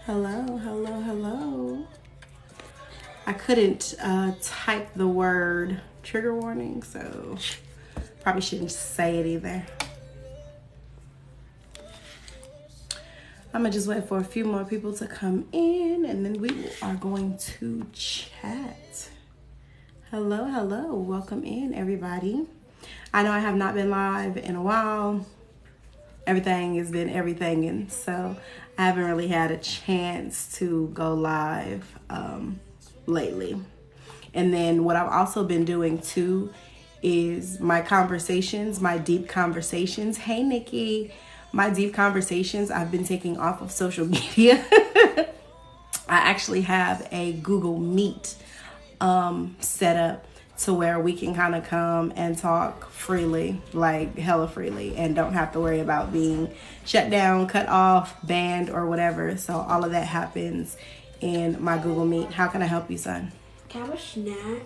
Hello, hello, hello. I couldn't type the word trigger warning, so probably shouldn't say it either. I'm gonna just wait for a few more people to come in and then we are going to chat. Hello, hello, welcome in everybody. I know I have not been live in a while. Everything has been everything, and so I haven't really had a chance to go live lately. And then what I've also been doing too is my conversations, my deep conversations. Hey Nikki, my deep conversations I've been taking off of social media. I actually have a Google Meet set up to where we can kind of come and talk freely, like hella freely, and don't have to worry about being shut down, cut off, banned, or whatever. So all of that happens in my Google Meet. How can I help you, son? Can I have a snack?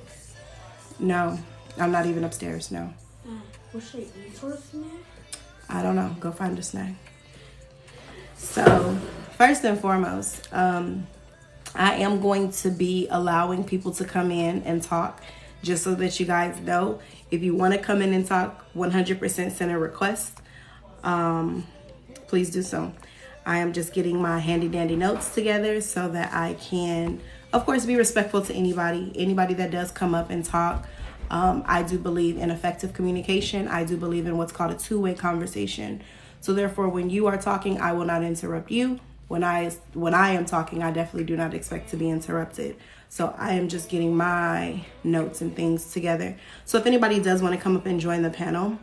No, I'm not even upstairs, no. What should I eat for a snack? I don't know. Go find a snack. So first and foremost, I am going to be allowing people to come in and talk. Just so that you guys know, if you want to come in and talk, 100% send a request. Please do so. I am just getting my handy dandy notes together so that I can, of course, be respectful to anybody that does come up and talk. I do believe in effective communication. I do believe in what's called a two-way conversation. So therefore, when you are talking, I will not interrupt you. When I am talking, I definitely do not expect to be interrupted. So I am just getting my notes and things together. So if anybody does want to come up and join the panel,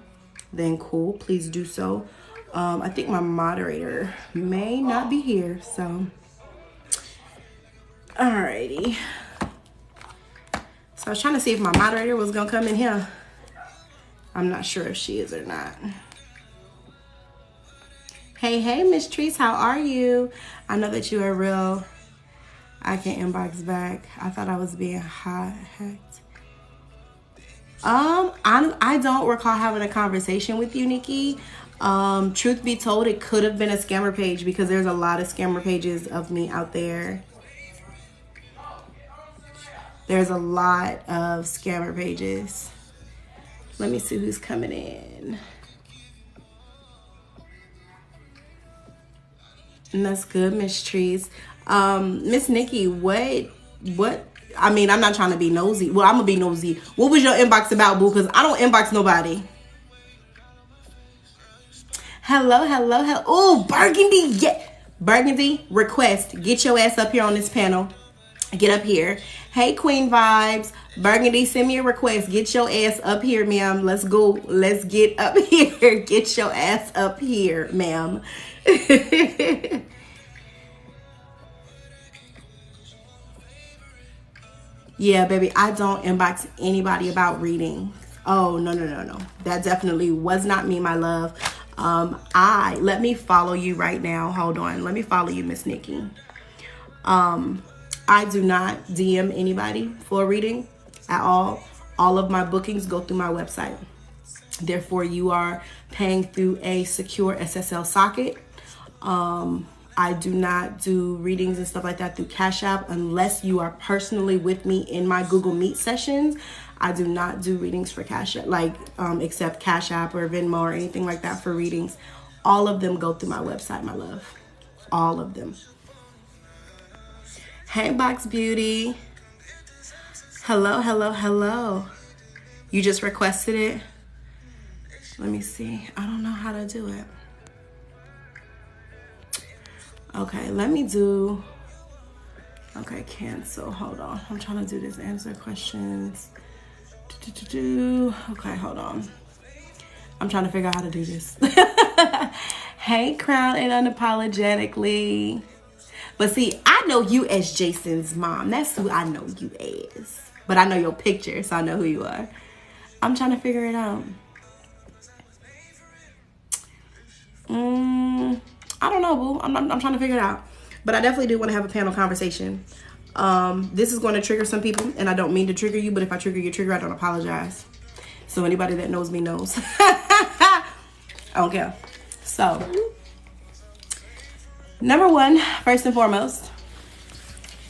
then cool, please do so. I think my moderator may not be here, so. Alrighty. So I was trying to see if my moderator was gonna come in here. I'm not sure if she is or not. Hey, Miss Trees, how are you? I know that you are real. I can inbox back. I thought I was being hacked. I don't recall having a conversation with you, Nikki. Truth be told, it could have been a scammer page because there's a lot of scammer pages of me out there. There's a lot of scammer pages. Let me see who's coming in. And that's good, Miss Trees. Miss Nikki, what, I mean, I'm not trying to be nosy. Well, I'm gonna be nosy. What was your inbox about, boo? Because I don't inbox nobody. Hello. Oh, Burgundy, yeah. Burgundy, request. Get your ass up here on this panel. Get up here. Hey, Queen Vibes. Burgundy, send me a request. Get your ass up here, ma'am. Let's go. Let's get up here. Get your ass up here, ma'am. Yeah, baby, I don't inbox anybody about reading. Oh, no. That definitely was not me, my love. Let me follow you right now. Hold on. Let me follow you, Miss Nikki. I do not DM anybody for a reading at all. All of my bookings go through my website. Therefore, you are paying through a secure SSL socket. I do not do readings and stuff like that through Cash App unless you are personally with me in my Google Meet sessions. I do not do readings for Cash App, except Cash App or Venmo or anything like that for readings. All of them go through my website, my love. All of them. Hey, Box Beauty. Hello. You just requested it? Let me see. I don't know how to do it. Okay, let me do, okay, cancel, hold on. I'm trying to do this, answer questions. Okay, hold on. I'm trying to figure out how to do this. Hey, Crown and Unapologetically. But see, I know you as Jason's mom. That's who I know you as. But I know your picture, so I know who you are. I'm trying to figure it out. I don't know, boo. I'm trying to figure it out. But I definitely do want to have a panel conversation. This is going to trigger some people, and I don't mean to trigger you, but if I trigger your trigger, I don't apologize. So anybody that knows me knows. I don't care. So Number one, first and foremost,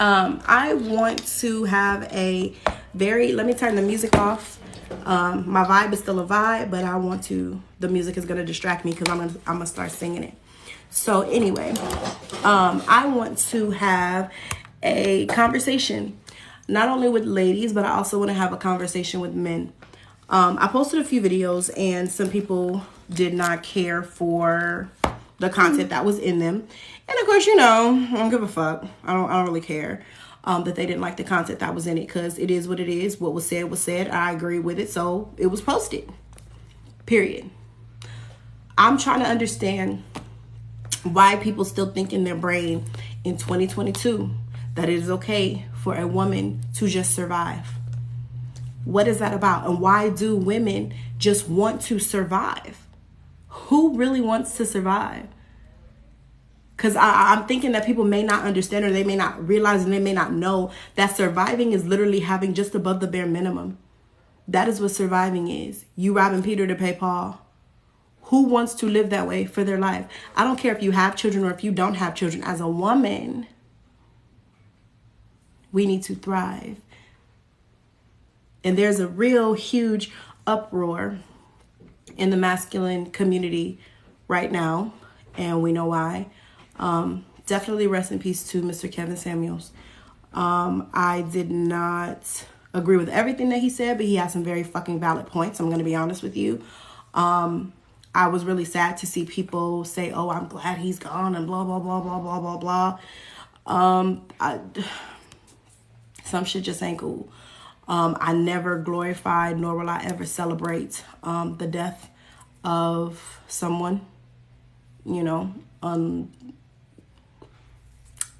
I want to have a let me turn the music off. My vibe is still a vibe, but the music is going to distract me because I'm going to start singing it. So anyway, I want to have a conversation, not only with ladies, but I also want to have a conversation with men. I posted a few videos and some people did not care for the content that was in them. And of course, I don't give a fuck. I don't really care that they didn't like the content that was in it, because it is what it is. What was said. I agree with it. So it was posted. Period. I'm trying to understand why people still think in their brain in 2022 that it is okay for a woman to just survive. What is that about? And why do women just want to survive? Who really wants to survive? Because I'm thinking that people may not understand, or they may not realize, and they may not know that surviving is literally having just above the bare minimum. That is what surviving is. You robbing Peter to pay Paul. Who wants to live that way for their life? I don't care if you have children or if you don't have children. As a woman, we need to thrive. And there's a real huge uproar in the masculine community right now, and we know why. Definitely rest in peace to Mr. Kevin Samuels. I did not agree with everything that he said, but he has some very fucking valid points. I'm going to be honest with you. I was really sad to see people say, "Oh, I'm glad he's gone," and blah, blah, blah, blah, blah, blah, blah. Some shit just ain't cool. I never glorified, nor will I ever celebrate the death of someone,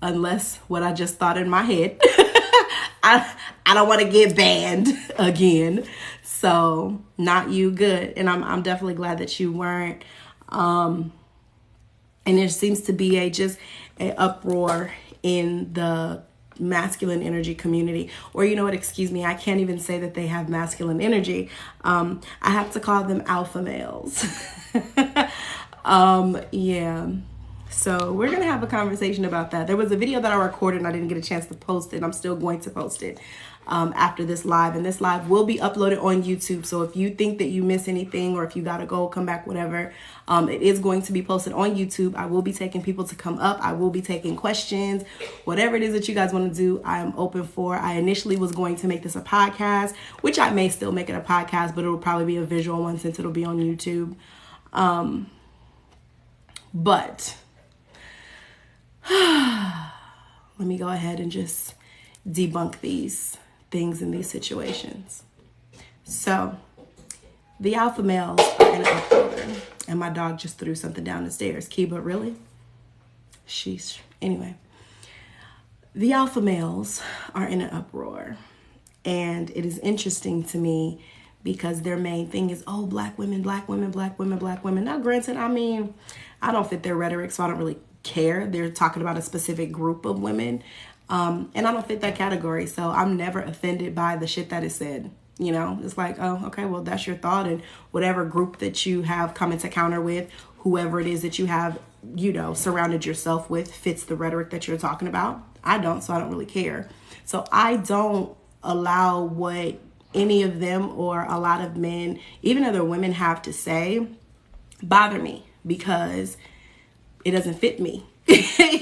unless what I just thought in my head. I don't want to get banned again. So not you, good. And I'm definitely glad that you weren't. And there seems to be an uproar in the masculine energy community, or excuse me, I can't even say that they have masculine energy. I have to call them alpha males. Yeah. So we're going to have a conversation about that. There was a video that I recorded and I didn't get a chance to post it. I'm still going to post it after this live. And this live will be uploaded on YouTube. So if you think that you miss anything, or if you got to go, come back, whatever, it is going to be posted on YouTube. I will be taking people to come up. I will be taking questions. Whatever it is that you guys want to do, I am open for. I initially was going to make this a podcast, which I may still make it a podcast, but it will probably be a visual one since it'll be on YouTube. But let me go ahead and just debunk these things in these situations. So the alpha males are in an uproar, and my dog just threw something down the stairs. Kiba, really? Sheesh. Anyway, the alpha males are in an uproar, and it is interesting to me because their main thing is, oh, black women, black women, black women, black women. Now, granted, I don't fit their rhetoric, so I don't really care. They're talking about a specific group of women, and I don't fit that category, so I'm never offended by the shit that is said. It's like, oh, okay, well, that's your thought, and whatever group that you have come into counter with, whoever it is that you have, surrounded yourself with, fits the rhetoric that you're talking about. I don't, so I don't really care. So I don't allow what any of them or a lot of men, even other women, have to say bother me, because it doesn't fit me.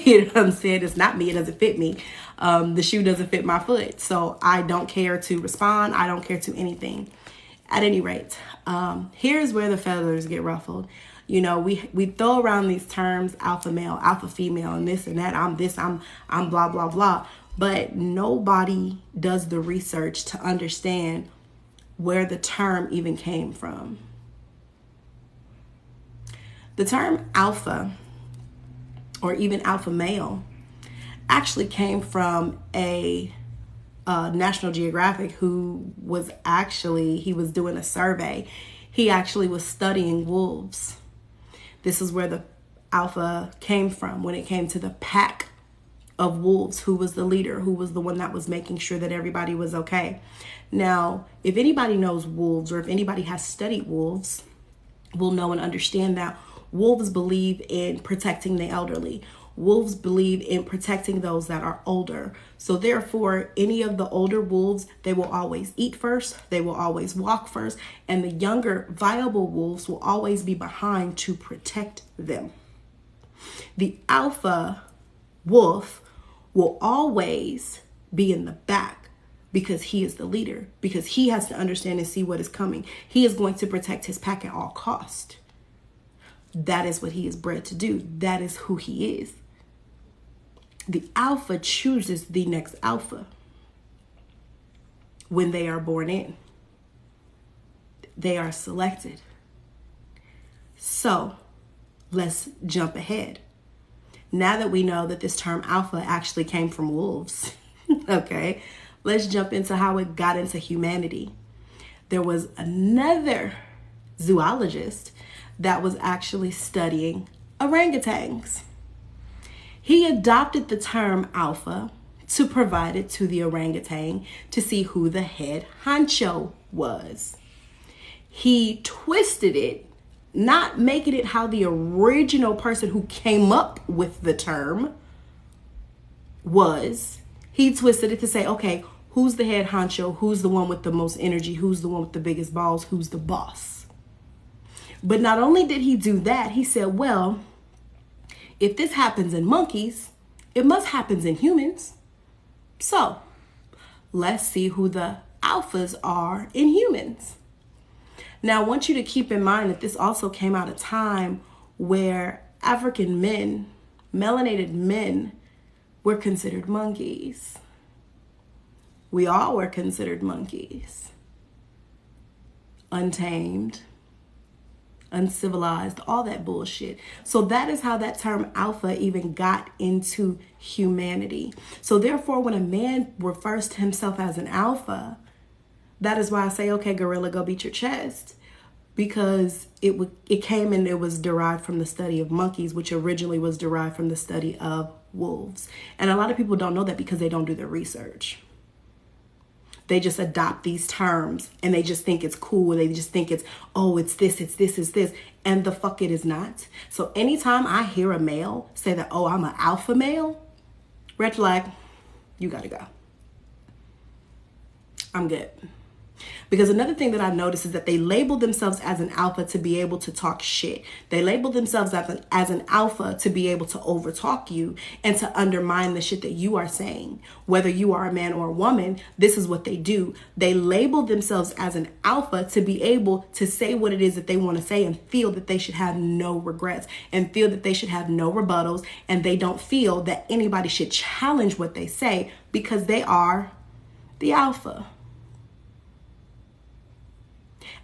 You know what I'm saying? It's not me. It doesn't fit me. The shoe doesn't fit my foot. So I don't care to respond. I don't care to anything. At any rate, here's where the feathers get ruffled. We throw around these terms, alpha male, alpha female, and this and that. I'm this, I'm blah, blah, blah. But nobody does the research to understand where the term even came from. The term alpha, or even alpha male, actually came from a National Geographic who was doing a survey. He actually was studying wolves. This is where the alpha came from when it came to the pack of wolves. Who was the leader? Who was the one that was making sure that everybody was okay? Now, if anybody knows wolves, or if anybody has studied wolves, will know and understand that wolves believe in protecting the elderly. wolves believe in protecting those that are older. So therefore, any of the older wolves, they will always eat first, they will always walk first, and the younger, viable wolves will always be behind to protect them. The alpha wolf will always be in the back because he is the leader, because he has to understand and see what is coming. He is going to protect his pack at all cost. That is what he is bred to do. That is who he is. The alpha chooses the next alpha when they are born in. They are selected. So let's jump ahead. Now that we know that this term alpha actually came from wolves, okay, let's jump into how it got into humanity. There was another zoologist that was actually studying orangutans. He adopted the term alpha to provide it to the orangutan to see who the head honcho was. He twisted it, not making it how the original person who came up with the term was. He twisted it to say, okay, who's the head honcho? Who's the one with the most energy? Who's the one with the biggest balls? Who's the boss? But not only did he do that, he said, well, if this happens in monkeys, it must happen in humans. So let's see who the alphas are in humans. Now, I want you to keep in mind that this also came out of time where African men, melanated men, were considered monkeys. We all were considered monkeys. Untamed, uncivilized, all that bullshit. So that is how that term alpha even got into humanity. So therefore, when a man refers to himself as an alpha, that is why I say, okay, gorilla, go beat your chest. Because it came and it was derived from the study of monkeys, which originally was derived from the study of wolves. And a lot of people don't know that because they don't do their research. They just adopt these terms and they just think it's cool. They just think it's, oh, it's this, it's this, it's this. And the fuck it is not. So anytime I hear a male say that, oh, I'm an alpha male, red flag, you gotta go. I'm good. Because another thing that I've noticed is that they label themselves as an alpha to be able to talk shit. They label themselves as an alpha to be able to overtalk you and to undermine the shit that you are saying. Whether you are a man or a woman, this is what they do. They label themselves as an alpha to be able to say what it is that they want to say and feel that they should have no regrets and feel that they should have no rebuttals, and they don't feel that anybody should challenge what they say because they are the alpha.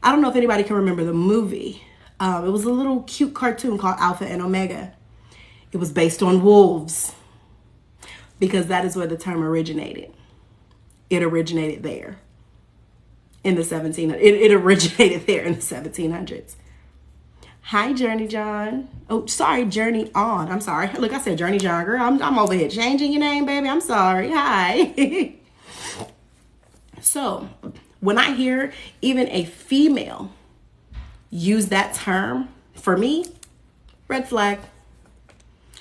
I don't know if anybody can remember the movie. It was a little cute cartoon called Alpha and Omega. It was based on wolves because that is where the term originated. It originated there in the 1700s. It originated there in the 1700s. Hi, Journey John. Oh, sorry, Journey On. I'm sorry. Look, I said Journey John, girl. I'm over here changing your name, baby. I'm sorry. Hi. So, when I hear even a female use that term, for me, red flag.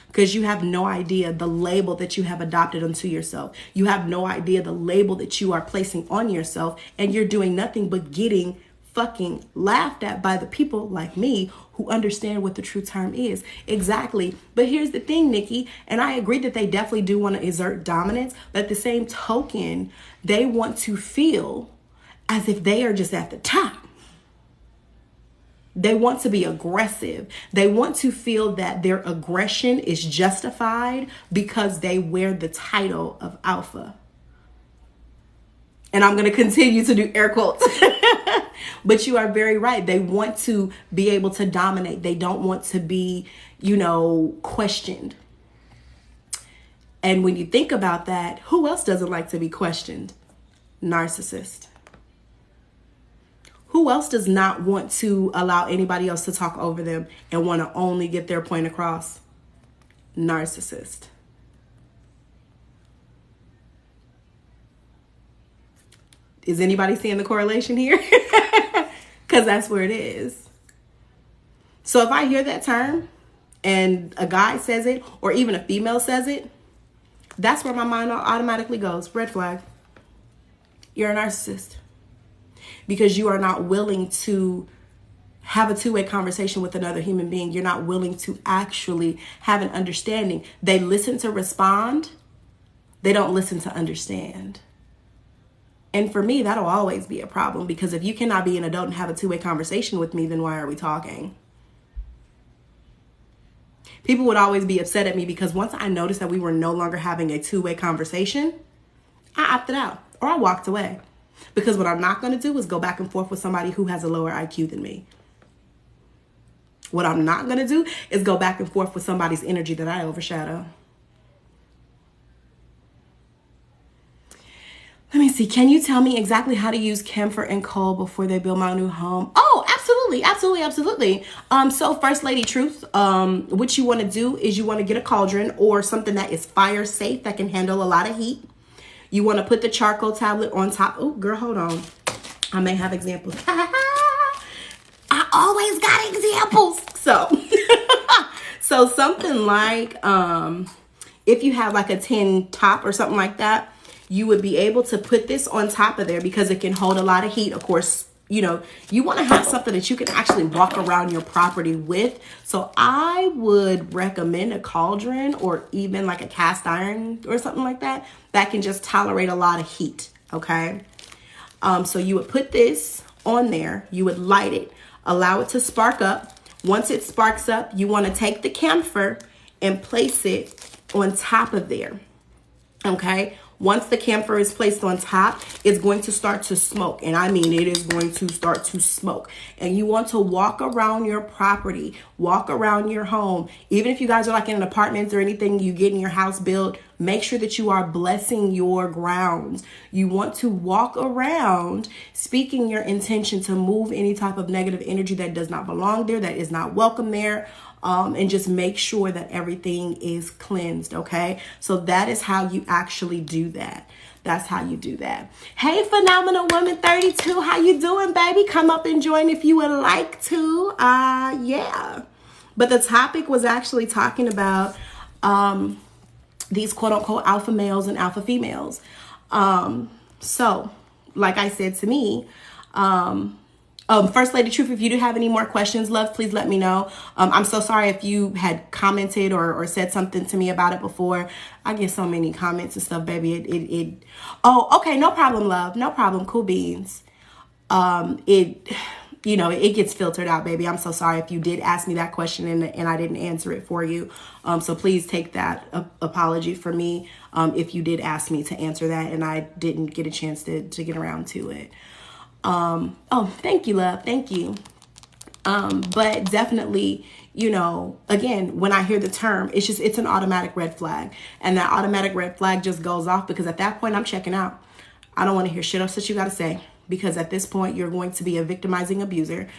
Because you have no idea the label that you have adopted onto yourself. You have no idea the label that you are placing on yourself. And you're doing nothing but getting fucking laughed at by the people like me who understand what the true term is. Exactly. But here's the thing, Nikki, and I agree that they definitely do want to exert dominance. But at the same token, they want to feel as if they are just at the top. They want to be aggressive. They want to feel that their aggression is justified because they wear the title of alpha. And I'm going to continue to do air quotes. But you are very right. They want to be able to dominate. They don't want to be, questioned. And when you think about that, who else doesn't like to be questioned? Narcissist. Who else does not want to allow anybody else to talk over them and want to only get their point across? Narcissist. Is anybody seeing the correlation here? Because that's where it is. So if I hear that term and a guy says it, or even a female says it, that's where my mind automatically goes. Red flag. You're a narcissist. Because you are not willing to have a two-way conversation with another human being. You're not willing to actually have an understanding. They listen to respond. They don't listen to understand. And for me, that'll always be a problem, because if you cannot be an adult and have a two-way conversation with me, then why are we talking? People would always be upset at me because once I noticed that we were no longer having a two-way conversation, I opted out or I walked away. Because what I'm not going to do is go back and forth with somebody who has a lower IQ than me. What I'm not going to do is go back and forth with somebody's energy that I overshadow. Let me see. Can you tell me exactly how to use camphor and coal before they build my new home? Oh, absolutely. Absolutely. Absolutely. So First Lady Truth, what you want to do is you want to get a cauldron or something that is fire safe that can handle a lot of heat. You want to put the charcoal tablet on top. Oh, girl, hold on. I may have examples. I always got examples. So something like, if you have like a tin top or something like that, you would be able to put this on top of there because it can hold a lot of heat. Of course, you know, you want to have something that you can actually walk around your property with. So I would recommend a cauldron or even like a cast iron or something like that can just tolerate a lot of heat. Okay. So you would put this on there, you would light it, allow it to spark up. Once it sparks up, you want to take the camphor and place it on top of there. Okay. Once the camphor is placed on top, it's going to start to smoke. And I mean, it is going to start to smoke. And you want to walk around your property, walk around your home. Even if you guys are like in an apartment or anything, you get in your house built, make sure that you are blessing your grounds. You want to walk around speaking your intention to move any type of negative energy that does not belong there, that is not welcome there. And just make sure that everything is cleansed, okay? So that is how you actually do that. That's how you do that. Hey, Phenomenal Woman 32, how you doing, baby? Come up and join if you would like to. Yeah. But the topic was actually talking about these quote-unquote alpha males and alpha females. So, like I said to me, First Lady Truth, if you do have any more questions, love, please let me know. I'm so sorry if you had commented or said something to me about it before. I get so many comments and stuff, baby. Oh, okay. No problem, love. No problem. Cool beans. It gets filtered out, baby. I'm so sorry if you did ask me that question and I didn't answer it for you. So please take that apology for me. If you did ask me to answer that and I didn't get a chance to get around to it. Thank you, love. Thank you. But definitely, again, when I hear the term, it's an automatic red flag. And that automatic red flag just goes off because at that point I'm checking out. I don't want to hear shit else that you got to say, because at this point you're going to be a victimizing abuser.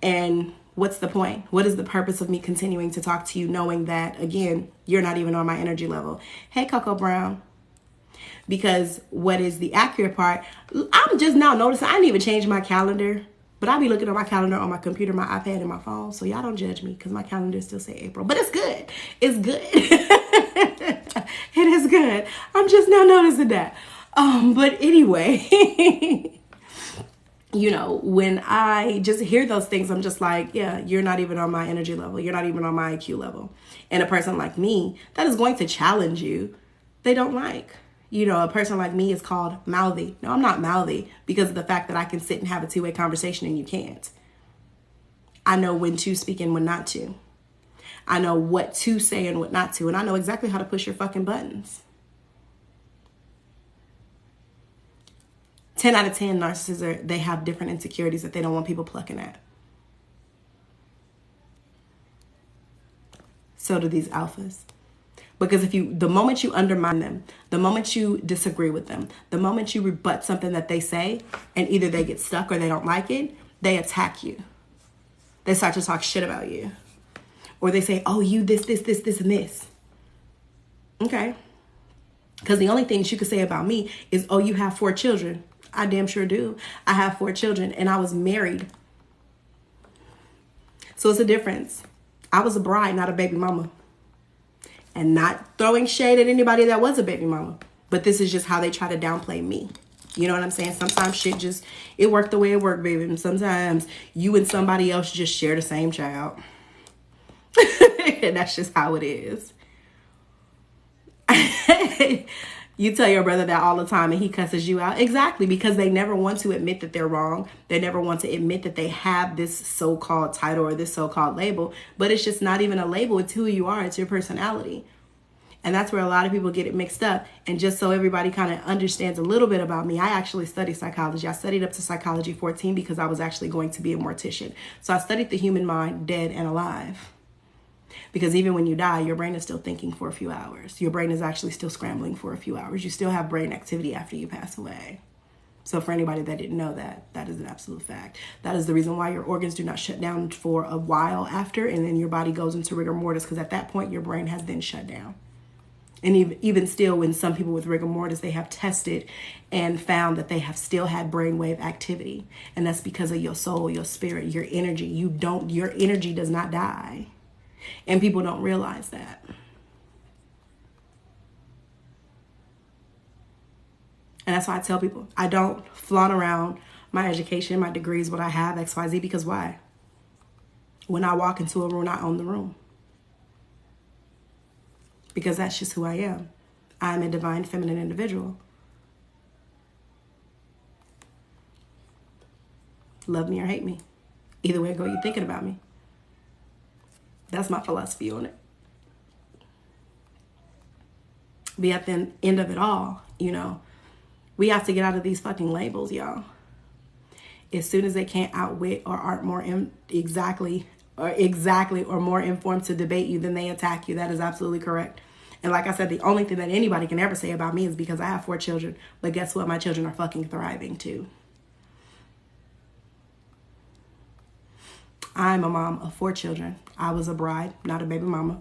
And what's the point? What is the purpose of me continuing to talk to you knowing that, again, you're not even on my energy level? Hey, Coco Brown. Because what is the accurate part? I'm just now noticing I didn't even change my calendar, but I'll be looking at my calendar on my computer, my iPad, and my phone. So y'all don't judge me because my calendar still say April, but it's good. It's good. It is good. I'm just now noticing that. But anyway, when I just hear those things, I'm just like, yeah, you're not even on my energy level. You're not even on my IQ level. And a person like me that is going to challenge you, they don't like. A person like me is called mouthy. No, I'm not mouthy because of the fact that I can sit and have a two-way conversation and you can't. I know when to speak and when not to. I know what to say and what not to. And I know exactly how to push your fucking buttons. 10 out of 10 narcissists, they have different insecurities that they don't want people plucking at. So do these alphas. Because the moment you undermine them, the moment you disagree with them, the moment you rebut something that they say, and either they get stuck or they don't like it, they attack you. They start to talk shit about you. Or they say, oh, you this, and this. Okay. Because the only thing that you could say about me is, oh, you have 4 children. I damn sure do. I have 4 children and I was married. So it's a difference. I was a bride, not a baby mama. And not throwing shade at anybody that was a baby mama. But this is just how they try to downplay me. You know what I'm saying? Sometimes shit just, it worked the way it worked, baby. And sometimes you and somebody else just share the same child. And that's just how it is. You tell your brother that all the time and he cusses you out. Exactly, because they never want to admit that they're wrong. They never want to admit that they have this so-called title or this so-called label. But it's just not even a label. It's who you are. It's your personality. And that's where a lot of people get it mixed up. And just so everybody kind of understands a little bit about me, I actually studied psychology. I studied up to psychology 14 because I was actually going to be a mortician. So I studied the human mind, dead and alive. Because even when you die, your brain is still thinking for a few hours. Your brain is actually still scrambling for a few hours. You still have brain activity after you pass away. So for anybody that didn't know that, that is an absolute fact. That is the reason why your organs do not shut down for a while after, and then your body goes into rigor mortis, because at that point, your brain has been shut down. And even still, when some people with rigor mortis, they have tested and found that they have still had brainwave activity. And that's because of your soul, your spirit, your energy. Your energy does not die. And people don't realize that. And that's why I tell people, I don't flaunt around my education, my degrees, what I have, XYZ, because why? When I walk into a room, I own the room. Because that's just who I am. I'm a divine feminine individual. Love me or hate me. Either way go, you thinking about me. That's my philosophy on it. But at the end of it all, we have to get out of these fucking labels, y'all. As soon as they can't outwit or aren't more exactly or more informed to debate you, then they attack you. That is absolutely correct. And like I said, the only thing that anybody can ever say about me is because I have 4 children. But guess what? My children are fucking thriving too. I'm a mom of 4 children. I was a bride, not a baby mama.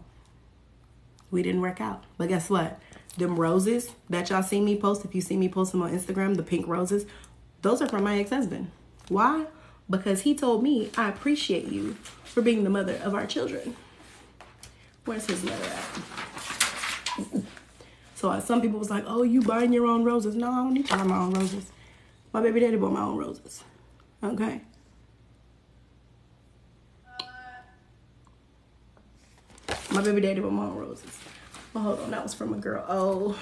We didn't work out. But guess what? Them roses that y'all see me post, if you see me post them on Instagram, the pink roses, those are from my ex-husband. Why? Because he told me, I appreciate you for being the mother of our children. Where's his letter at? So some people was like, oh, you buying your own roses. No, I don't need to buy my own roses. My baby daddy bought my own roses. Okay. My baby daddy bought my own roses. Well, hold on, that was from a girl. Oh,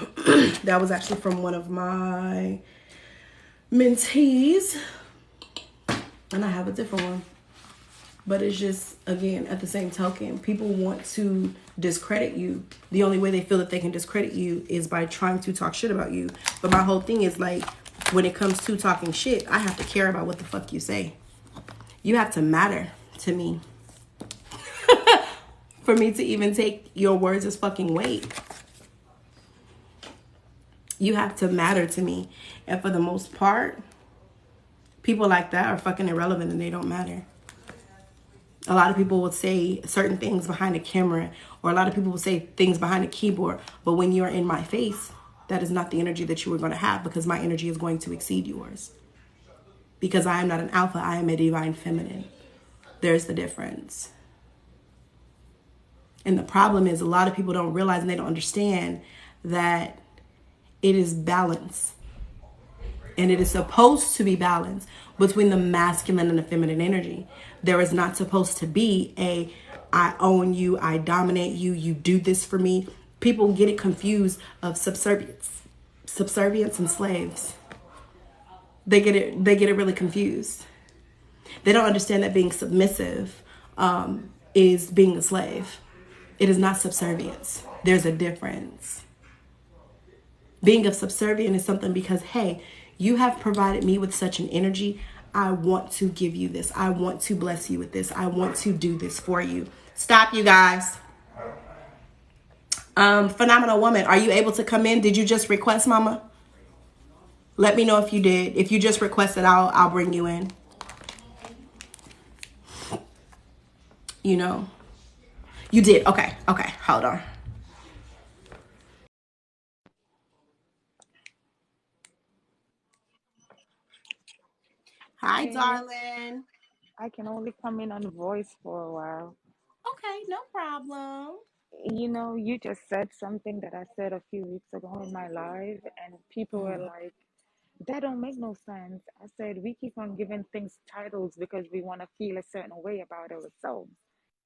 that was actually from one of my mentees. And I have a different one. But it's just, again, at the same token, people want to discredit you. The only way they feel that they can discredit you is by trying to talk shit about you. But my whole thing is like, when it comes to talking shit, I have to care about what the fuck you say. You have to matter to me. For me to even take your words as fucking weight. You have to matter to me. And for the most part, people like that are fucking irrelevant and they don't matter. A lot of people will say certain things behind a camera, or a lot of people will say things behind a keyboard. But when you're in my face, that is not the energy that you are going to have, because my energy is going to exceed yours. Because I am not an alpha, I am a divine feminine. There's the difference. And the problem is a lot of people don't realize and they don't understand that it is balance. And it is supposed to be balance between the masculine and the feminine energy. There is not supposed to be I own you, I dominate you, you do this for me. People get it confused of subservience and slaves. They get it really confused. They don't understand that being submissive is being a slave. It is not subservience. There's a difference. Being of subservient is something because, hey, you have provided me with such an energy. I want to give you this. I want to bless you with this. I want to do this for you. Stop, you guys. Phenomenal woman, are you able to come in? Did you just request, mama? Let me know if you did. If you just requested, I'll bring you in. You did. Okay. Hold on. Hi, Hey, darling. I can only come in on voice for a while. Okay, no problem. You just said something that I said a few weeks ago in my live, and people were Mm-hmm. like, that don't make no sense. I said, we keep on giving things titles because we want to feel a certain way about ourselves.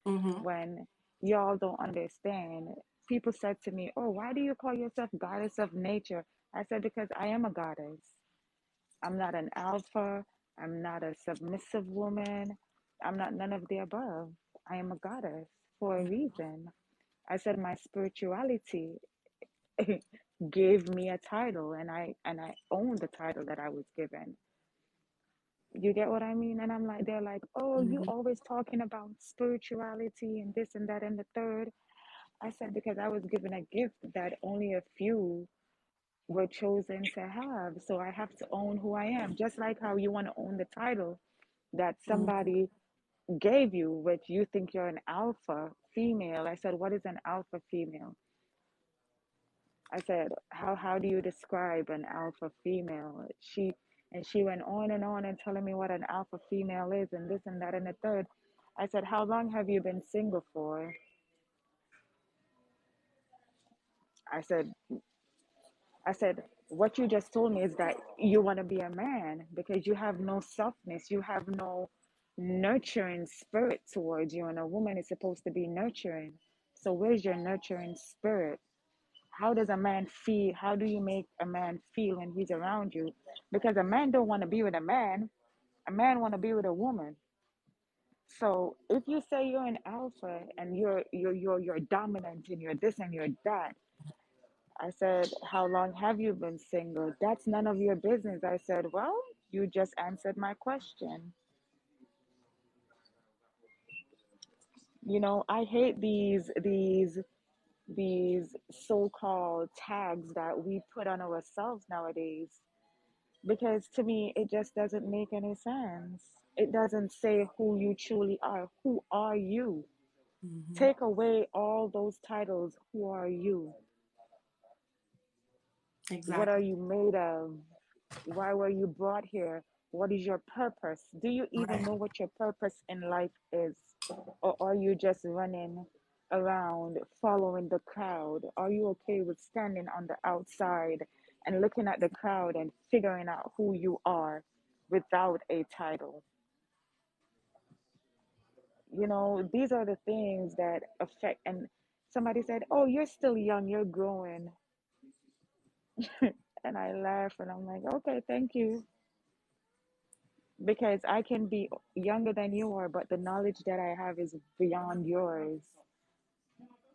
Mm-hmm. When y'all don't understand, people said to me, oh, why do you call yourself goddess of nature? I said, because I am a goddess. I'm not an alpha. I'm not a submissive woman. I'm not none of the above. I am a goddess for a reason. I said my spirituality gave me a title, and I own the title that I was given. You get what I mean? And I'm like, they're like, oh, you Mm-hmm. always talking about spirituality and this and that and the third. I said, because I was given a gift that only a few were chosen to have. So I have to own who I am. Just like how you want to own the title that Mm-hmm. somebody gave you, which you think you're an alpha female. I said, what is an alpha female? I said, how do you describe an alpha female? She went on and telling me what an alpha female is and this and that and the third. I said, how long have you been single for? I said, I said, what you just told me is that you want to be a man because you have no softness, you have no nurturing spirit towards you, and a woman is supposed to be nurturing. So where's your nurturing spirit? How does a man feel? How do you make a man feel when he's around you? Because a man don't want to be with a man want to be with a woman. So if you say you're an alpha and you're dominant and you're this and you're that, I said, how long have you been single? That's none of your business. I said, well, you just answered my question. I hate these so-called tags that we put on ourselves nowadays because to me it just doesn't make any sense. It doesn't say who you truly are. Who are you? Mm-hmm. Take away all those titles. Who are you? What are Exactly. you made of? Why were you brought here? What is your purpose? Do you even Right. know what your purpose in life is? Or are you just running around following the crowd? Are you okay with standing on the outside and looking at the crowd and figuring out who you are without a title? These are the things that affect. And somebody said, oh, you're still young, you're growing. And I laugh and I'm like, okay, thank you. Because I can be younger than you are, but the knowledge that I have is beyond yours.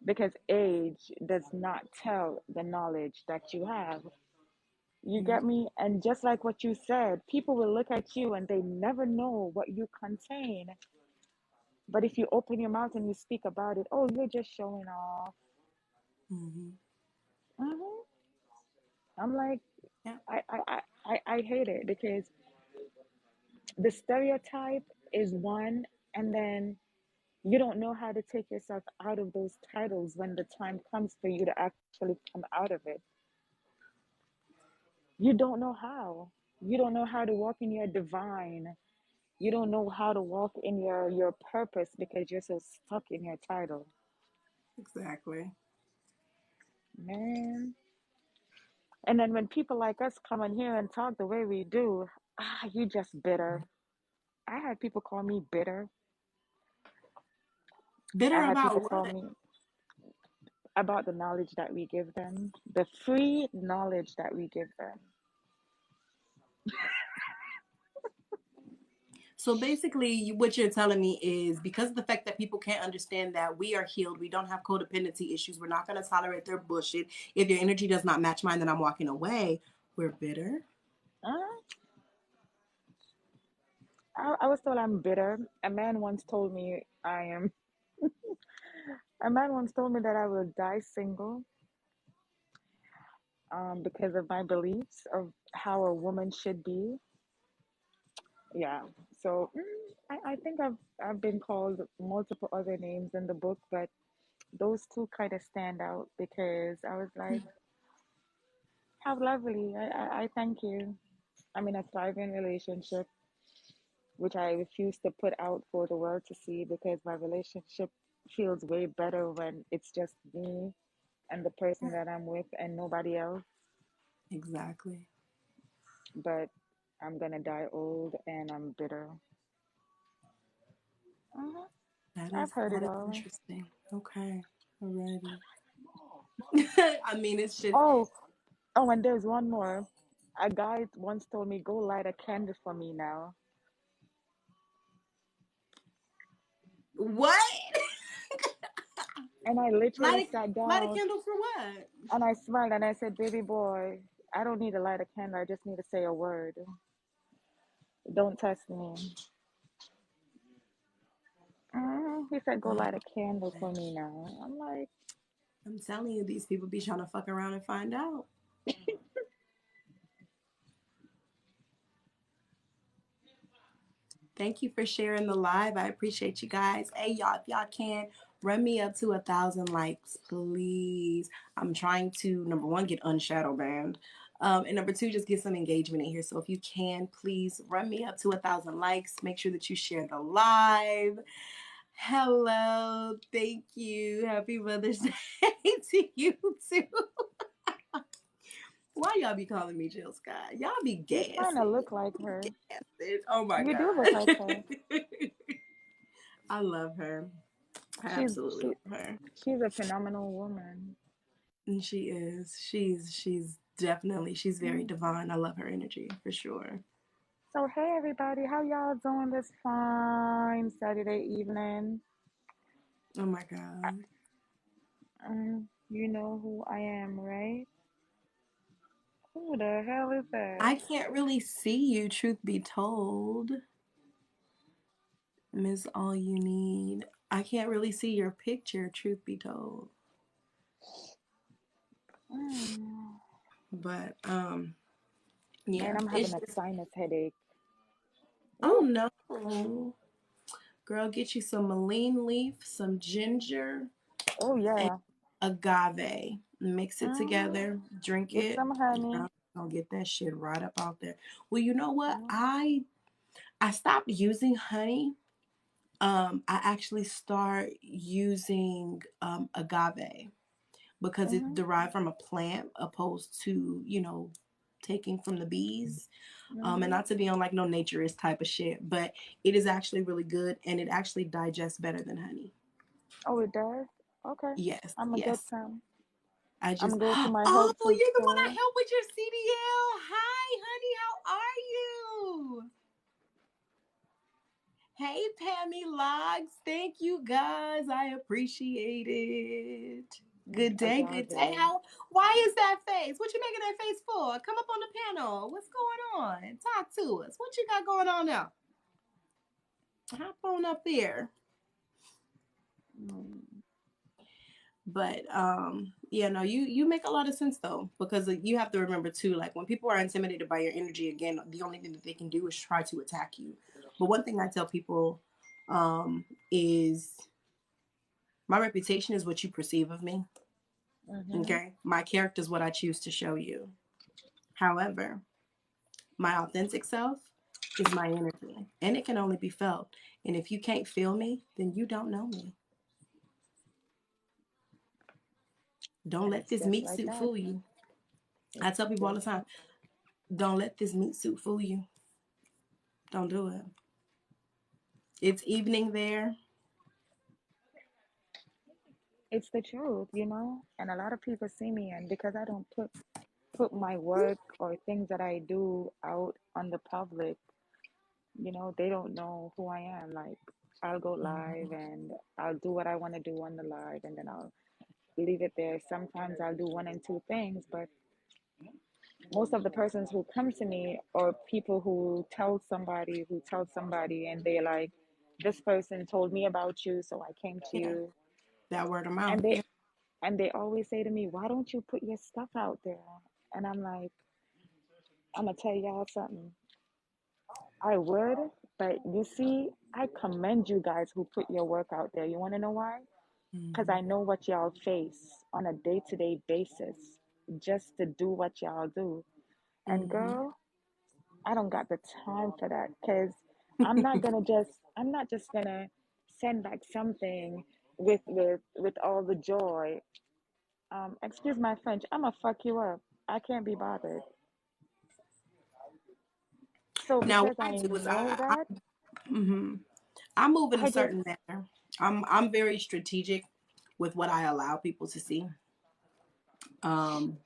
Because age does not tell the knowledge that you have. You Mm-hmm. get me? And just like what you said, people will look at you and they never know what you contain. But if you open your mouth and you speak about it, oh, you're just showing off. Mm-hmm. hmm I'm like, Yeah. I hate it because the stereotype is one, and then you don't know how to take yourself out of those titles when the time comes for you to actually come out of it. You don't know how. You don't know how to walk in your divine. You don't know how to walk in your purpose because you're so stuck in your title. Exactly. Man. And then when people like us come in here and talk the way we do, you just bitter. I had people call me bitter. I Bitter had people about call what? me about the knowledge that we give them, the free knowledge that we give them. So basically, what you're telling me is because of the fact that people can't understand that we are healed, we don't have codependency issues, we're not going to tolerate their bullshit. If your energy does not match mine, then I'm walking away. We're bitter. Uh, I was told I'm bitter. A man once told me that I will die single because of my beliefs of how a woman should be. Yeah. So I think I've been called multiple other names in the book, but those two kind of stand out because I was like, how lovely. I thank you. I'm in a thriving relationship, which I refuse to put out for the world to see because my relationship feels way better when it's just me and the person that I'm with and nobody else. Exactly. But I'm gonna die old and I'm bitter. uh I've heard That it is all. interesting. Okay. Alrighty. I mean, it's just Oh, oh, and there's one more. A guy once told me, "Go light a candle for me now," what? and I literally light sat light a down candle for what? and I smiled and I said, "Baby boy, I don't need to light a candle. I just need to say a word. Don't test me." He said, "Go Oh, light a candle for man. me now." I'm like, I'm telling you, these people be trying to fuck around and find out. Thank you for sharing the live. I appreciate you guys. Hey, y'all, if y'all can, run me up to 1,000 likes, please. I'm trying to, number one, get unshadow banned. And number two, just get some engagement in here. So if you can, please run me up to 1,000 likes. Make sure that you share the live. Hello. Thank you. Happy Mother's Day to you too. Why y'all be calling me Jill Scott? Y'all be "You kind of gassing. look like her. Gassing. Oh my You do look God. like her. I love her. I She's absolutely she love her. she's a phenomenal woman." And she is. She's definitely she's very Mm. divine. I love her energy for sure. So hey everybody, how y'all doing this fine Saturday evening? Oh my God. You know who I am, right? Who the hell is that? I can't really see you, truth be told. Miss All You Need. I can't really see your picture, truth be told. Mm. But Man, yeah, I'm having it's a just sinus headache. oh Ooh. no. Girl, get you some mullein leaf, some ginger, Oh and yeah. agave. Mix it Mm. together, drink With it. some honey. I'll get that shit right up out there. Well, you know what? Mm. I stopped using honey. I actually start using agave because it's Mhm. derived from a plant opposed to, taking from the bees. And Mhm. not to be on like no naturist type of shit, but it is actually really good and it actually digests better than honey. Oh, it does. Okay. Yes, I'm gonna get yes. some. I I'm just, gonna go to my oh, health food you're the one I store. help with your CDL. Hi, honey, how are you? Hey, Pammy Logs. Thank you guys. I appreciate it. Good day, good day. Agave. Why is that face? What you making that face for? Come up on the panel. What's going on? Talk to us. What you got going on now? Hop on up there. Mm. But yeah, no, you make a lot of sense though, because you have to remember too, like when people are intimidated by your energy, again, the only thing that they can do is try to attack you. But one thing I tell people is my reputation is what you perceive of me. Mhm. Okay. My character is what I choose to show you. However, my authentic self is my energy and it can only be felt. And if you can't feel me, then you don't know me. Don't And let it's this just meat like suit that. fool you. I It's tell people all the just time, like don't let this meat suit fool you. Don't do it. It's evening there. it's the truth. And a lot of people see me, and because I don't put my work or things that I do out on the public, they don't know who I am. Like, I'll go live Mhm. and I'll do what I want to do on the live, and then I'll leave it there. Sometimes I'll do one and two things, but most of the persons who come to me are people who tells somebody, and they're like, this person told me about you, so I came to Yeah, you. that word of And mouth. they Yeah. and they always say to me, why don't you put your stuff out there? And I'm like, I'm gonna tell y'all something. I would, but you see, I commend you guys who put your work out there. You want to know why? Because Mm-hmm. I know what y'all face on a day-to-day basis just to do what y'all do. And Mm-hmm. girl, I don't got the time for that, because I'm not just gonna send back something with all the joy. Excuse my French. I'ma fuck you up. I can't be bothered. So Now what because I I do is know that, I move in a I just certain manner. I'm very strategic with what I allow people to see. Um,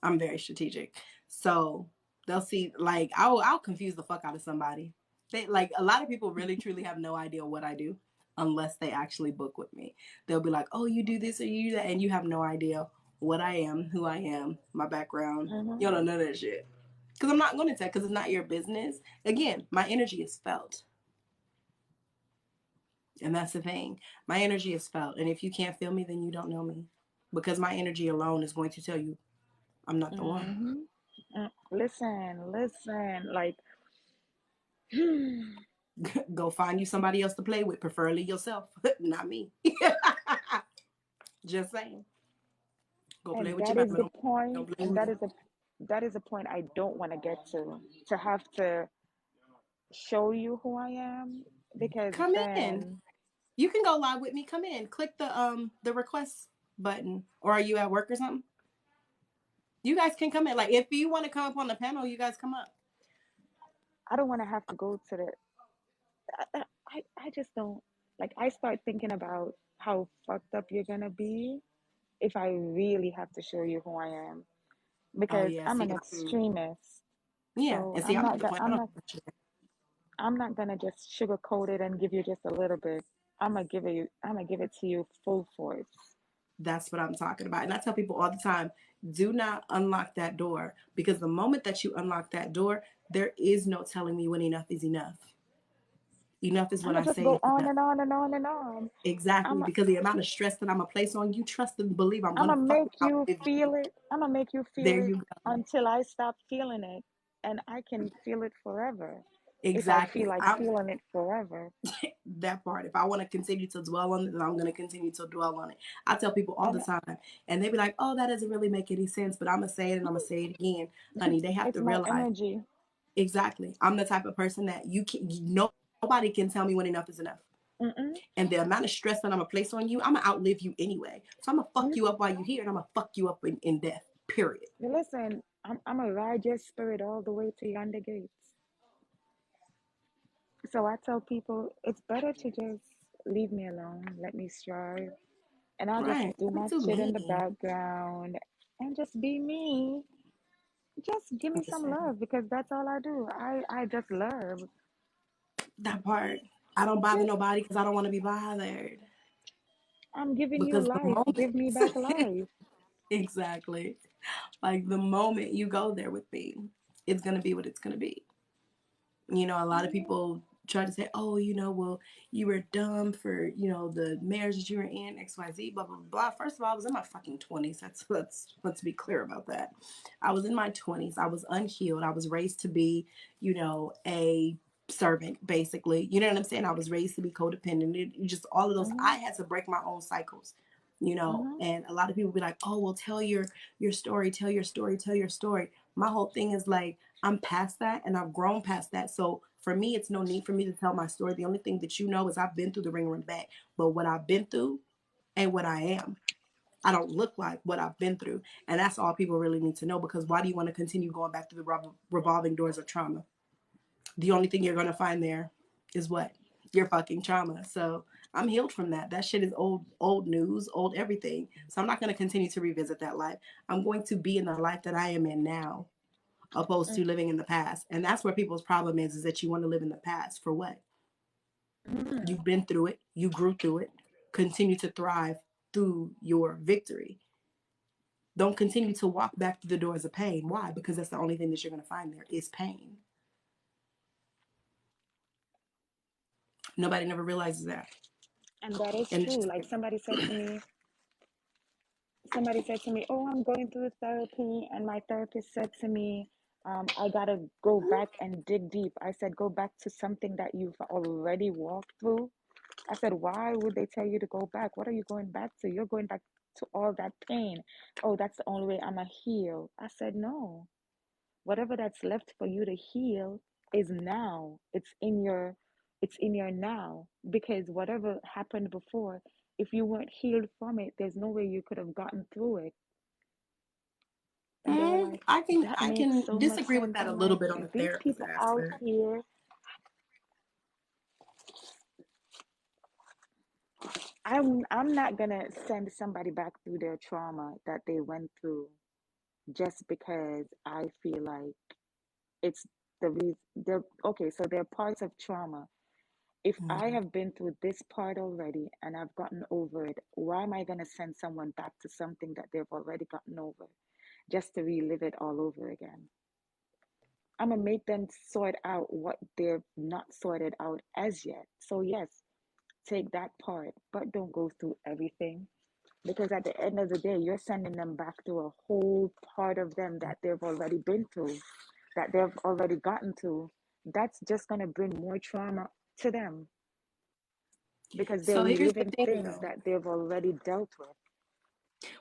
I'm very strategic. So they'll see like I'll confuse the fuck out of somebody. They like a lot of people really truly have no idea what I do unless they actually book with me. They'll be like, "Oh, you do this or you do that," and you have no idea what I am, who I am, my background. You don't know none of that shit. Because I'm not going to tell. Because it's not your business. Again, my energy is felt, and that's the thing. My energy is felt, and if you can't feel me, then you don't know me. Because my energy alone is going to tell you I'm not the one. mm-hmm. Listen. Like, Go find you somebody else to play with, preferably yourself, not me. Just saying. Go play and with your that baby. is the Don't point, blame and me. that is a point I don't want to get to have to show you who I am, because Come in. then You can go live with me. Come in. Click the request button. Or are you at work or something? You guys can come in. Like if you want to come up on the panel, you guys come up. I don't want to have to go to the. I just don't like. I start thinking about how fucked up you're gonna be if I really have to show you who I am, Oh because yeah, I'm see, an extremist. yeah, So and see, I'm at the point. I don't. I'm not gonna just sugarcoat it and give you just a little bit. I'm gonna give it to you full force. That's what I'm talking about. And I tell people all the time, do not unlock that door because the moment that you unlock that door, there is no telling me when enough is enough. Enough is I'm when gonna I just say go it's on enough. and on and on and on. Exactly, I'm because the amount of stress that I'm gonna place on you, trust and believe I'm I'm gonna gonna fucking make you outlive you. feel it. I'm gonna make you feel There it you go. until I stop feeling it, and I can feel it forever if I feel Exactly. like I'm feeling it forever. that part. If I want to continue to dwell on it, then I'm gonna continue to dwell on it. I tell people all the And time, and they be like, "Oh, that doesn't really make any sense," but I'm gonna say it and I'm gonna say it again, honey. They have it's to my realize energy. exactly. I'm the type of person that nobody can tell me when enough is enough. Mm-mm. And the amount of stress that I'm gonna place on you, I'm gonna outlive you anyway. So I'm gonna fuck you up while you're here, and I'm gonna fuck you up in death. Period. Listen, I'm a ride your spirit all the way to yonder gates. So I tell people it's better to just leave me alone, let me strive, and I'll just Right. do Don't my do shit in the me. background and just be me. Just give I'm me just some saying love, because that's all I do. I just love. that part. I don't bother Just nobody because I don't want to be bothered. I'm giving you Because the life. moment, Give me back life. exactly, like the moment you go there with me, it's gonna be what it's gonna be. A lot of people try to say, oh, well, you were dumb for, the marriage that you were in, XYZ, blah, blah, blah. First of all, I was in my fucking 20s. Let's be clear about that. I was in my 20s. I was unhealed. I was raised to be, a servant, basically. You know what I'm saying? I was raised to be codependent. Just all of those. I Mhm. had to break my own cycles. Mhm. And a lot of people be like, oh, well, tell your story, tell your story, tell your story. My whole thing is like, I'm past that and I've grown past that. So for me, it's no need for me to tell my story. The only thing that you know is I've been through the ring and back. But what I've been through ain't what I am. I don't look like what I've been through. And that's all people really need to know, because why do you want to continue going back to the revolving doors of trauma? The only thing you're going to find there is what? Your fucking trauma. So I'm healed from that. That shit is old news, old everything. So I'm not going to continue to revisit that life. I'm going to be in the life that I am in now, opposed to living in the past. And that's where people's problem is that you want to live in the past for what? Mhm. You've been through it, you grew through it, continue to thrive through your victory. Don't continue to walk back through the doors of pain. Why? Because that's the only thing that you're going to find there is pain. Nobody never realizes that. And that is And it's true. just Like like, somebody said to me, "Oh, I'm going through therapy," and my therapist said to me, "I gotta go back and dig deep." I said, "Go back to something that you've already walked through." I said, "Why would they tell you to go back? What are you going back to? You're going back to all that pain. Oh, that's the only way I'ma heal." I said, "No. Whatever that's left for you to heal is now. It's in your now, because whatever happened before If you weren't healed from it, there's no way you could have gotten through it. And they were Mm, like, I can that I makes can so much disagree with sense. that a I'm little like, bit on the these therapist people out aspect. here, I'm not gonna send somebody back through their trauma that they went through just because I feel like it's the reason they're okay, so they're parts of trauma. If I Mhm. have been through this part already and I've gotten over it, why am I gonna send someone back to something that they've already gotten over just to relive it all over again? I'm gonna make them sort out what they've not sorted out as yet. So yes, take that part, but don't go through everything. Because at the end of the day, you're sending them back to a whole part of them that they've already been through, that they've already gotten to. That's just gonna bring more trauma to them because they're So here's the reliving thing things though. that they've already dealt with.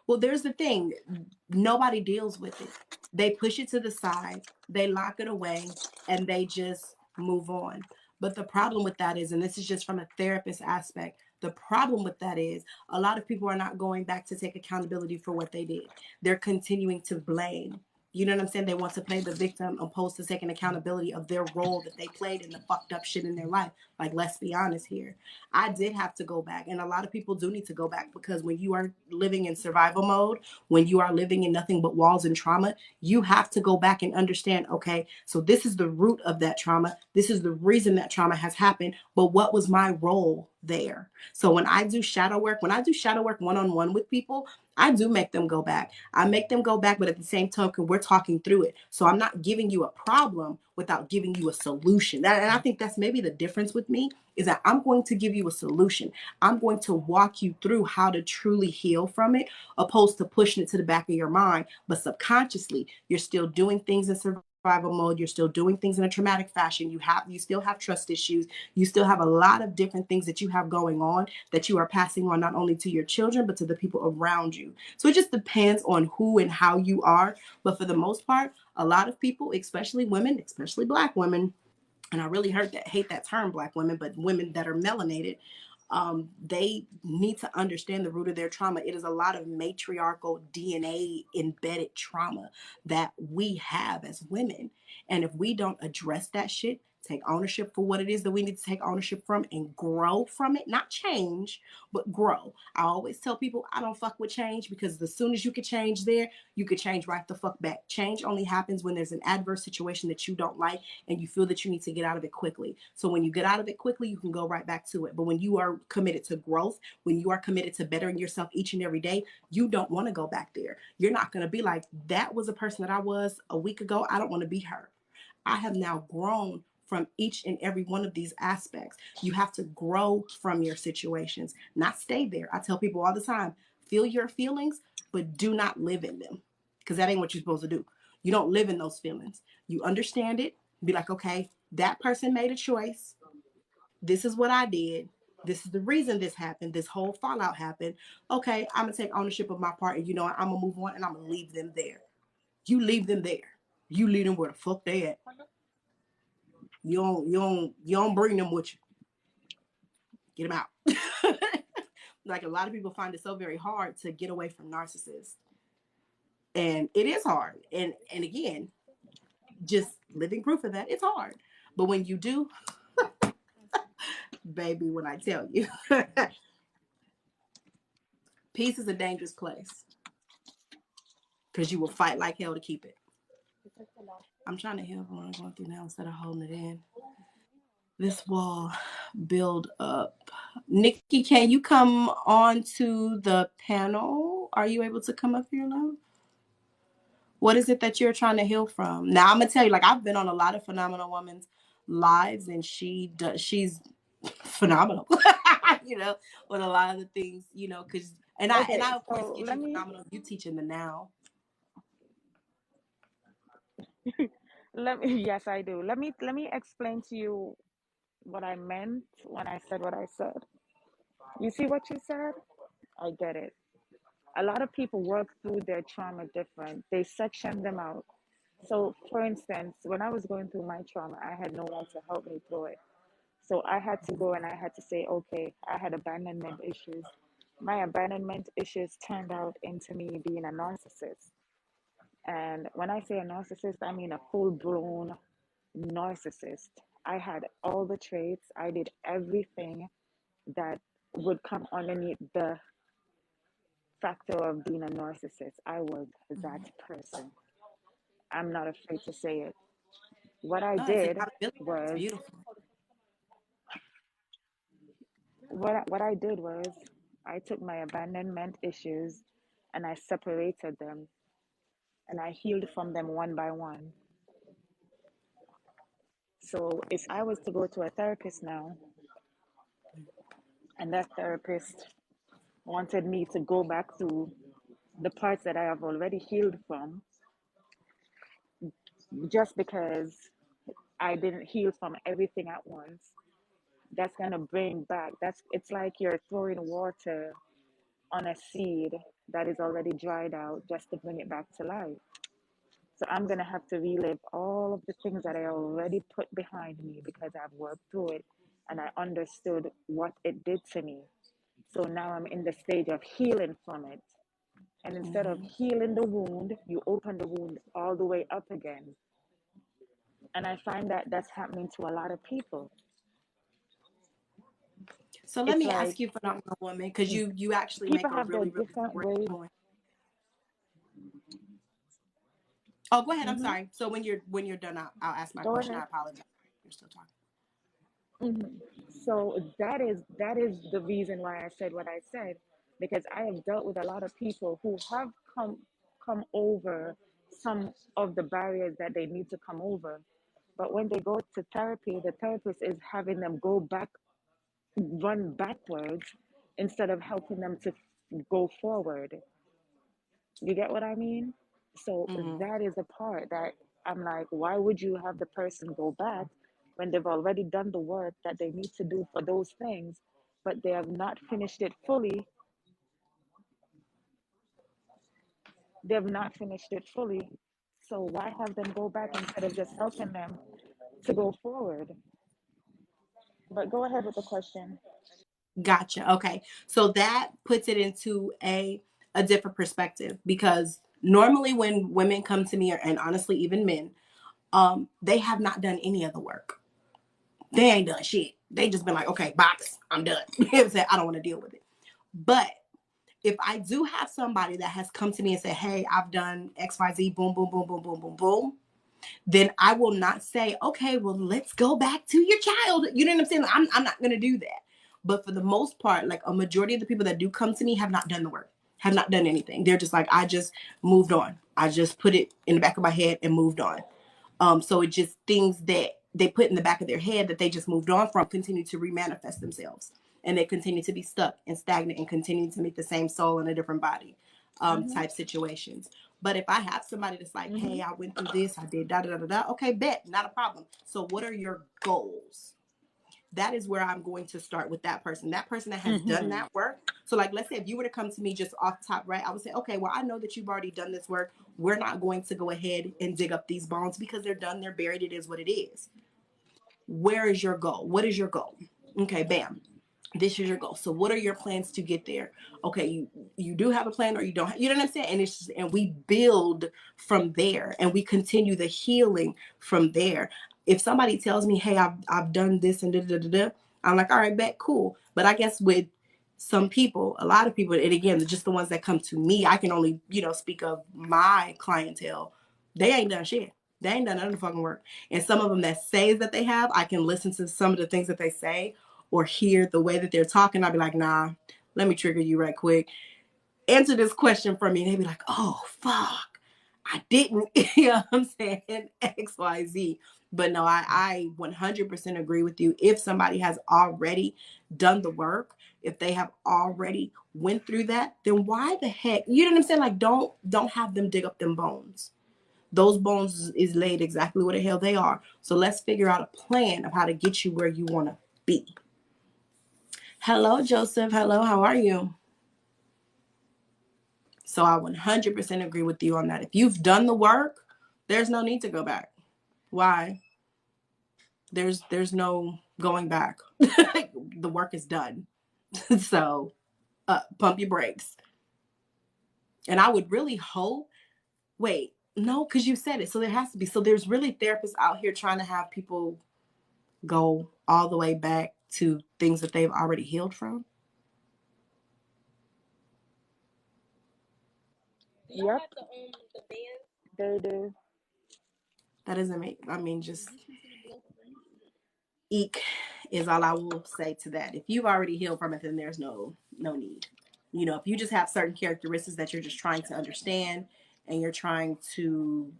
Well, there's the thing. Nobody deals with it. They push it to the side, they lock it away, and they just move on. But the problem with that is, and this is just from a therapist aspect, the problem with that is a lot of people are not going back to take accountability for what they did. They're continuing to blame. You know what I'm saying? They want to play the victim opposed to taking accountability of their role that they played in the fucked up shit in their life. Like, let's be honest here. I did have to go back, and a lot of people do need to go back because when you are living in survival mode, when you are living in nothing but walls and trauma, you have to go back and understand, okay, so this is the root of that trauma. This is the reason that trauma has happened, but what was my role there? So when I do shadow work one on one with people, I do make them go back. I make them go back, but at the same token, we're talking through it. So I'm not giving you a problem without giving you a solution. And I think that's maybe the difference with me is that I'm going to give you a solution. I'm going to walk you through how to truly heal from it, opposed to pushing it to the back of your mind. But subconsciously, you're still doing things in survival mode. You're still doing things in a traumatic fashion. You still have trust issues. You still have a lot of different things that you have going on that you are passing on not only to your children, but to the people around you. So it just depends on who and how you are. But for the most part, a lot of people, especially women, especially Black women, and I really hate that term Black women, but women that are melanated, they need to understand the root of their trauma. It is a lot of matriarchal DNA embedded trauma that we have as women. And if we don't address that shit, take ownership for what it is that we need to take ownership from and grow from it, not change, but grow. I always tell people I don't fuck with change because as soon as you can change there, you could change right the fuck back. Change only happens when there's an adverse situation that you don't like and you feel that you need to get out of it quickly. So when you get out of it quickly, you can go right back to it. But when you are committed to growth, when you are committed to bettering yourself each and every day, you don't want to go back there. You're not going to be like, that was a person that I was a week ago. I don't want to be her. I have now grown from each and every one of these aspects. You have to grow from your situations, not stay there. I tell people all the time, feel your feelings, but do not live in them because that ain't what you're supposed to do. You don't live in those feelings. You understand it, be like, okay, that person made a choice. This is what I did. This is the reason this happened. This whole fallout happened. Okay, I'm gonna take ownership of my part, and you know what? I'm gonna move on, and I'm gonna leave them there. You leave them there. You leave them where the fuck they at. You don't bring them with you. Get them out. Like a lot of people find it so very hard to get away from narcissists, and it is hard. And again, just living proof of that, it's hard. But when you do, baby, when I tell you, peace is a dangerous place because you will fight like hell to keep it. I'm trying to heal from what I'm going through now instead of holding it in. This will build up. Nikki, can you come on to the panel? Are you able to come up here, love? What is it that you're trying to heal from? Now I'm gonna tell you, like I've been on a lot of phenomenal women's lives, and she's phenomenal. You know, with a lot of the things, you know, because and Okay, I of course so get let you me phenomenal. You teach in the now. yes, I do. Let me explain to you what I meant when I said what I said. You see what you said? I get it. A lot of people work through their trauma different. They section them out. So, for instance, when I was going through my trauma, I had no one to help me through it. So I had to go and I had to say, okay, I had abandonment issues. my abandonment issues turned out into me being a narcissist. And when I say a narcissist, I mean a full blown narcissist. I had all the traits, I did everything that would come underneath the factor of being a narcissist. I was that person. I'm not afraid to say it. What I No, it's did accountability. It's was beautiful. what I did was I took my abandonment issues and I separated them and I healed from them one by one. So if I was to go to a therapist now and that therapist wanted me to go back to the parts that I have already healed from, just because I didn't heal from everything at once, that's gonna bring back, it's like you're throwing water on a seed that is already dried out just to bring it back to life. So I'm gonna have to relive all of the things that I already put behind me because I've worked through it and I understood what it did to me. So now I'm in the stage of healing from it. And instead of Mm-hmm. healing the wound, you open the wound all the way up again. And I find that that's happening to a lot of people. So let It's me like ask you, phenomenal woman, because you actually people make a have their really really different great ways. point. Oh, go ahead. I'm Hmm. sorry. So when you're done, I'll ask my Go question. ahead. I apologize. You're still talking. Hmm. So that is the reason why I said what I said, because I have dealt with a lot of people who have come over some of the barriers that they need to come over. But when they go to therapy, the therapist is having them go back, run backwards instead of helping them to go forward. You get what I mean? So Mm-hmm. that is the part that I'm like, why would you have the person go back when they've already done the work that they need to do for those things, but they have not finished it fully? They have not finished it fully. So why have them go back instead of just helping them to go forward? But go ahead with the question. Gotcha. Okay. So that puts it into a different perspective because normally when women come to me, and honestly even men, they have not done any of the work. They ain't done shit. They just been like, okay, box, I'm done. You know what I'm saying? I don't want to deal with it. But if I do have somebody that has come to me and said, hey, I've done XYZ, boom, boom, boom, boom, boom, boom, boom, then I will not say, okay, well, let's go back to your child. You know what I'm saying? I'm not going to do that. But for the most part, like a majority of the people that do come to me have not done the work, have not done anything. They're just like, I just moved on. I just put it in the back of my head and moved on. So it just things that they put in the back of their head that they just moved on from continue to remanifest themselves. And they continue to be stuck and stagnant and continue to meet the same soul in a different body Mm-hmm. type situations. But if I have somebody that's like, Mm-hmm. hey, I went through this, I did da da da da da, okay, bet, not a problem. So what are your goals? That is where I'm going to start with that person. That person that has done Mm-hmm. that work. So, like, let's say if you were to come to me just off the top, right? I would say, okay, well, I know that you've already done this work. We're not going to go ahead and dig up these bones because they're done, they're buried. It is what it is. Where is your goal? What is your goal? Okay, bam. This is your goal. So what are your plans to get there? Okay, you do have a plan or you don't. You know what I'm saying? And it's just, and we build from there and we continue the healing from there. If somebody tells me, "Hey, I've done this and da da da da," I'm like, "All right, bet, cool." But I guess with some people, a lot of people, and again, just the ones that come to me, I can only, speak of my clientele. They ain't done shit. They ain't done none of the fucking work. And some of them that say that they have, I can listen to some of the things that they say or hear the way that they're talking. I'll be like, nah, let me trigger you right quick. Answer this question for me. And they'd be like, oh, fuck. I didn't, you know what I'm saying? XYZ. But no, I 100% agree with you. If somebody has already done the work, if they have already went through that, then why the heck, you know what I'm saying? Like, don't have them dig up them bones. Those bones is laid exactly where the hell they are. So let's figure out a plan of how to get you where you want to be. Hello, Joseph. Hello, how are you? So I 100% agree with you on that. If you've done the work, there's no need to go back. Why? There's no going back. The work is done. So pump your brakes. And I would really hope, wait, no, because you said it. So there has to be. So there's really therapists out here trying to have people go all the way back to things that they've already healed from. Yep, they do. That doesn't make, I mean, just eek is all I will say to that. If you've already healed from it, then there's no need. You know, if you just have certain characteristics that you're just trying to understand and you're trying to,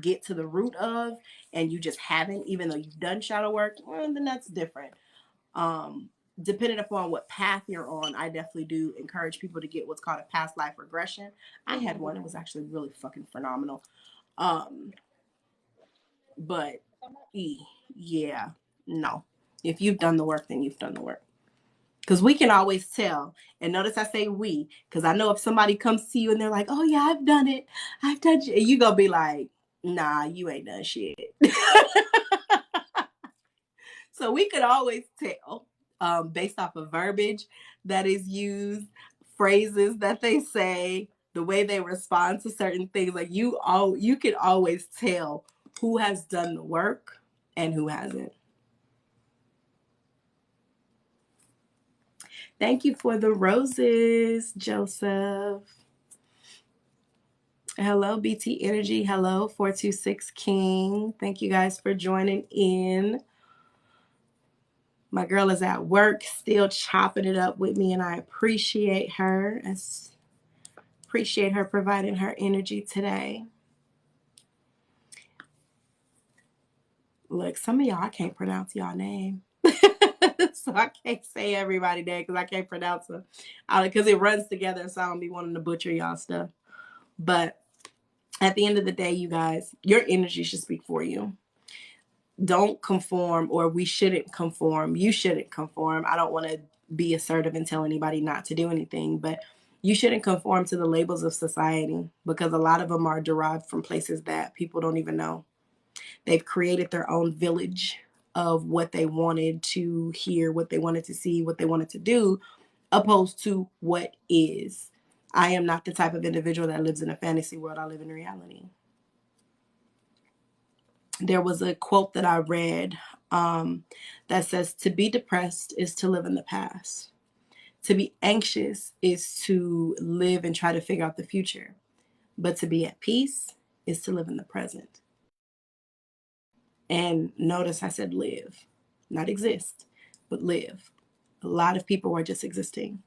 get to the root of, and you just haven't, even though you've done shadow work, well, then that's different. Um, Depending upon what path you're on, I definitely do encourage people to get what's called a past life regression. I had one; it was actually really fucking phenomenal. Um, but yeah, no. If you've done the work, then you've done the work. Because we can always tell. And notice I say we, because I know if somebody comes to you and they're like, oh, yeah, I've done it. I've done it. You going to be like, nah, you ain't done shit. So we could always tell based off of verbiage that is used, phrases that they say, the way they respond to certain things. Like you can always tell who has done the work and who hasn't. Thank you for the roses, Joseph. Hello, BT Energy. Hello, 426 King. Thank you guys for joining in. My girl is at work, still chopping it up with me, and I appreciate her. I appreciate her providing her energy today. Look, some of y'all, I can't pronounce y'all name. So I can't say everybody name because I can't pronounce them. Because it runs together, so I don't be wanting to butcher y'all stuff. But at the end of the day, you guys, your energy should speak for you. Don't conform, or we shouldn't conform. You shouldn't conform. I don't want to be assertive and tell anybody not to do anything, but you shouldn't conform to the labels of society, because a lot of them are derived from places that people don't even know. They've created their own village of what they wanted to hear, what they wanted to see, what they wanted to do, opposed to what is. I am not the type of individual that lives in a fantasy world. I live in reality. There was a quote that I read that says, to be depressed is to live in the past. To be anxious is to live and try to figure out the future. But to be at peace is to live in the present. And notice I said live, not exist, but live. A lot of people are just existing.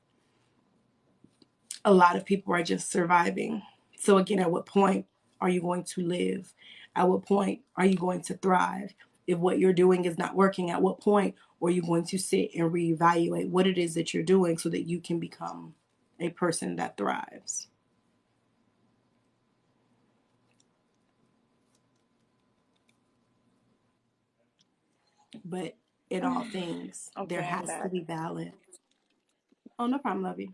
A lot of people are just surviving. So again, at what point are you going to live? At what point are you going to thrive? If what you're doing is not working, at what point are you going to sit and reevaluate what it is that you're doing so that you can become a person that thrives? But in all things, there Okay, I'm has to back. be balance. Oh, no problem, love you.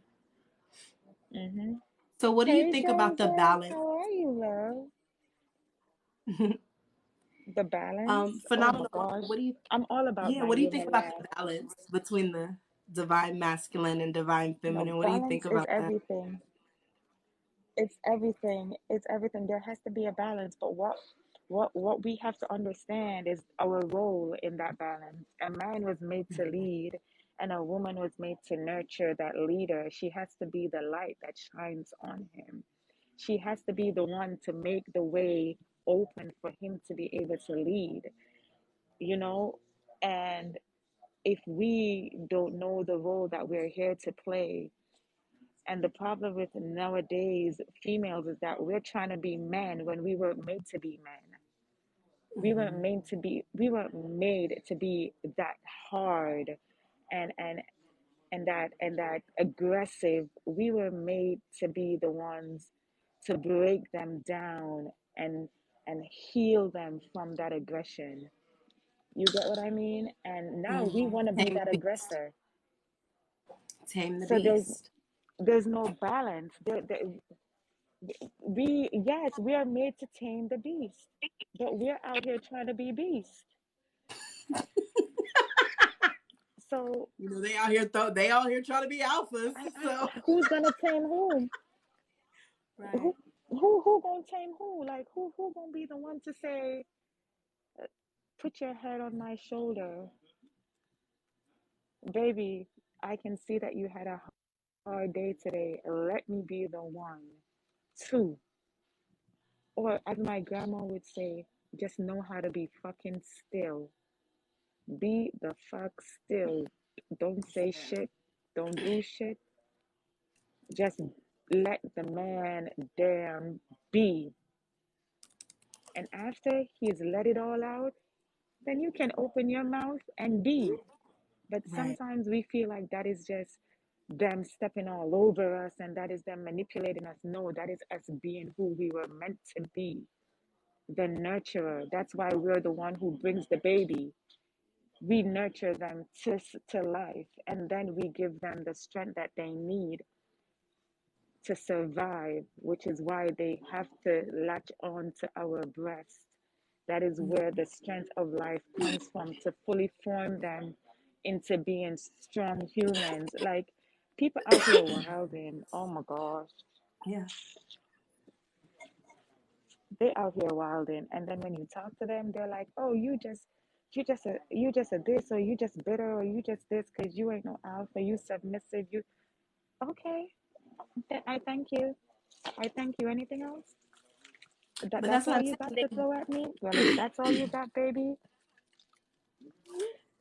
Mm-hmm. So what do you Hey, think about the Joseph, balance? how are you, love? The balance? Oh my Phenomenal. gosh. What do you I'm all about Yeah, my what do you yin think and about the yang. balance between the divine masculine and divine No, feminine? What do you think balance is about that? everything. It's everything. It's everything. There has to be a balance, but what we have to understand is our role in that balance. A man was made to lead, and a woman was made to nurture that leader. She has to be the light that shines on him. She has to be the one to make the way open for him to be able to lead, you know? And if we don't know the role that we're here to play, and the problem with nowadays females is that we're trying to be men when we were made to be men. Mm-hmm. We weren't made to be that hard and that aggressive. We were made to be the ones to break them down and heal them from that aggression. You get what I mean? And now we Mm-hmm. want to be Tame that the beast. aggressor. Tame the So beast. there's no balance. We, yes, we are made to tame the beast, but we're out here trying to be beast. So You know, they out here trying to be alphas. So who's gonna tame who? right. Who gonna tame who? Like who gonna be the one to say, put your head on my shoulder, baby? I can see that you had a hard day today. Let me be the one to, or as my grandma would say, just know how to be fucking still. Be the fuck still. Don't say shit. Don't do shit. Just let the man damn be. And after he's let it all out, then you can open your mouth and be. But Right. sometimes we feel like that is just them stepping all over us and that is them manipulating us. No, that is us being who we were meant to be, the nurturer. That's why we're the one who brings the baby. We nurture them to life, and then we give them the strength that they need to survive, which is why they have to latch on to our breast. That is where the strength of life comes from, to fully form them into being strong humans. Like, people out here wilding. Oh my gosh. Yeah. They out here wilding. And then when you talk to them, they're like, oh, you just a this, or you just bitter, or you just this because you ain't no alpha, you submissive, you okay. I thank you. I thank you. Anything else? But That's that's what all I'm you got saying. to throw at me? Well, if that's all you got, baby,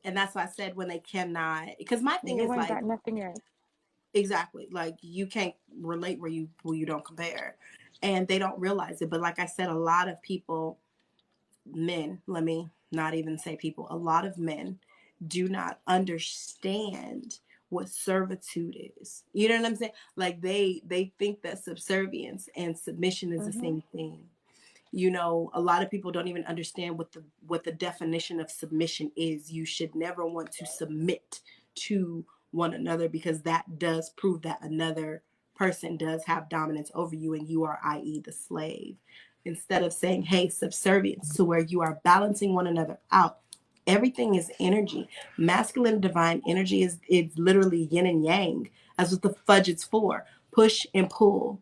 And that's why I said when they cannot, because my thing you is ain't like, got nothing yet. exactly, like you can't relate where you don't compare, and they don't realize it. But like I said, a lot of people, men, let me not even say people, a lot of men do not understand what servitude is. You know what I'm saying? Like they think that subservience and submission is the Mm-hmm. same thing. You know, a lot of people don't even understand what the definition of submission is. You should never want to submit to one another, because that does prove that another person does have dominance over you and you are, i.e., the slave. Instead of saying, hey, subservience, to where you are balancing one another out. Everything is energy. Masculine divine energy is literally yin and yang. That's what the fudge is for. Push and pull.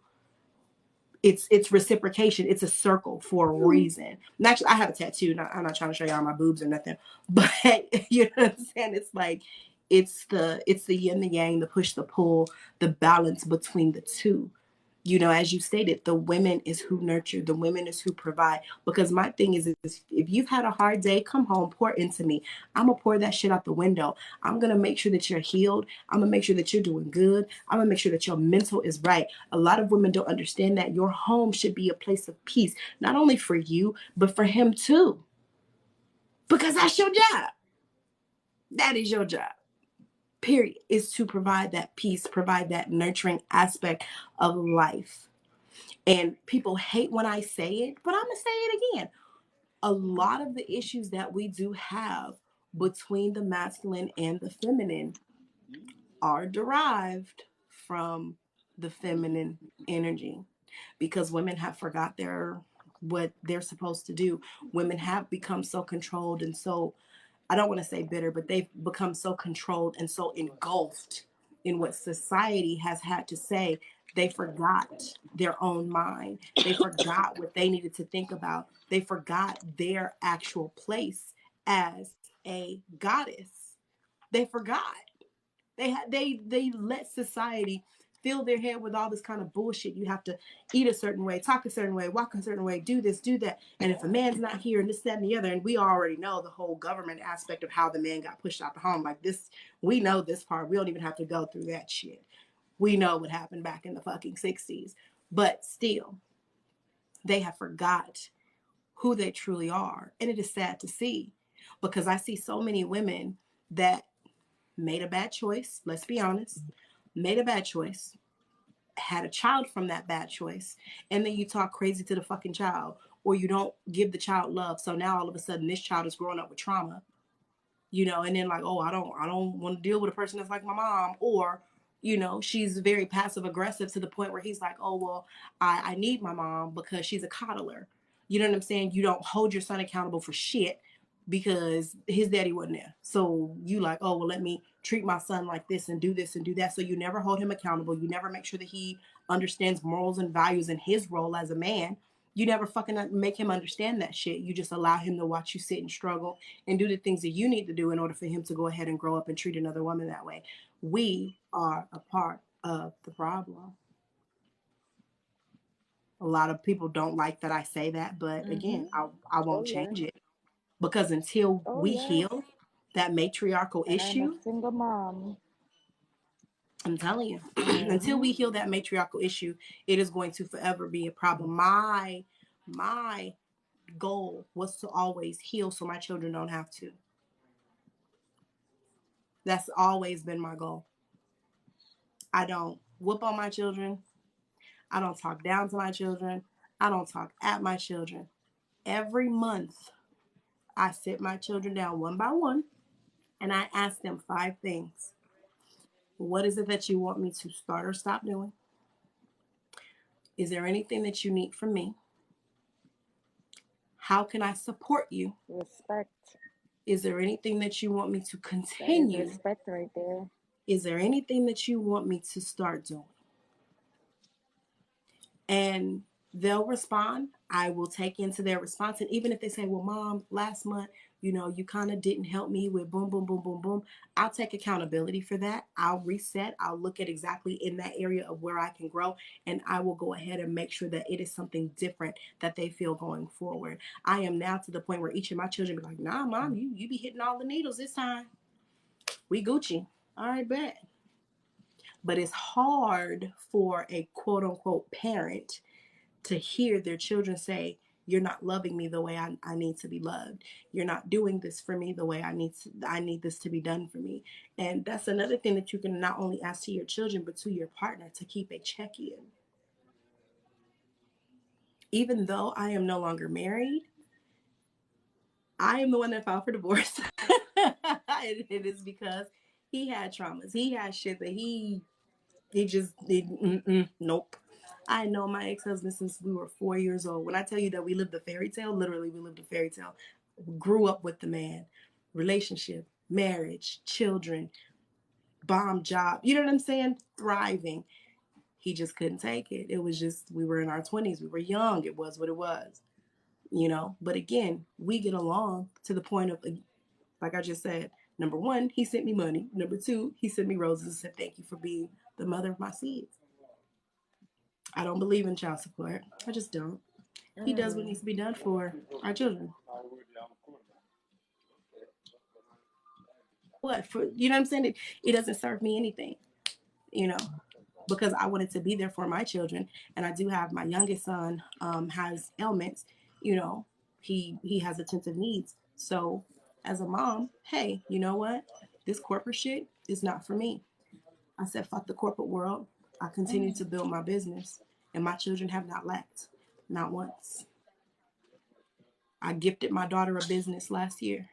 It's reciprocation. It's a circle for a reason. And actually, I have a tattoo. I'm not trying to show y'all my boobs or nothing, but you know what I'm saying. It's like it's the yin, the yang, the push, the pull, the balance between the two. You know, as you stated, the women is who nurture, the women is who provide. Because my thing is if you've had a hard day, come home, pour into me. I'm gonna pour that shit out the window. I'm gonna make sure that you're healed. I'm gonna make sure that you're doing good. I'm gonna make sure that your mental is right. A lot of women don't understand that your home should be a place of peace, not only for you, but for him too. Because that's your job. That is your job. Period. Is to provide that peace, provide that nurturing aspect of life. And people hate when I say it, but I'm going to say it again. A lot of the issues that we do have between the masculine and the feminine are derived from the feminine energy, because women have forgot their what they're supposed to do. Women have become so controlled and so, I don't want to say bitter, but they've become so controlled and so engulfed in what society has had to say. They forgot their own mind. They forgot what they needed to think about. They forgot their actual place as a goddess. They forgot. They let society fill their head with all this kind of bullshit. You have to eat a certain way, talk a certain way, walk a certain way, do this, do that. And if a man's not here and this, that, and the other, and we already know the whole government aspect of how the man got pushed out the home. Like this, we know this part. We don't even have to go through that shit. We know what happened back in the fucking 60s. But still, they have forgot who they truly are. And it is sad to see, because I see so many women that made a bad choice. Let's be honest. Made a bad choice, had a child from that bad choice, and then you talk crazy to the fucking child, or you don't give the child love. So now all of a sudden this child is growing up with trauma, you know, and then like, oh, I don't want to deal with a person that's like my mom, or you know, she's very passive aggressive to the point where he's like, oh well, I need my mom because she's a coddler. You know what I'm saying? You don't hold your son accountable for shit. because his daddy wasn't there. So you like, oh, well, let me treat my son like this and do this and do that. So you never hold him accountable. You never make sure that he understands morals and values and his role as a man. You never fucking make him understand that shit. You just allow him to watch you sit and struggle and do the things that you need to do in order for him to go ahead and grow up and treat another woman that way. We are a part of the problem. A lot of people don't like that I say that, but again, I Oh won't yeah. change it because until Oh we yes. heal that matriarchal And I'm a issue, single mom. I'm telling you, until Mm-hmm. we heal that matriarchal issue, it is going to forever be a problem. My goal was to always heal so my children don't have to. That's always been my goal. I don't whoop on my children. I don't talk down to my children. I don't talk at my children. Every month, I sit my children down one by one and I ask them 5 things. What is it that you want me to start or stop doing? Is there anything that you need from me? How can I support you? Respect. Is there anything that you want me to That is continue? respect right there. Is there anything that you want me to start doing? And they'll respond. I will take into their response. And even if they say, well, mom, last month, you kind of didn't help me with boom, boom, boom, boom, boom. I'll take accountability for that. I'll reset. I'll look at exactly in that area of where I can grow. And I will go ahead and make sure that it is something different that they feel going forward. I am now to the point where each of my children be like, nah, mom, you be hitting all the needles this time. We Gucci. All right, bet. But it's hard for a quote unquote parent to hear their children say, you're not loving me the way I need to be loved. You're not doing this for me the way I need this to be done for me. And that's another thing that you can not only ask to your children, but to your partner to keep a check in. Even though I am no longer married, I am the one that filed for divorce. It is because he had traumas. He had shit that he just did. Nope. I know my ex-husband since we were 4 years old. When I tell you that we lived a fairy tale, literally we lived a fairy tale. Grew up with the man, relationship, marriage, children, bomb job. You know what I'm saying? Thriving. He just couldn't take it. It was just, we were in our 20s. We were young. It was what it was. But again, we get along to the point of, like I just said, number one, he sent me money. Number two, he sent me roses and said, thank you for being the mother of my seeds. I don't believe in child support. I just don't. He does what needs to be done for our children. What for? You know what I'm saying? It doesn't serve me anything. You know, because I wanted to be there for my children, and I do have my youngest son has ailments. You know, he has attentive needs. So as a mom, hey, you know what? This corporate shit is not for me. I said, fuck the corporate world. I continue to build my business, and my children have not lacked, not once. I gifted my daughter a business last year,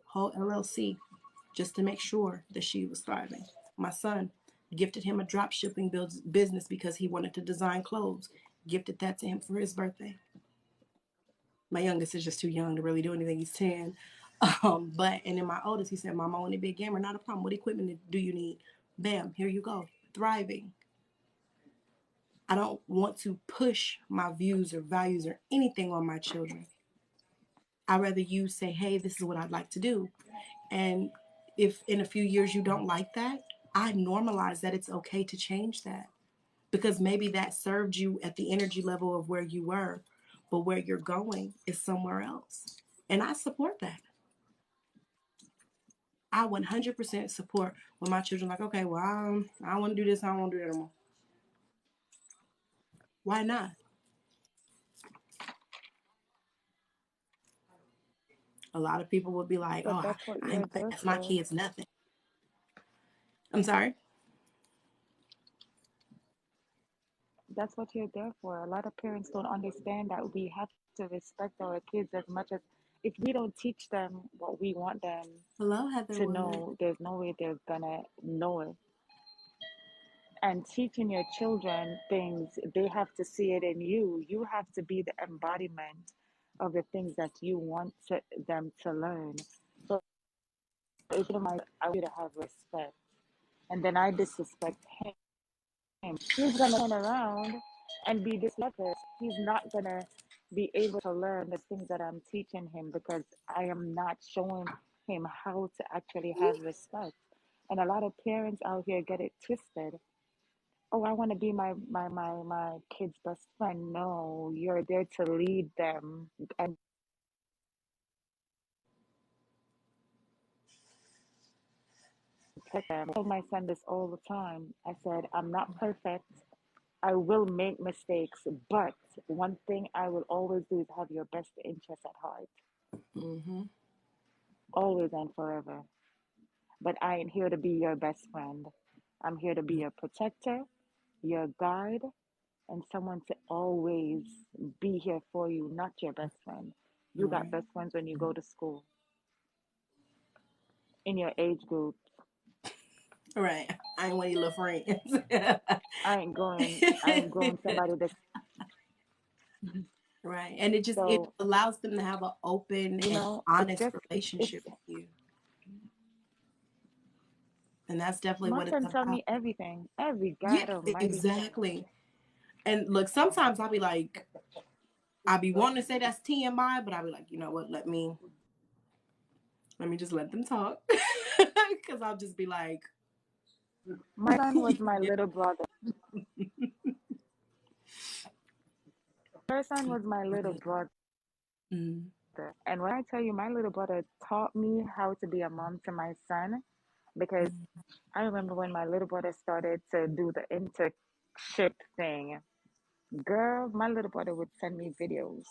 whole LLC, just to make sure that she was thriving. My son gifted him a drop shipping business because he wanted to design clothes. Gifted that to him for his birthday. My youngest is just too young to really do anything. He's 10. And then my oldest, he said, Mom, I want to be a gamer. Not a problem. What equipment do you need? Bam, here you go. Thriving. I don't want to push my views or values or anything on my children. I'd rather you say, hey, this is what I'd like to do. And if in a few years you don't like that, I normalize that it's okay to change that because maybe that served you at the energy level of where you were, but where you're going is somewhere else. And I support that. I 100% support when my children are like, okay, well, I don't want to do this. I don't want to do that anymore. Why not? A lot of people would be like, But oh, that's what I ain't you're going to there ask my for. kids nothing. I'm sorry. That's what you're there for. A lot of parents don't understand that we have to respect our kids as much as if we don't teach them what we want them Hello, to Heatherwood. know, there's no way they're gonna know it. And teaching your children things, they have to see it in you. You have to be the embodiment of the things that you want them to learn. So if you don't mind, I want you to have respect. And then I disrespect him. He's gonna turn around and be disrespectful. He's not gonna be able to learn the things that I'm teaching him because I am not showing him how to actually have respect. And a lot of parents out here get it twisted. Oh, I want to be my kid's best friend. No, you're there to lead them and protect them. I tell my son this all the time. I said, I'm not perfect. I will make mistakes, but one thing I will always do is have your best interest at heart, Mm-hmm. always and forever. But I ain't here to be your best friend. I'm here to be your protector, your guide, and someone to always be here for you, not your best friend. You got Right. best friends when you go to school, in your age group. Right. I ain't one of your little friends. I ain't going somebody that's Right. And it so, allows them to have an open and it's honest just, relationship it's, with you. And that's definitely my what it's son tell about. me everything, every Yeah, God almighty thing. exactly. And look, sometimes I'll be wanting to say that's TMI, but I'll be like, you know what, let me just let them talk. Cause I'll just be like, My son was my yeah. little brother. Her son was my little brother. Mm, And when I tell you, my little brother taught me how to be a mom to my son, because mm. I remember when my little brother started to do the internship thing. Girl, my little brother would send me videos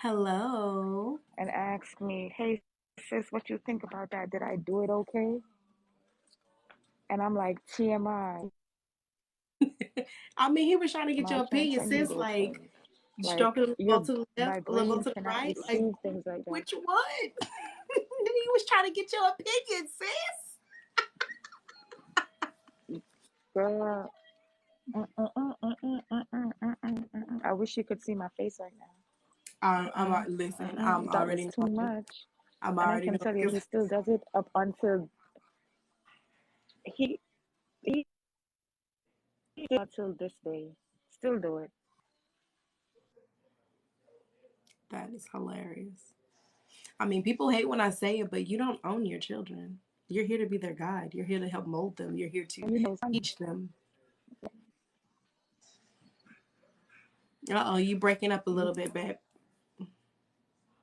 Hello. and ask me, "Hey sis, what you think about that? Did I do it okay?" And I'm like, TMI. I mean, he was trying to get I your can't opinion, send you sis. those Like, things. you Like, stroking a your little to the left, my a little brain to the cannot right. Like, receive things like that. which one? He was trying to get your opinion, sis. Girl, I wish you could see my face right now. Listen, That was too much. I'm And I already can knowing tell you, because he still does it up until he, he until this day. Still do it. that is hilarious. I mean, people hate when I say it, but you don't own your children. You're here to be their guide. You're here to help mold them. You're here to And you know, teach them. Uh-oh, you breaking up a you, little bit, babe.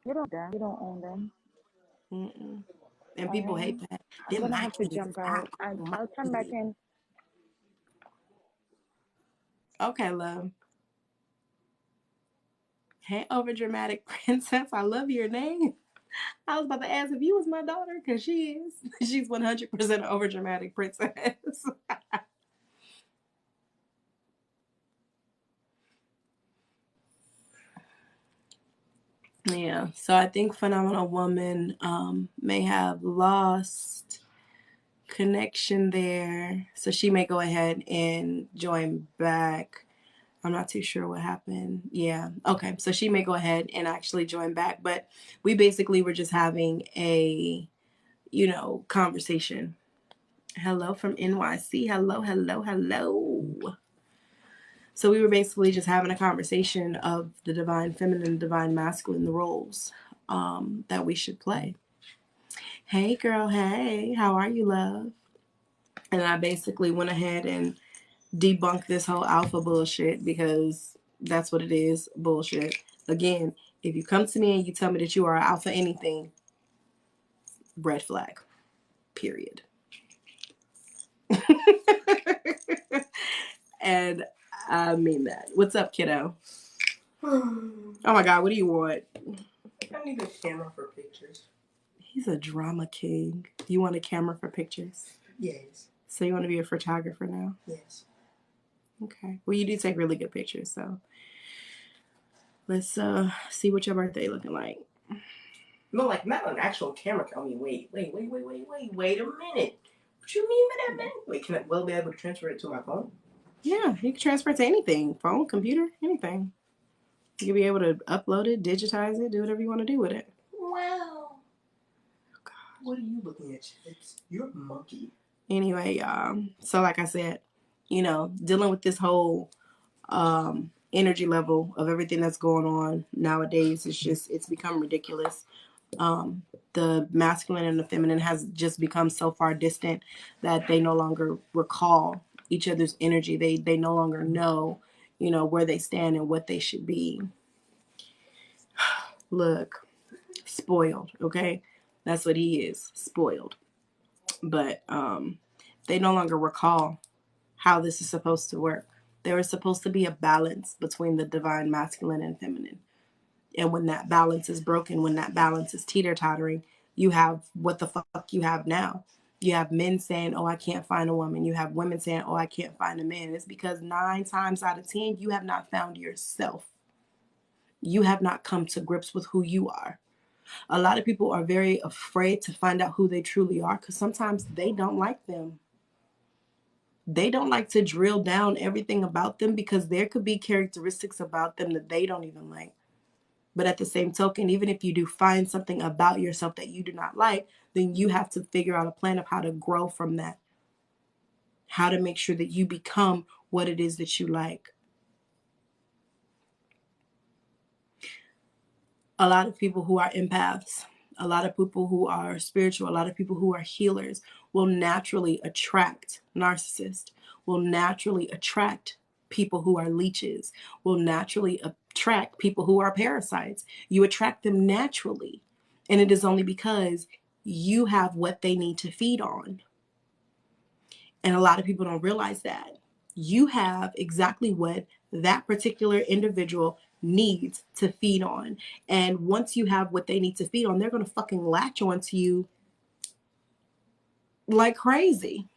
you don't own them. Mm-mm. And All people right. hate that. I'm Them gonna my have to kids. jump I out. own my I'll come back kids. in. Okay, love. Hey, over dramatic princess. I love your name. I was about to ask if you was my daughter, because she is. She's 100% over dramatic princess. Yeah. So I think Phenomenal Woman may have lost connection there. So she may go ahead and join back. I'm not too sure what happened. Yeah. Okay. So she may go ahead and actually join back. But we basically were just having a, conversation. Hello from NYC. Hello, hello, hello. So we were basically just having a conversation of the divine feminine, divine masculine, the roles that we should play. Hey, girl. Hey, how are you, love? And I basically went ahead and debunked this whole alpha bullshit because that's what it is, bullshit. Again, if you come to me and you tell me that you are alpha anything, red flag. Period. And I mean that. What's up, kiddo? Oh my god, what do you want? I need a camera for pictures. He's a drama king. You want a camera for pictures? Yes. So you want to be a photographer now? Yes. Okay. Well, you do take really good pictures, so let's see what your birthday looking like. No, like not an actual camera. I mean, wait a minute. What you mean by that, man? Wait, will I be able to transfer it to my phone? Yeah, you can transfer it to anything. Phone, computer, anything. You'll be able to upload it, digitize it, do whatever you want to do with it. Wow. What are you looking at? You're a monkey. Anyway, y'all. So like I said, dealing with this whole energy level of everything that's going on nowadays, it's become ridiculous. The masculine and the feminine has just become so far distant that they no longer recall each other's energy. They no longer know, where they stand and what they should be. Look, spoiled, okay? That's what he is, spoiled. But they no longer recall how this is supposed to work. There is supposed to be a balance between the divine masculine and feminine. And when that balance is broken, when that balance is teeter-tottering, you have what the fuck you have now. You have men saying, oh, I can't find a woman. You have women saying, oh, I can't find a man. It's because 9 times out of 10, you have not found yourself. You have not come to grips with who you are. A lot of people are very afraid to find out who they truly are because sometimes they don't like them. They don't like to drill down everything about them because there could be characteristics about them that they don't even like. But at the same token, even if you do find something about yourself that you do not like, then you have to figure out a plan of how to grow from that. How to make sure that you become what it is that you like. A lot of people who are empaths, a lot of people who are spiritual, a lot of people who are healers will naturally attract narcissists, will naturally attract people who are leeches, will naturally attract people who are parasites. You attract them naturally. And it is only because you have what they need to feed on. And a lot of people don't realize that. You have exactly what that particular individual needs to feed on. And once you have what they need to feed on, they're going to fucking latch onto you like crazy.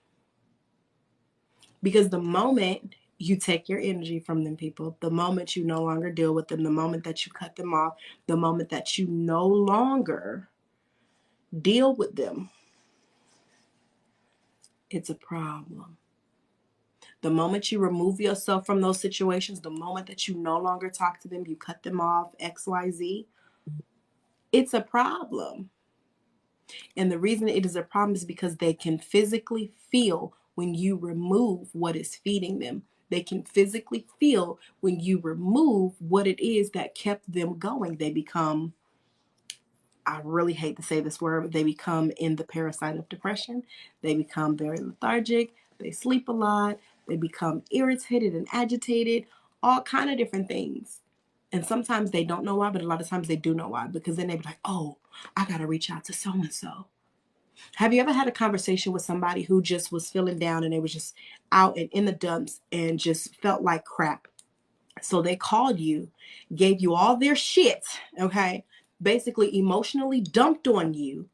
Because the moment you take your energy from them people, the moment you no longer deal with them, the moment that you cut them off, the moment that you no longer deal with them, it's a problem. The moment you remove yourself from those situations, the moment that you no longer talk to them, you cut them off, XYZ, it's a problem. And the reason it is a problem is because they can physically feel when you remove what is feeding them. They can physically feel when you remove what it is that kept them going. They become, I really hate to say this word, but they become in the parasite of depression. They become very lethargic. They sleep a lot. They become irritated and agitated, all kind of different things. And sometimes they don't know why, but a lot of times they do know why, because then they be like, oh, I got to reach out to so-and-so. Have you ever had a conversation with somebody who just was feeling down and they was just out and in the dumps and just felt like crap? So they called you, gave you all their shit, okay? Basically emotionally dumped on you.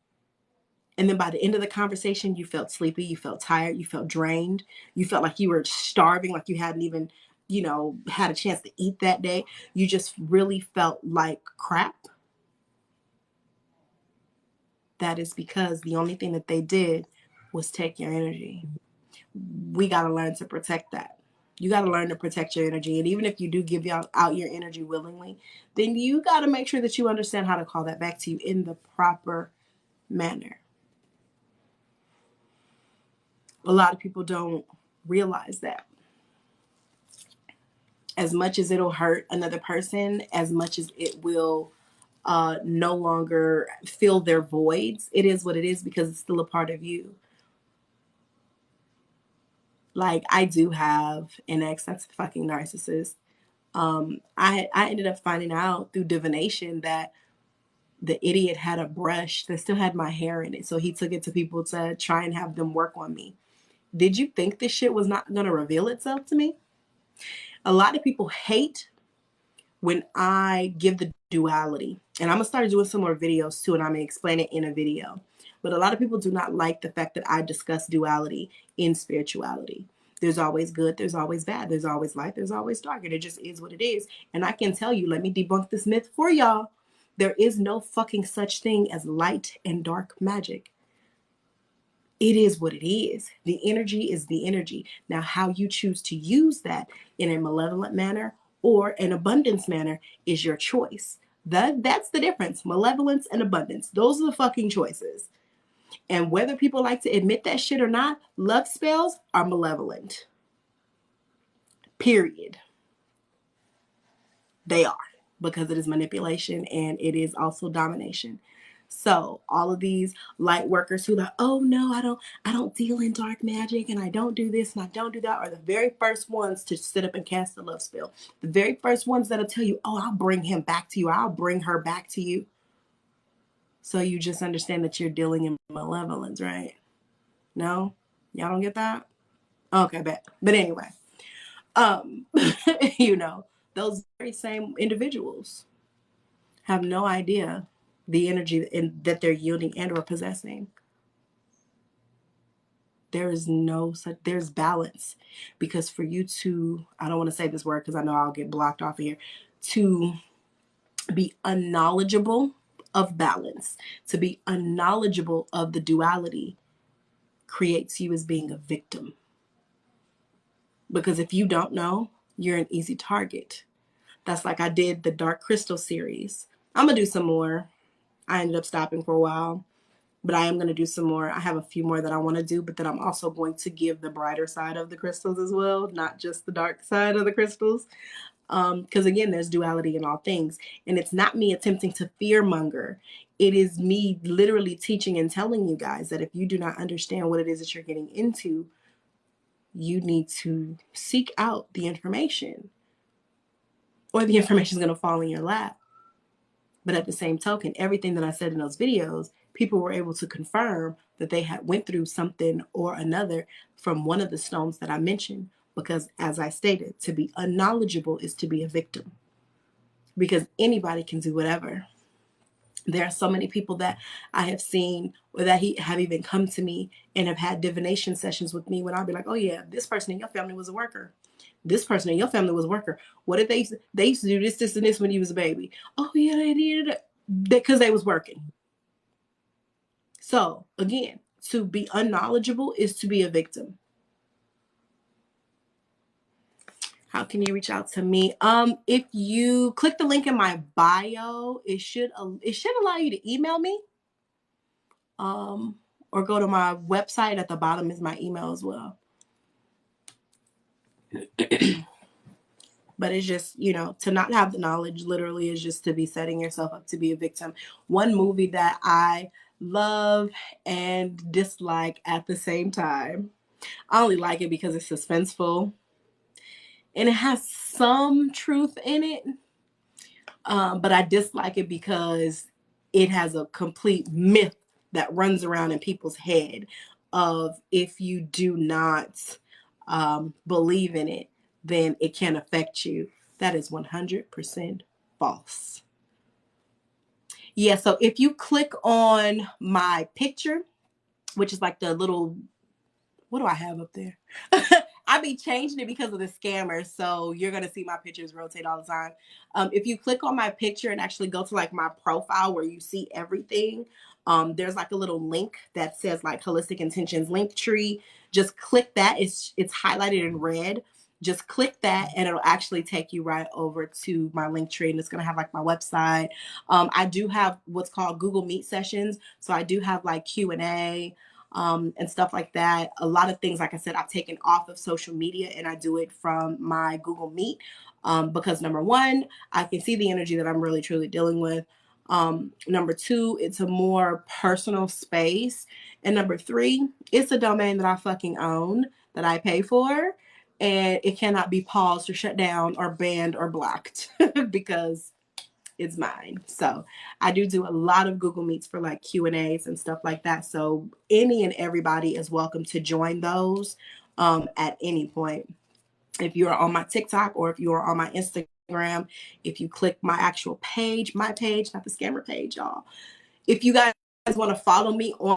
And then by the end of the conversation, you felt sleepy, you felt tired, you felt drained, you felt like you were starving, like you hadn't even, had a chance to eat that day. You just really felt like crap. That is because the only thing that they did was take your energy. We got to learn to protect that. You got to learn to protect your energy. And even if you do give out your energy willingly, then you got to make sure that you understand how to call that back to you in the proper manner. A lot of people don't realize that. As much as it'll hurt another person, as much as it will no longer fill their voids, it is what it is because it's still a part of you. Like, I do have an ex that's a fucking narcissist. I ended up finding out through divination that the idiot had a brush that still had my hair in it. So he took it to people to try and have them work on me. Did you think this shit was not going to reveal itself to me? A lot of people hate when I give the duality. And I'm going to start doing some more videos too, and I'm going to explain it in a video. But a lot of people do not like the fact that I discuss duality in spirituality. There's always good, there's always bad, there's always light, there's always dark, and it just is what it is. And I can tell you, let me debunk this myth for y'all. There is no fucking such thing as light and dark magic. It is what it is. The energy is the energy. Now, how you choose to use that in a malevolent manner or an abundance manner is your choice. That's the difference. Malevolence and abundance. Those are the fucking choices. And whether people like to admit that shit or not, love spells are malevolent. Period. They are, because it is manipulation and it is also domination. So all of these light workers who like, oh no, I don't deal in dark magic and I don't do this and I don't do that, are the very first ones to sit up and cast a love spell. The very first ones that'll tell you, oh, I'll bring him back to you. I'll bring her back to you. So you just understand that you're dealing in malevolence, right? No? Y'all don't get that? Okay, bet. But anyway, you know, those very same individuals have no idea the energy that they're yielding and or possessing. There is no such, there's balance. Because for you to, I don't want to say this word because I know I'll get blocked off of here, to be unknowledgeable of balance, to be unknowledgeable of the duality, creates you as being a victim. Because if you don't know, you're an easy target. That's like I did the Dark Crystal series. I'm going to do some more. I ended up stopping for a while, but I am going to do some more. I have a few more that I want to do, but then I'm also going to give the brighter side of the crystals as well, not just the dark side of the crystals. Because again, there's duality in all things. And it's not me attempting to fear monger. It is me literally teaching and telling you guys that if you do not understand what it is that you're getting into, you need to seek out the information, or the information is going to fall in your lap. But at the same token, everything that I said in those videos, people were able to confirm that they had went through something or another from one of the stones that I mentioned. Because as I stated, to be unknowledgeable is to be a victim. Because anybody can do whatever. There are so many people that I have seen or that have even come to me and have had divination sessions with me when I'll be like, oh yeah, this person in your family was a worker. This person in your family was a worker. What did they used to do this, and this when you was a baby? Oh yeah, they did it because they was working. So again, to be unknowledgeable is to be a victim. How can you reach out to me? If you click the link in my bio, it should allow you to email me. Or go to my website. At the bottom is my email as well. But it's just, to not have the knowledge literally is just to be setting yourself up to be a victim. One movie that I love and dislike at the same time. I only like it because it's suspenseful and it has some truth in it. But I dislike it because it has a complete myth that runs around in people's head of if you do not believe in it, then it can affect you. That is 100% false. Yeah, so if you click on my picture, which is like the little, what do I have up there? I be changing it because of the scammers, so you're gonna see my pictures rotate all the time. If you click on my picture and actually go to like my profile where you see everything, there's like a little link that says like Holistic Intentions link tree. Just click that. It's highlighted in red. Just click that and it'll actually take you right over to my link tree, and it's gonna have like my website. I do have what's called Google Meet sessions, so I do have like Q&A. And stuff like that. A lot of things, like I said, I've taken off of social media and I do it from my Google Meet because number one, I can see the energy that I'm really truly dealing with. Number two, it's a more personal space. And number three, it's a domain that I fucking own, that I pay for, and it cannot be paused or shut down or banned or blocked because it's mine. So I do a lot of Google Meets for like Q&As and stuff like that. So any and everybody is welcome to join those at any point. If you're on my TikTok or if you're on my Instagram, if you click my actual page, my page, not the scammer page, y'all. If you guys want to follow me on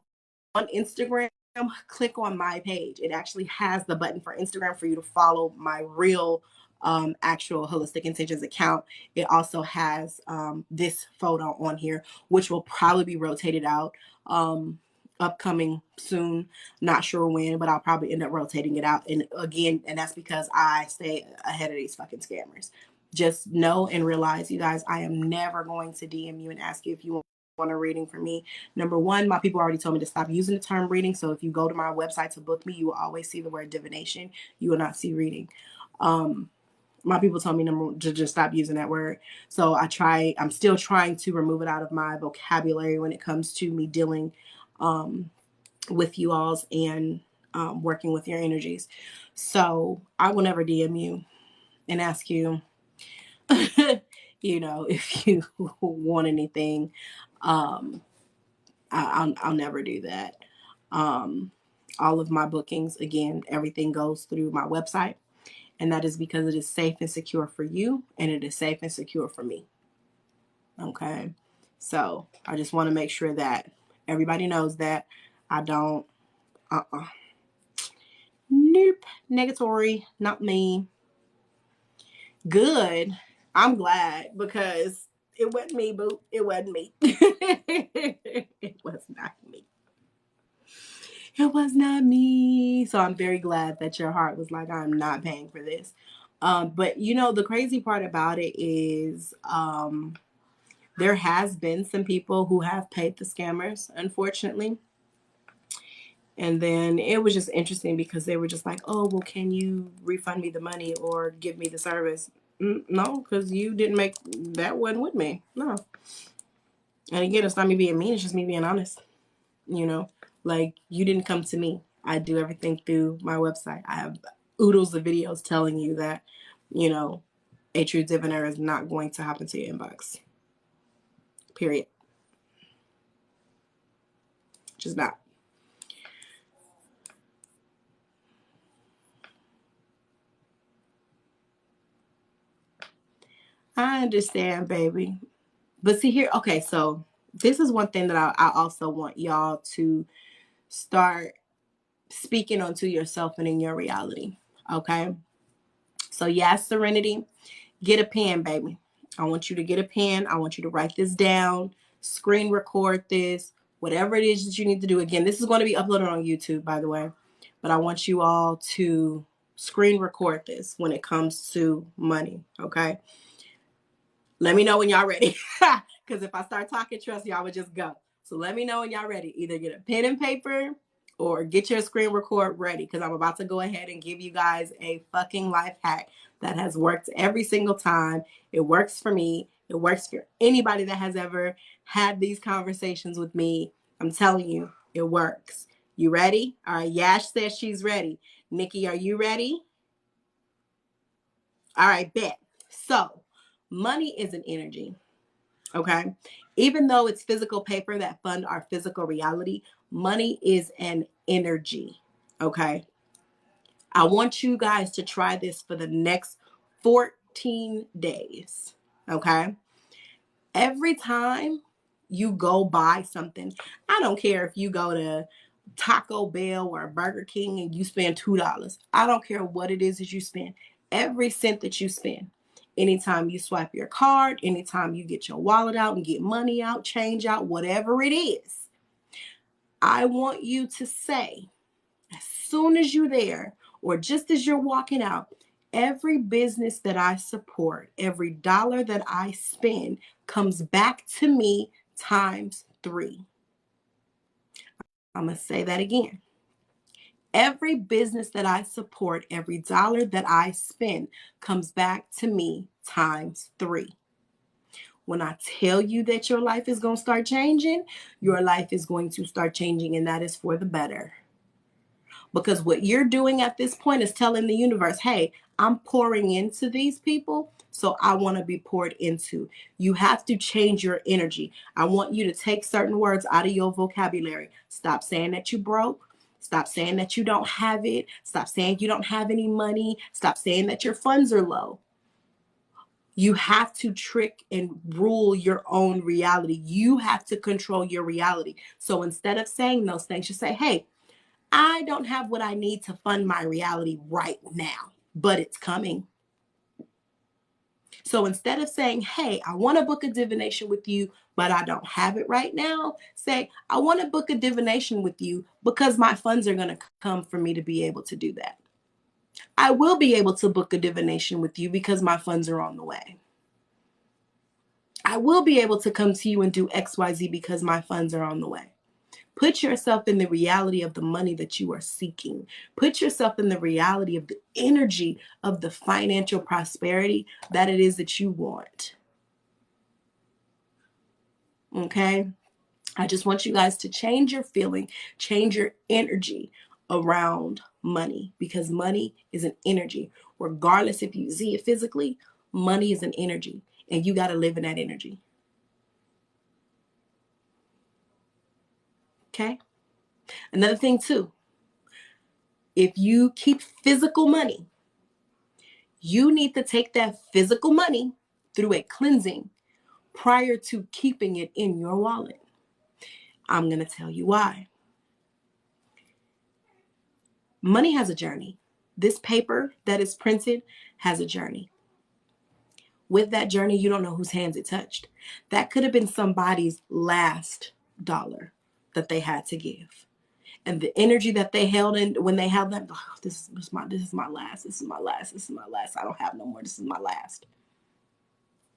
Instagram, click on my page. It actually has the button for Instagram for you to follow my real actual Holistic Intentions account. It also has this photo on here, which will probably be rotated out upcoming soon. Not sure when, but I'll probably end up rotating it out. And again, and that's because I stay ahead of these fucking scammers. just know and realize, you guys, I am never going to DM you and ask you if you want a reading from me. Number one, my people already told me to stop using the term reading. So if you go to my website to book me, you will always see the word divination. You will not see reading. My people told me to just stop using that word. So I'm still trying to remove it out of my vocabulary when it comes to me dealing with you alls and working with your energies. So I will never DM you and ask you, if you want anything. I'll never do that. All of my bookings, again, everything goes through my website. And that is because it is safe and secure for you, and it is safe and secure for me. Okay. So I just want to make sure that everybody knows that I don't, nope, negatory, not me. Good. I'm glad because it wasn't me, boo. It wasn't me. It was not me. It was not me. So I'm very glad that your heart was like, I'm not paying for this. But the crazy part about it is there has been some people who have paid the scammers, unfortunately. And then it was just interesting because they were just like, oh, well, can you refund me the money or give me the service? No, because you didn't make that one with me. No. And again, it's not me being mean. It's just me being honest. Like you didn't come to me. I do everything through my website. I have oodles of videos telling you that, a true diviner is not going to hop into your inbox. Period. Just not. I understand, baby. But see here, okay, so this is one thing that I also want y'all to start speaking onto yourself and in your reality. Okay. So yes, Serenity, get a pen, baby. I want you to get a pen. I want you to write this down, screen record this, whatever it is that you need to do. Again, this is going to be uploaded on YouTube, by the way. But I want you all to screen record this when it comes to money. Okay. Let me know when y'all ready. Because if I start talking, trust y'all would just go. So let me know when y'all ready. Either get a pen and paper or get your screen record ready. Because I'm about to go ahead and give you guys a fucking life hack that has worked every single time. It works for me. It works for anybody that has ever had these conversations with me. I'm telling you, it works. You ready? All right. Yash says she's ready. Nikki, are you ready? All right, bet. So money is an energy. Okay. Even though it's physical paper that fund our physical reality, money is an energy. Okay. I want you guys to try this for the next 14 days. Okay. Every time you go buy something, I don't care if you go to Taco Bell or Burger King and you spend $2. I don't care what it is that you spend. Every cent that you spend. Anytime you swipe your card, anytime you get your wallet out and get money out, change out, whatever it is, I want you to say, as soon as you're there or just as you're walking out, every business that I support, every dollar that I spend comes back to me times 3. I'm going to say that again. Every business that I support, every dollar that I spend comes back to me times 3. When I tell you that your life is going to start changing, your life is going to start changing, and that is for the better. Because what you're doing at this point is telling the universe, hey, I'm pouring into these people, so I want to be poured into. You have to change your energy. I want you to take certain words out of your vocabulary. Stop saying that you broke. Stop saying that you don't have it. Stop saying you don't have any money. Stop saying that your funds are low. You have to trick and rule your own reality. You have to control your reality. So instead of saying those things, you say, hey, I don't have what I need to fund my reality right now, but it's coming. So instead of saying, hey, I want to book a divination with you, but I don't have it right now, say, I want to book a divination with you because my funds are going to come for me to be able to do that. I will be able to book a divination with you because my funds are on the way. I will be able to come to you and do XYZ because my funds are on the way. Put yourself in the reality of the money that you are seeking. Put yourself in the reality of the energy of the financial prosperity that it is that you want. Okay? I just want you guys to change your feeling, change your energy around money, because money is an energy. Regardless if you see it physically, money is an energy, and you got to live in that energy. Okay? Another thing too, if you keep physical money, you need to take that physical money through a cleansing prior to keeping it in your wallet. I'm going to tell you why. Money has a journey. This paper that is printed has a journey. With that journey, you don't know whose hands it touched. That could have been somebody's last dollar that they had to give. And the energy that they held in when they held that, oh, this is my last, this is my last, this is my last. I don't have no more, this is my last.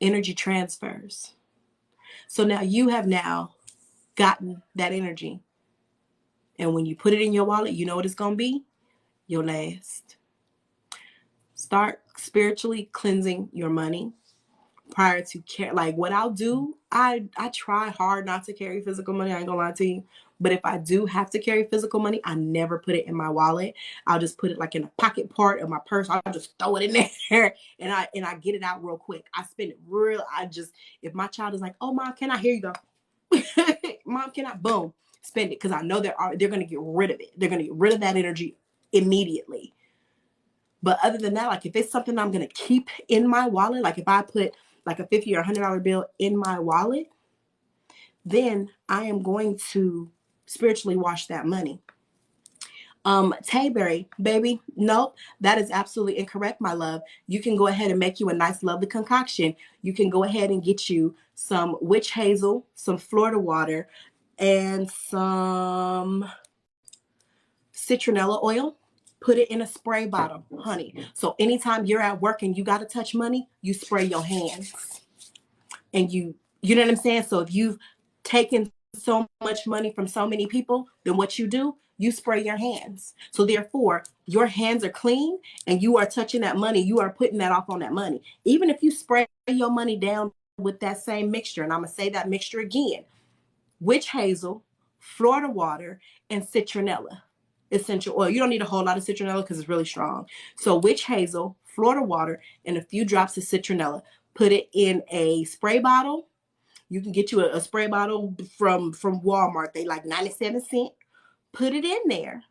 Energy transfers. So now you have now gotten that energy. And when you put it in your wallet, you know what it's going to be? Your last. Start spiritually cleansing your money prior to like what I'll do. I try hard not to carry physical money. I ain't gonna lie to you. But if I do have to carry physical money, I never put it in my wallet. I'll just put it like in a pocket part of my purse. I'll just throw it in there and I get it out real quick. I spend it real. If my child is like, oh mom, can I hear you go? Mom, can I? Boom, spend it, because I know they're gonna get rid of it. They're gonna get rid of that energy immediately. But other than that, like if it's something I'm gonna keep in my wallet, like if I put like a $50 or $100 bill in my wallet, then I am going to spiritually wash that money. Tayberry, baby, nope, that is absolutely incorrect, my love. You can go ahead and make you a nice, lovely concoction. You can go ahead and get you some witch hazel, some Florida water, and some citronella oil. Put it in a spray bottle, honey. So anytime you're at work and you got to touch money, you spray your hands. And you know what I'm saying? So if you've taken so much money from so many people, then what you do, you spray your hands. So therefore, your hands are clean and you are touching that money. You are putting that off on that money. Even if you spray your money down with that same mixture, and I'm going to say that mixture again, witch hazel, Florida water, and citronella essential oil. You don't need a whole lot of citronella because it's really strong. So witch hazel, Florida water, and a few drops of citronella. Put it in a spray bottle. You can get you a spray bottle from Walmart. They like 97 cents. Put it in there.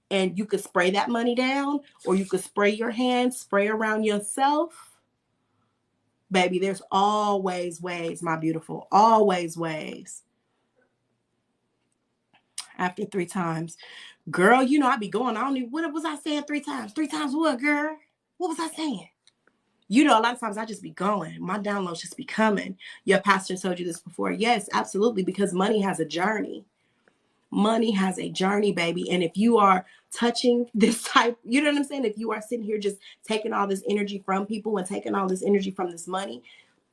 And you could spray that money down, or you could spray your hands, spray around yourself. Baby, there's always ways, my beautiful. Always ways. After 3 times. Girl, you know, I be going, I don't even, what was I saying 3 times? 3 times what, girl? What was I saying? You know, a lot of times I just be going. My downloads just be coming. Your pastor told you this before. Yes, absolutely, because money has a journey. Money has a journey, baby. And if you are touching this type, you know what I'm saying? If you are sitting here just taking all this energy from people and taking all this energy from this money,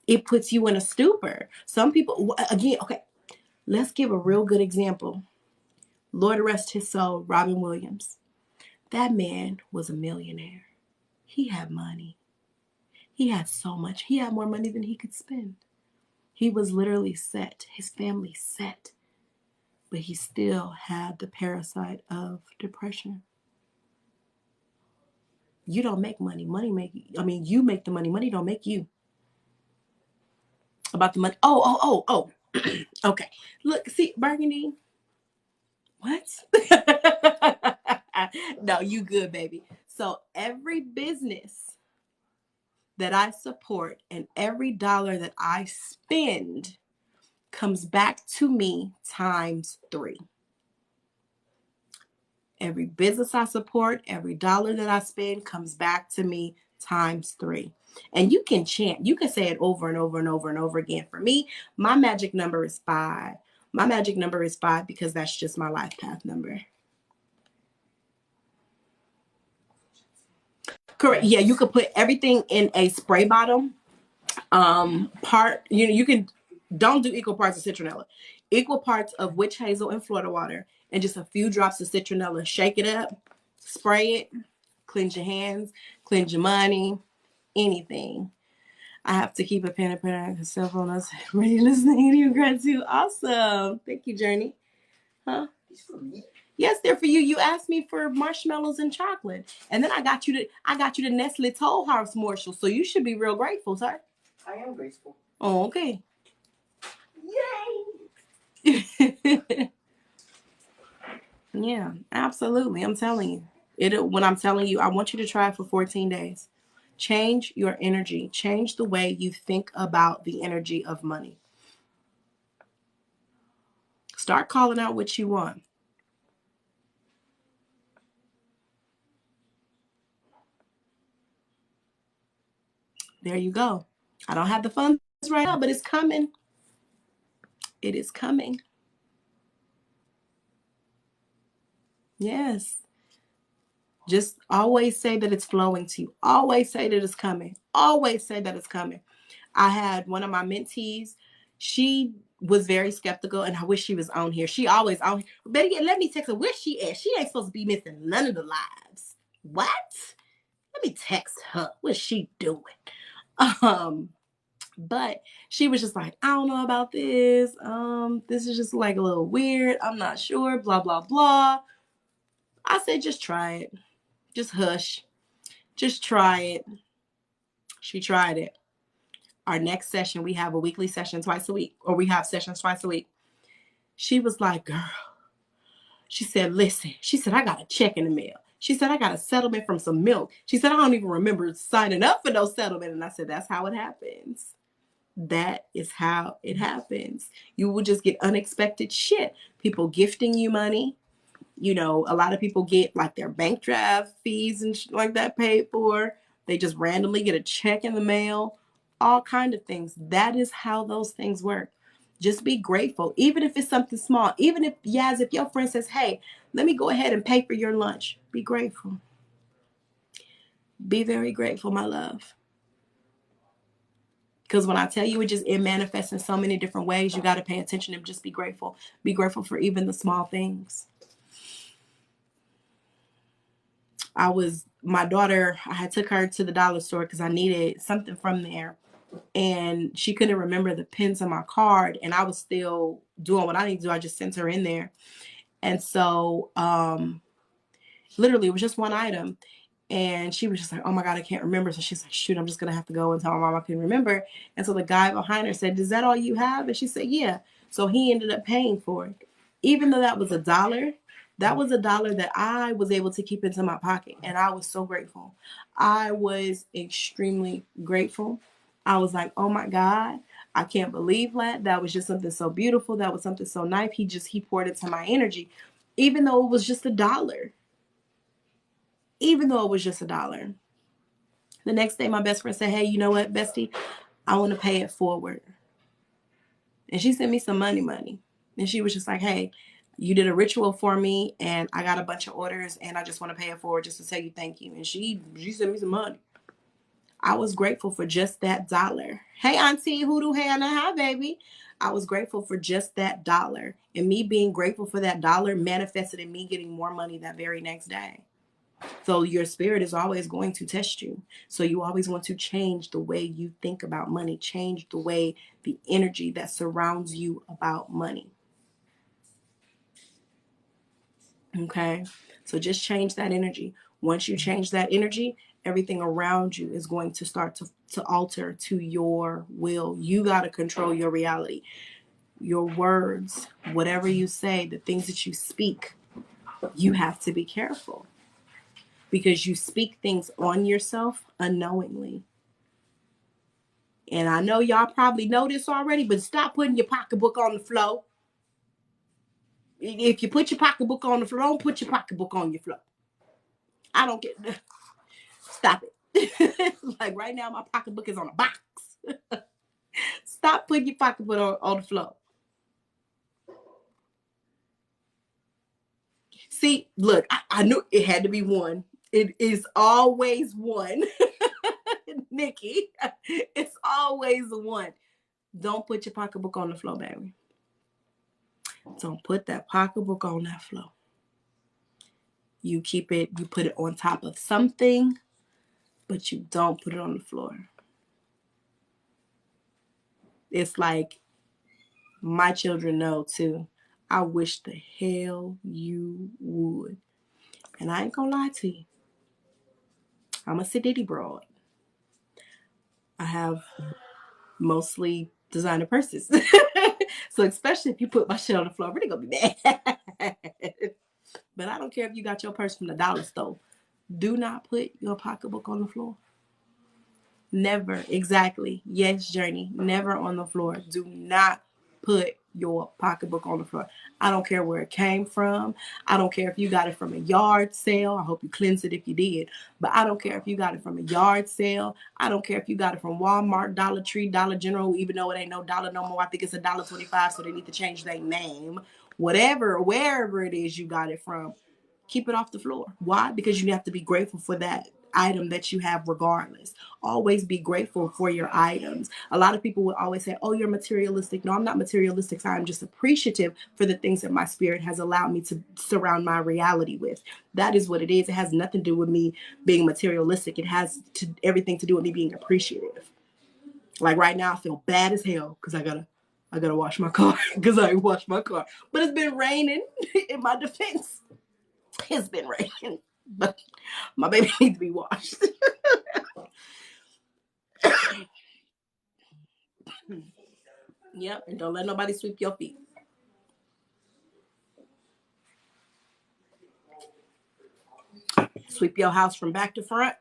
it puts you in a stupor. Some people, again, okay, let's give a real good example. Lord rest his soul, Robin Williams. That man was a millionaire. He had money. He had so much. He had more money than he could spend. He was literally set. His family set. But he still had the parasite of depression. You don't make money. You make the money. Money don't make you. About the money. Oh. Okay. Look, see, Burgundy. What? No, you good, baby. So every business that I support and every dollar that I spend comes back to me times 3. Every business I support, every dollar that I spend comes back to me times 3. And you can chant, you can say it over and over and over and over again. For me, my magic number is 5. My magic number is 5 because that's just my life path number. Correct. Yeah, you could put everything in a spray bottle. Part you can don't do equal parts of citronella. Equal parts of witch hazel and Florida water, and just a few drops of citronella. Shake it up, spray it, cleanse your hands, cleanse your money, anything. I have to keep a pen and paper because cell phone is ready listening to you, gratitude. Awesome. Thank you, Journey. Huh? Yes, they're for you. You asked me for marshmallows and chocolate. And then I got you the Nestle Toll House Marshall. So you should be real grateful, sir. I am graceful. Oh, okay. Yay! Yeah, absolutely. I'm telling you. When I'm telling you, I want you to try it for 14 days. Change your energy. Change the way you think about the energy of money. Start calling out what you want. There you go. I don't have the funds right now, but it's coming. It is coming. Yes. Just always say that it's flowing to you. Always say that it's coming. Always say that it's coming. I had one of my mentees. She was very skeptical, and I wish she was on here. She always on here. Better yet, let me text her. Where she at? She ain't supposed to be missing none of the lives. What? Let me text her. What's she doing? But she was just like, I don't know about this. This is just like a little weird. I'm not sure. Blah, blah, blah. I said, just try it. Just hush. Just try it. She tried it. Our next session, we have a weekly session twice a week, or we have sessions twice a week. She was like, girl, she said, listen, she said, I got a check in the mail. She said, I got a settlement from some milk. She said, I don't even remember signing up for no settlement. And I said, that's how it happens. That is how it happens. You will just get unexpected shit. People gifting you money. You know, a lot of people get like their bank draft fees and like that paid for. They just randomly get a check in the mail. All kind of things. That is how those things work. Just be grateful. Even if it's something small. Even if, Yaz, if your friend says, hey, let me go ahead and pay for your lunch. Be grateful. Be very grateful, my love. Because when I tell you it manifests in so many different ways, you got to pay attention and just be grateful. Be grateful for even the small things. My daughter, I took her to the dollar store because I needed something from there. And she couldn't remember the pins on my card. And I was still doing what I need to do. I just sent her in there. And so literally it was just one item. And she was just like, oh my God, I can't remember. So she's like, shoot, I'm just going to have to go and tell my mom I couldn't remember. And so the guy behind her said, is that all you have? And she said, yeah. So he ended up paying for it. Even though that was $1, that was $1 that I was able to keep into my pocket. And I was so grateful. I was extremely grateful. I was like, oh my God, I can't believe that. That was just something so beautiful. That was something so nice. He poured into my energy, even though it was just $1. Even though it was just $1. The next day, my best friend said, hey, you know what, bestie? I want to pay it forward. And she sent me some money. And she was just like, hey, you did a ritual for me, and I got a bunch of orders, and I just want to pay it forward just to tell you thank you. And she sent me some money. I was grateful for just that $1. Hey, Auntie Hoodoo Hannah. Hi, baby. I was grateful for just that $1. And me being grateful for that $1 manifested in me getting more money that very next day. So your spirit is always going to test you. So you always want to change the way you think about money, change the way, the energy that surrounds you about money. Okay? So just change that energy. Once you change that energy, everything around you is going to start to alter to your will. You got to control your reality. Your words, whatever you say, the things that you speak, you have to be careful. Because you speak things on yourself unknowingly. And I know y'all probably know this already, but stop putting your pocketbook on the floor. If you put your pocketbook on the floor, don't put your pocketbook on your floor. I don't get Stop it. Like right now, my pocketbook is on a box. Stop putting your pocketbook on the floor. See, look, I knew it had to be one. It is always one. Nikki, it's always one. Don't put your pocketbook on the floor, baby. Don't put that pocketbook on that floor. You keep it, you put it on top of something, but you don't put it on the floor. It's like my children know too. I wish the hell you would. And I ain't gonna lie to you. I'm a sedity broad. I have mostly designer purses. So especially if you put my shit on the floor, I'm really gonna be mad. But I don't care if you got your purse from the dollar store. Do not put your pocketbook on the floor. Never. Exactly. Yes, Journey. Never on the floor. Do not put your pocketbook on the floor. I don't care where it came from. I don't care if you got it from a yard sale. I hope you cleanse it if you did. But I don't care if you got it from a yard sale. I don't care if you got it from Walmart, Dollar Tree, Dollar General, even though it ain't no dollar no more. I think it's $1.25, so they need to change their name. Whatever, wherever it is you got it from, keep it off the floor. Why? Because you have to be grateful for that item that you have regardless. Always be grateful for your items. A lot of people will always say, oh, you're materialistic. No, I'm not materialistic. I'm just appreciative for the things that my spirit has allowed me to surround my reality with. That is what it is. It has nothing to do with me being materialistic. It has everything to do with me being appreciative. Like right now, I feel bad as hell because I gotta wash my car because I washed my car. But it's been raining in my defense. It's been raining, but my baby needs to be washed. Yep, and don't let nobody sweep your feet. Sweep your house from back to front.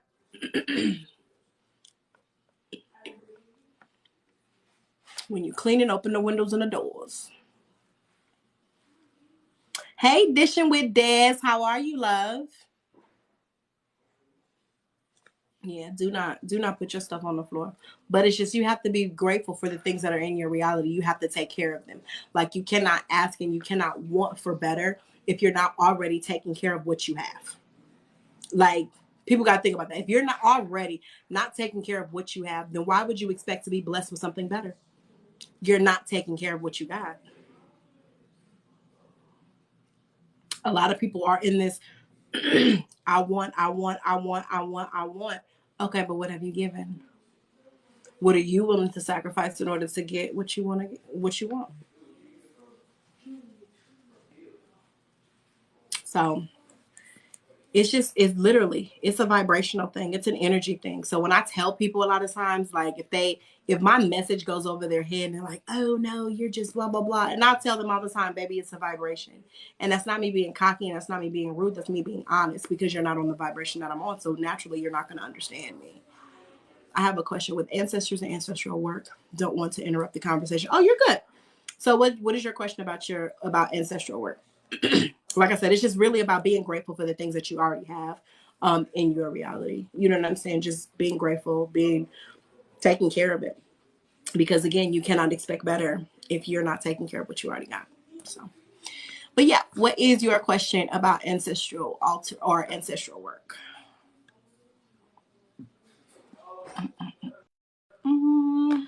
When you clean and open the windows and the doors. Hey, dishing with Des, how are you, love? Yeah, do not put your stuff on the floor. But it's just you have to be grateful for the things that are in your reality. You have to take care of them. Like you cannot ask and you cannot want for better if you're not already taking care of what you have. Like people got to think about that. If you're not already not taking care of what you have, then why would you expect to be blessed with something better? You're not taking care of what you got. A lot of people are in this I want. Okay, but what have you given? What are you willing to sacrifice in order to get what you want to get, what you want? So it's literally, it's a vibrational thing. It's an energy thing. So when I tell people a lot of times, like if my message goes over their head and they're like, oh no, you're just blah, blah, blah. And I'll tell them all the time, baby, it's a vibration. And that's not me being cocky and that's not me being rude. That's me being honest because you're not on the vibration that I'm on. So naturally, you're not going to understand me. I have a question with ancestors and ancestral work. Don't want to interrupt the conversation. Oh, you're good. So what is your question about ancestral work? Like I said, it's just really about being grateful for the things that you already have in your reality. You know what I'm saying? Just being grateful, being taking care of it. Because again, you cannot expect better if you're not taking care of what you already got. So, but yeah, what is your question about ancestral altar or ancestral work? Mm-hmm.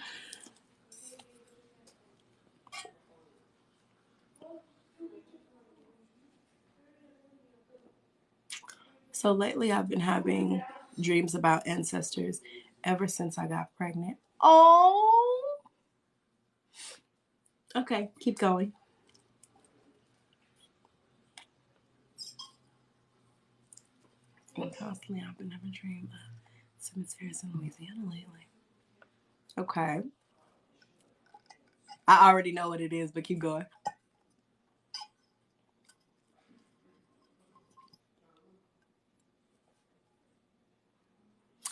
So lately, I've been having dreams about ancestors ever since I got pregnant. Oh, okay, keep going. And constantly, I've been having dreams of cemeteries in Louisiana lately. Okay, I already know what it is, but keep going.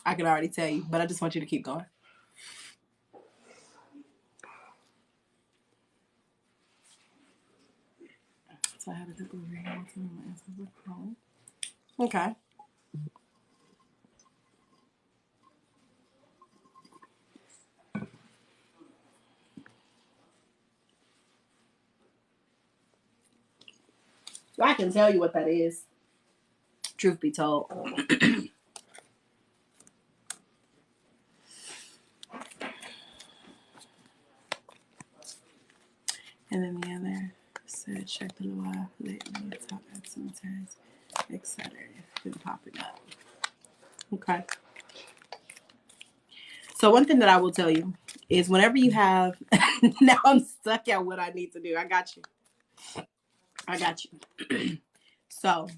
I can already tell you, but I just want you to keep going. So I had a couple of dreams and my ancestors were calling. Okay. So I can tell you what that is. Truth be told. And then the other said, check the Lua lately, talk at cemeteries, etc. Been popping up. Okay. So one thing that I will tell you is whenever you have, now I'm stuck at what I need to do. I got you. So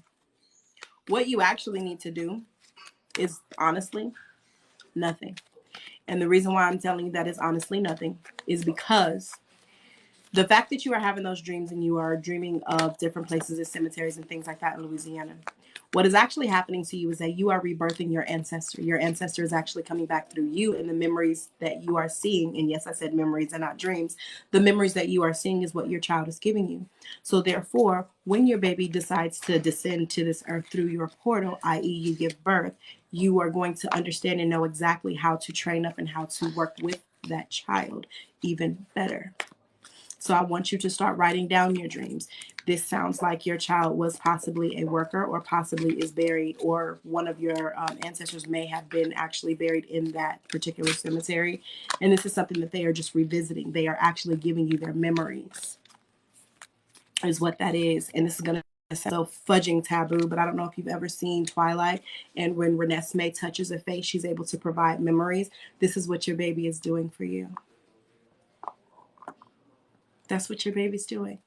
what you actually need to do is honestly nothing. And the reason why I'm telling you that is honestly nothing is because the fact that you are having those dreams and you are dreaming of different places and cemeteries and things like that in Louisiana, what is actually happening to you is that you are rebirthing your ancestor. Your ancestor is actually coming back through you, and the memories that you are seeing, and yes, I said memories and not dreams, the memories that you are seeing is what your child is giving you. So therefore, when your baby decides to descend to this earth through your portal, i.e. you give birth, you are going to understand and know exactly how to train up and how to work with that child even better. So I want you to start writing down your dreams. This sounds like your child was possibly a worker or possibly is buried, or one of your ancestors may have been actually buried in that particular cemetery. And this is something that they are just revisiting. They are actually giving you their memories is what that is. And this is going to sound so fudging taboo, but I don't know if you've ever seen Twilight, and when Renesmee touches a face, she's able to provide memories. This is what your baby is doing for you. That's what your baby's doing.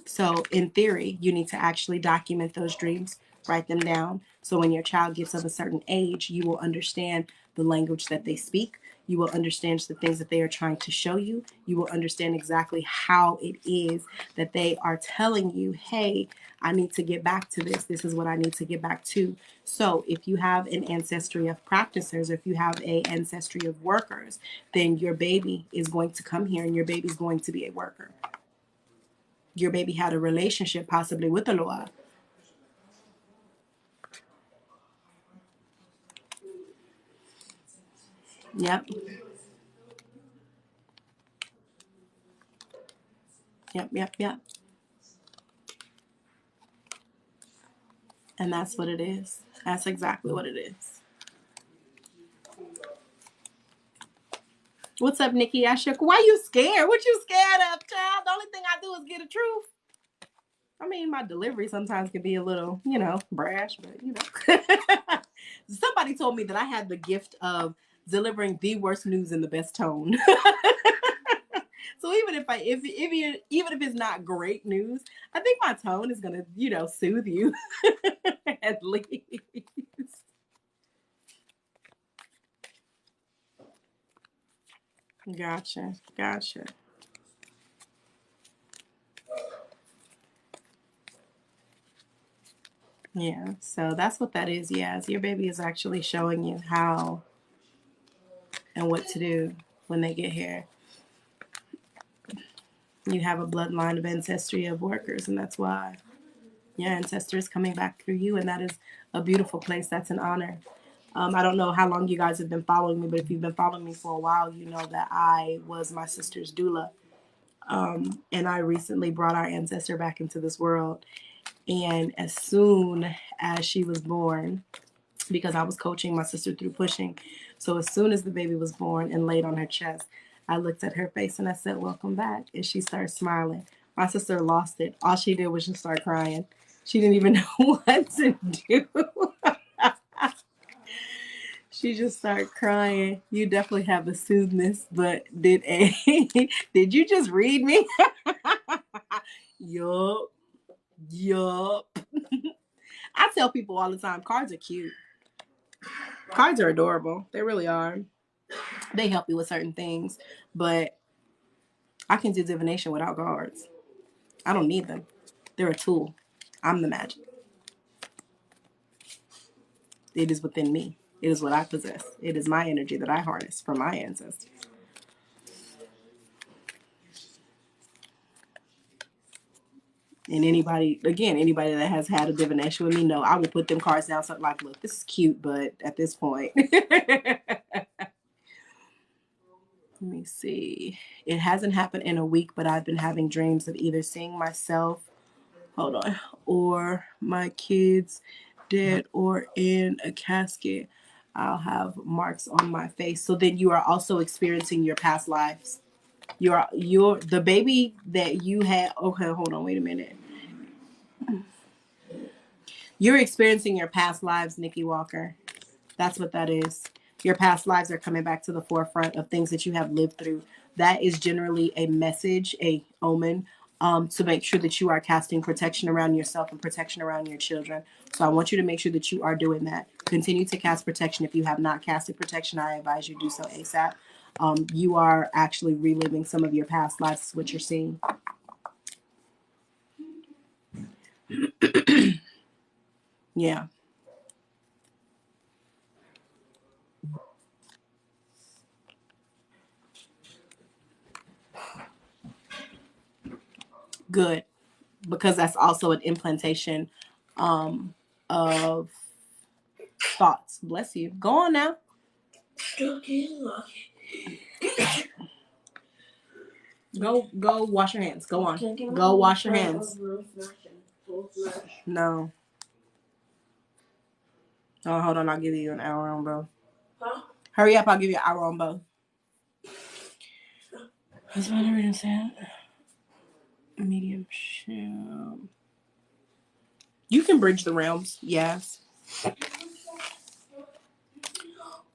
So in theory, you need to actually document those dreams, write them down. So when your child gets of a certain age, you will understand the language that they speak. You will understand the things that they are trying to show you. You will understand exactly how it is that they are telling you, hey, I need to get back to this. This is what I need to get back to. So if you have an ancestry of practicers, if you have an ancestry of workers, then your baby is going to come here and your baby is going to be a worker. Your baby had a relationship possibly with the Lord. Yep. Yep. And that's what it is. That's exactly what it is. What's up, Nikki Ashok? Why you scared? What you scared of, child? The only thing I do is get the truth. I mean, my delivery sometimes can be a little, brash, but Somebody told me that I had the gift of delivering the worst news in the best tone. So even if it's not great news, I think my tone is gonna, soothe you at least. Gotcha. Yeah, so that's what that is. Yeah, your baby is actually showing you how and what to do when they get here. You have a bloodline of ancestry of workers, and that's why your ancestor is coming back through you, and that is a beautiful place. That's an honor. I don't know how long you guys have been following me, but if you've been following me for a while, you know that I was my sister's doula. And I recently brought our ancestor back into this world. And as soon as she was born, because I was coaching my sister through pushing, so as soon as the baby was born and laid on her chest, I looked at her face and I said, welcome back. And she started smiling. My sister lost it. All she did was just start crying. She didn't even know what to do. She just started crying. You definitely have a soothness, but did you just read me? Yup. I tell people all the time, cards are cute. Cards are adorable. They really are. They help you with certain things, but I can do divination without cards. I don't need them. They're a tool. I'm the magic. It is within me. It is what I possess. It is my energy that I harness from my ancestors. And anybody that has had a divination with me, know I will put them cards down. Something like, look, this is cute, but at this point, let me see. It hasn't happened in a week, but I've been having dreams of either seeing myself Hold on. Or my kids dead or in a casket, I'll have marks on my face. So then you are also experiencing your past lives. You're the baby that you had. Okay, hold on, wait a minute. You're experiencing your past lives, Nikki Walker. That's what that is. Your past lives are coming back to the forefront of things that you have lived through. That is generally a message, a omen, to make sure that you are casting protection around yourself and protection around your children. So I want you to make sure that you are doing that. Continue to cast protection. If you have not casted protection, I advise you do so ASAP. You are actually reliving some of your past lives, is what you're seeing. Yeah. Good. Because that's also an implantation of thoughts. Bless you. Go on now. Go wash your hands. Go on. Go wash your hands. No. Oh, hold on. I'll give you an hour on both. Huh? Hurry up. I'll give you an hour on both. That's what I already said. Medium shell. You can bridge the realms. Yes.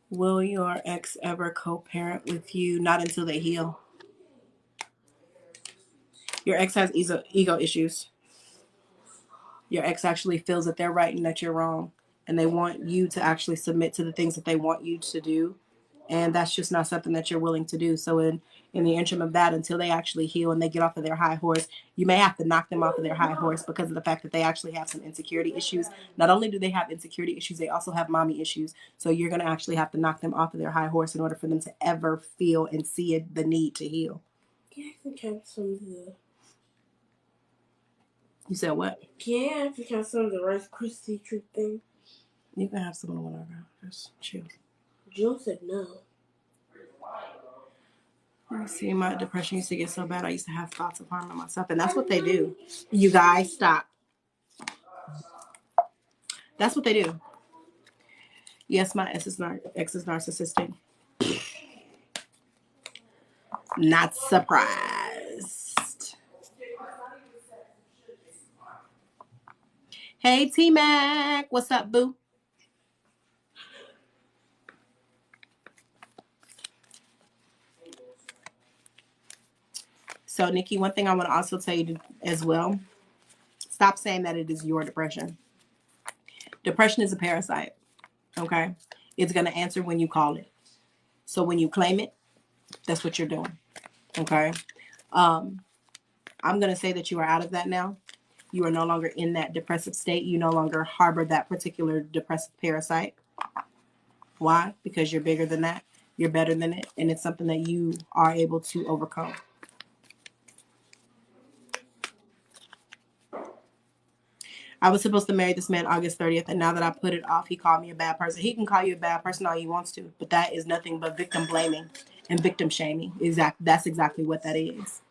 Will your ex ever co-parent with you? Not until they heal. Your ex has ego issues. Your ex actually feels that they're right and that you're wrong. And they want you to actually submit to the things that they want you to do. And that's just not something that you're willing to do. So in the interim of that, until they actually heal and they get off of their high horse, you may have to knock them off of their high horse because of the fact that they actually have some insecurity issues. Not only do they have insecurity issues, they also have mommy issues. So you're going to actually have to knock them off of their high horse in order for them to ever feel and see the need to heal. Yeah, I think I have some of the... You said what? Yeah, I think I have some of the Rice Krispie treat thing. You can have some of the whatever. Just chill. Jill said no. Let me see. My depression used to get so bad. I used to have thoughts of harming myself. And that's what they do. You guys, stop. That's what they do. Yes, my ex is narcissistic. Not surprised. Hey, T-Mac. What's up, boo? So, Nikki, one thing I want to also tell you as well. Stop saying that it is your depression. Depression is a parasite. Okay? It's going to answer when you call it. So when you claim it, that's what you're doing. Okay? I'm going to say that you are out of that now. You are no longer in that depressive state. You no longer harbor that particular depressive parasite. Why? Because you're bigger than that. You're better than it. And it's something that you are able to overcome. I was supposed to marry this man August 30th. And now that I put it off, he called me a bad person. He can call you a bad person all he wants to. But that is nothing but victim blaming and victim shaming. That's exactly what that is.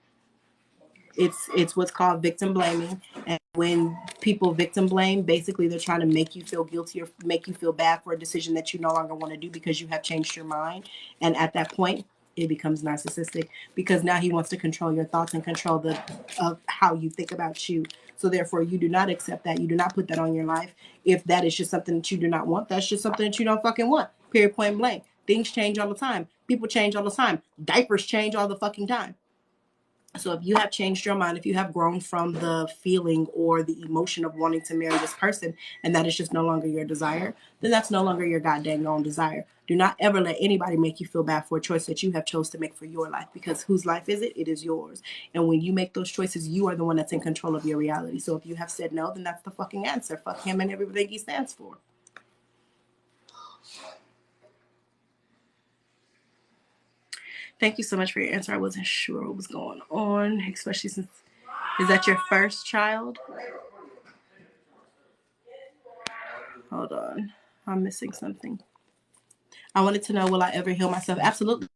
It's what's called victim blaming. And when people victim blame, basically they're trying to make you feel guilty or make you feel bad for a decision that you no longer want to do because you have changed your mind. And at that point, it becomes narcissistic because now he wants to control your thoughts and control of how you think about you. So therefore, you do not accept that. You do not put that on your life. If that is just something that you do not want, that's just something that you don't fucking want. Period, point blank. Things change all the time. People change all the time. Diapers change all the fucking time. So if you have changed your mind, if you have grown from the feeling or the emotion of wanting to marry this person, and that is just no longer your desire, then that's no longer your goddamn own desire. Do not ever let anybody make you feel bad for a choice that you have chose to make for your life, because whose life is it? It is yours. And when you make those choices, you are the one that's in control of your reality. So if you have said no, then that's the fucking answer. Fuck him and everything he stands for. Thank you so much for your answer. I wasn't sure what was going on, especially since, is that your first child? Hold on. I'm missing something. I wanted to know, will I ever heal myself? Absolutely.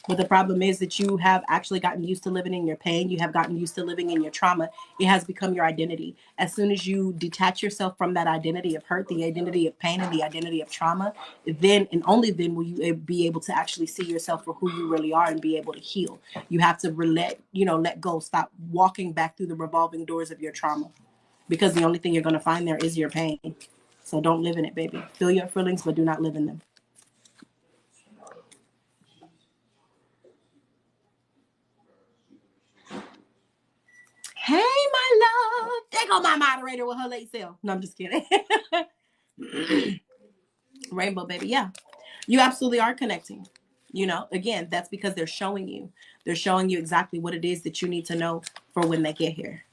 But the problem is that you have actually gotten used to living in your pain. You have gotten used to living in your trauma. It has become your identity. As soon as you detach yourself from that identity of hurt, the identity of pain, and the identity of trauma, then and only then will you be able to actually see yourself for who you really are and be able to heal. You have to let go. Stop walking back through the revolving doors of your trauma, because the only thing you're going to find there is your pain. So don't live in it, baby. Feel your feelings, but do not live in them. Hey, my love. There go my moderator with her late self. No, I'm just kidding. Rainbow, baby. Yeah. You absolutely are connecting. Again, that's because they're showing you. They're showing you exactly what it is that you need to know for when they get here.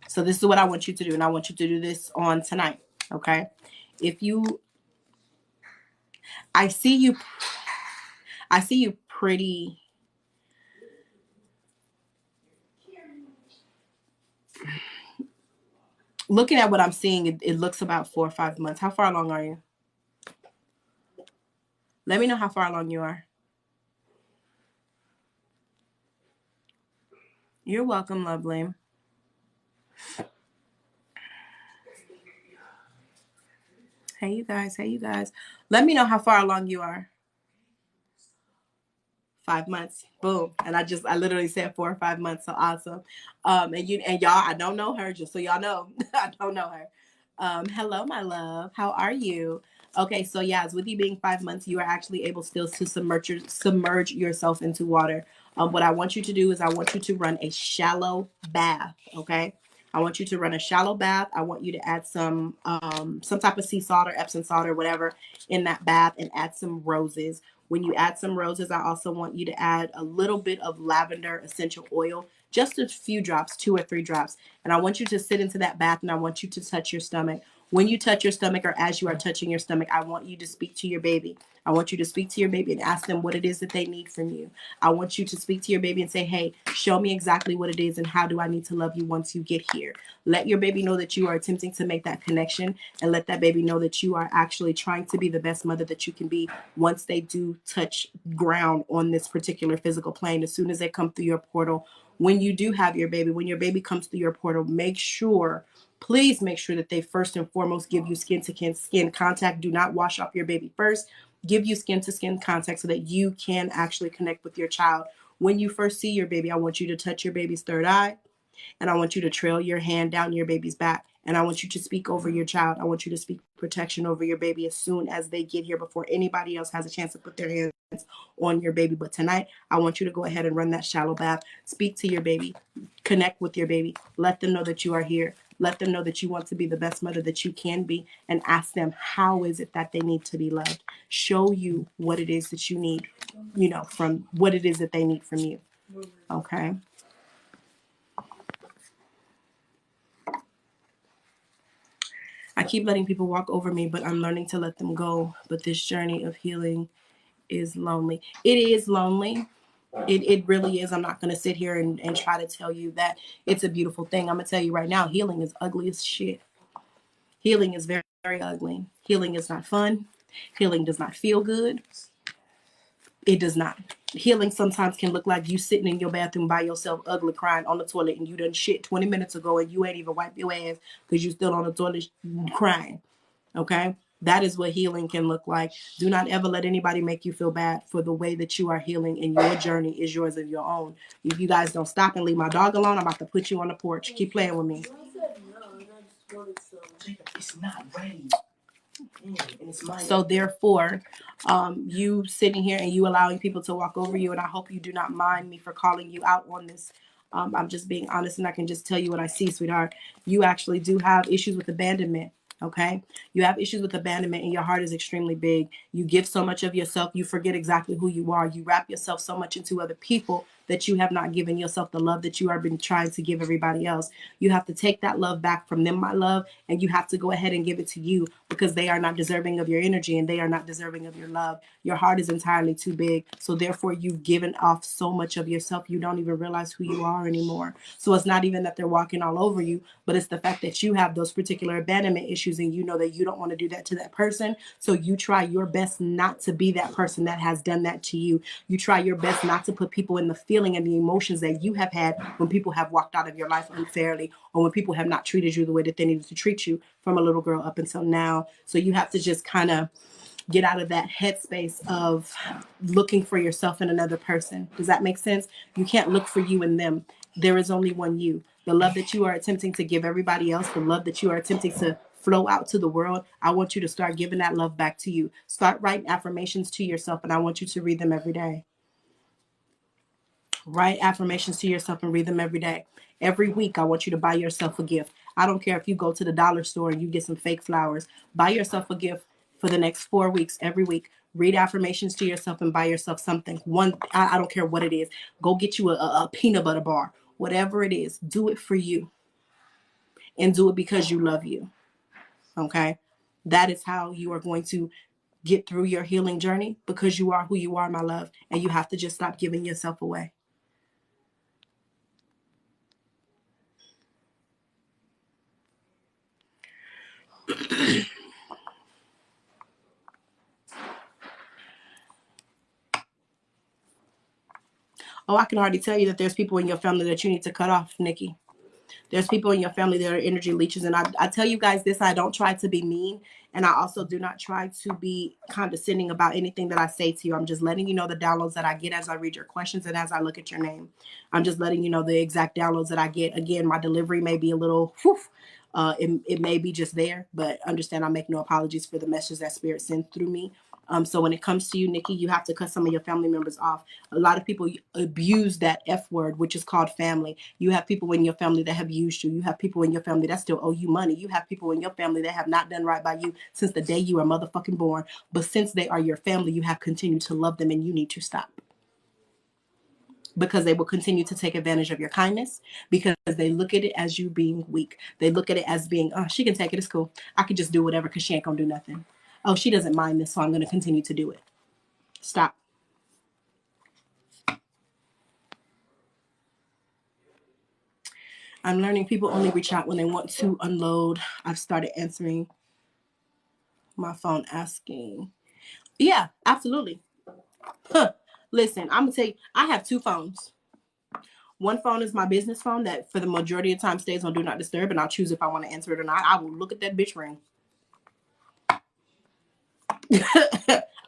So this is what I want you to do. And I want you to do this on tonight. Okay. I see you pretty. Looking at what I'm seeing, it looks about 4 or 5 months. How far along are you? Let me know how far along you are. You're welcome, lovely. Hey, you guys. Let me know how far along you are. 5 months. Boom. And I literally said 4 or 5 months. So awesome. And y'all, I don't know her, just so y'all know. I don't know her. Hello, my love. How are you? Okay, so yeah, with you being 5 months, you are actually able still to submerge yourself into water. What I want you to do is I want you to run a shallow bath. Okay. I want you to run a shallow bath. I want you to add some type of sea salt or Epsom salt or whatever in that bath, and add some roses. When you add some roses, I also want you to add a little bit of lavender essential oil, just a few drops, 2 or 3 drops. And I want you to sit into that bath, and I want you to touch your stomach. When you touch your stomach, or as you are touching your stomach, I want you to speak to your baby. I want you to speak to your baby and ask them what it is that they need from you. I want you to speak to your baby and say, hey, show me exactly what it is and how do I need to love you once you get here. Let your baby know that you are attempting to make that connection, and let that baby know that you are actually trying to be the best mother that you can be once they do touch ground on this particular physical plane. As soon as they come through your portal, when you do have your baby, when your baby comes through your portal, please make sure that they first and foremost give you skin to skin contact. Do not wash off your baby first. Give you skin to skin contact so that you can actually connect with your child. When you first see your baby, I want you to touch your baby's third eye, and I want you to trail your hand down your baby's back. And I want you to speak over your child. I want you to speak protection over your baby as soon as they get here, before anybody else has a chance to put their hands on your baby. But tonight, I want you to go ahead and run that shallow bath. Speak to your baby. Connect with your baby. Let them know that you are here. Let them know that you want to be the best mother that you can be, and ask them how is it that they need to be loved. Show you what it is that you need, from what it is that they need from you. Okay. I keep letting people walk over me, but I'm learning to let them go. But this journey of healing is lonely. It is lonely. It really is. I'm not going to sit here and try to tell you that it's a beautiful thing. I'm going to tell you right now, healing is ugly as shit. Healing is very, very ugly. Healing is not fun. Healing does not feel good. It does not. Healing sometimes can look like you sitting in your bathroom by yourself, ugly, crying on the toilet, and you done shit 20 minutes ago, and you ain't even wiped your ass because you still on the toilet crying. Okay? That is what healing can look like. Do not ever let anybody make you feel bad for the way that you are healing, and your journey is yours of your own. If you guys don't stop and leave my dog alone, I'm about to put you on the porch. Keep playing with me. It's not ready. So therefore, you sitting here and you allowing people to walk over you, and I hope you do not mind me for calling you out on this. I'm just being honest, and I can just tell you what I see, sweetheart. You actually do have issues with abandonment. Okay. You have issues with abandonment, and your heart is extremely big. You give so much of yourself, you forget exactly who you are. You wrap yourself so much into other people that you have not given yourself the love that you have been trying to give everybody else. You have to take that love back from them, my love, and you have to go ahead and give it to you, because they are not deserving of your energy and they are not deserving of your love. Your heart is entirely too big. So therefore, you've given off so much of yourself, you don't even realize who you are anymore. So it's not even that they're walking all over you, but it's the fact that you have those particular abandonment issues and you know that you don't want to do that to that person. So you try your best not to be that person that has done that to you. You try your best not to put people in the feeling and the emotions that you have had when people have walked out of your life unfairly, or when people have not treated you the way that they needed to treat you from a little girl up until now. So you have to just kind of get out of that headspace of looking for yourself in another person. Does that make sense? You can't look for you in them. There is only one you. The love that you are attempting to give everybody else, the love that you are attempting to flow out to the world, I want you to start giving that love back to you. Start writing affirmations to yourself, and I want you to read them every day. Write affirmations to yourself and read them every day. Every week, I want you to buy yourself a gift. I don't care if you go to the dollar store and you get some fake flowers. Buy yourself a gift for the next 4 weeks, every week. Read affirmations to yourself and buy yourself something. I don't care what it is. Go get you a peanut butter bar. Whatever it is, do it for you. And do it because you love you. Okay? That is how you are going to get through your healing journey, because you are who you are, my love. And you have to just stop giving yourself away. Oh, I can already tell you that there's people in your family that you need to cut off, Nikki. There's people in your family that are energy leeches. And I tell you guys this, I don't try to be mean. And I also do not try to be condescending about anything that I say to you. I'm just letting you know the downloads that I get as I read your questions and as I look at your name. I'm just letting you know the exact downloads that I get. Again, my delivery may be a little, it may be just there, but understand I make no apologies for the message that Spirit sends through me. So when it comes to you, Nikki, you have to cut some of your family members off. A lot of people abuse that F word, which is called family. You have people in your family that have used you. You have people in your family that still owe you money. You have people in your family that have not done right by you since the day you were motherfucking born. But since they are your family, you have continued to love them, and you need to stop. Because they will continue to take advantage of your kindness, because they look at it as you being weak. They look at it as being, oh, she can take it, it's cool. I could just do whatever because she ain't gonna do nothing. Oh, she doesn't mind this, so I'm gonna continue to do it. Stop. I'm learning people only reach out when they want to unload. I've started answering my phone asking. Yeah, absolutely. Huh. Listen, I'm gonna tell you, I have 2 phones. One phone is my business phone that for the majority of time stays on do not disturb, and I'll choose if I want to answer it or not. I will look at that bitch ring.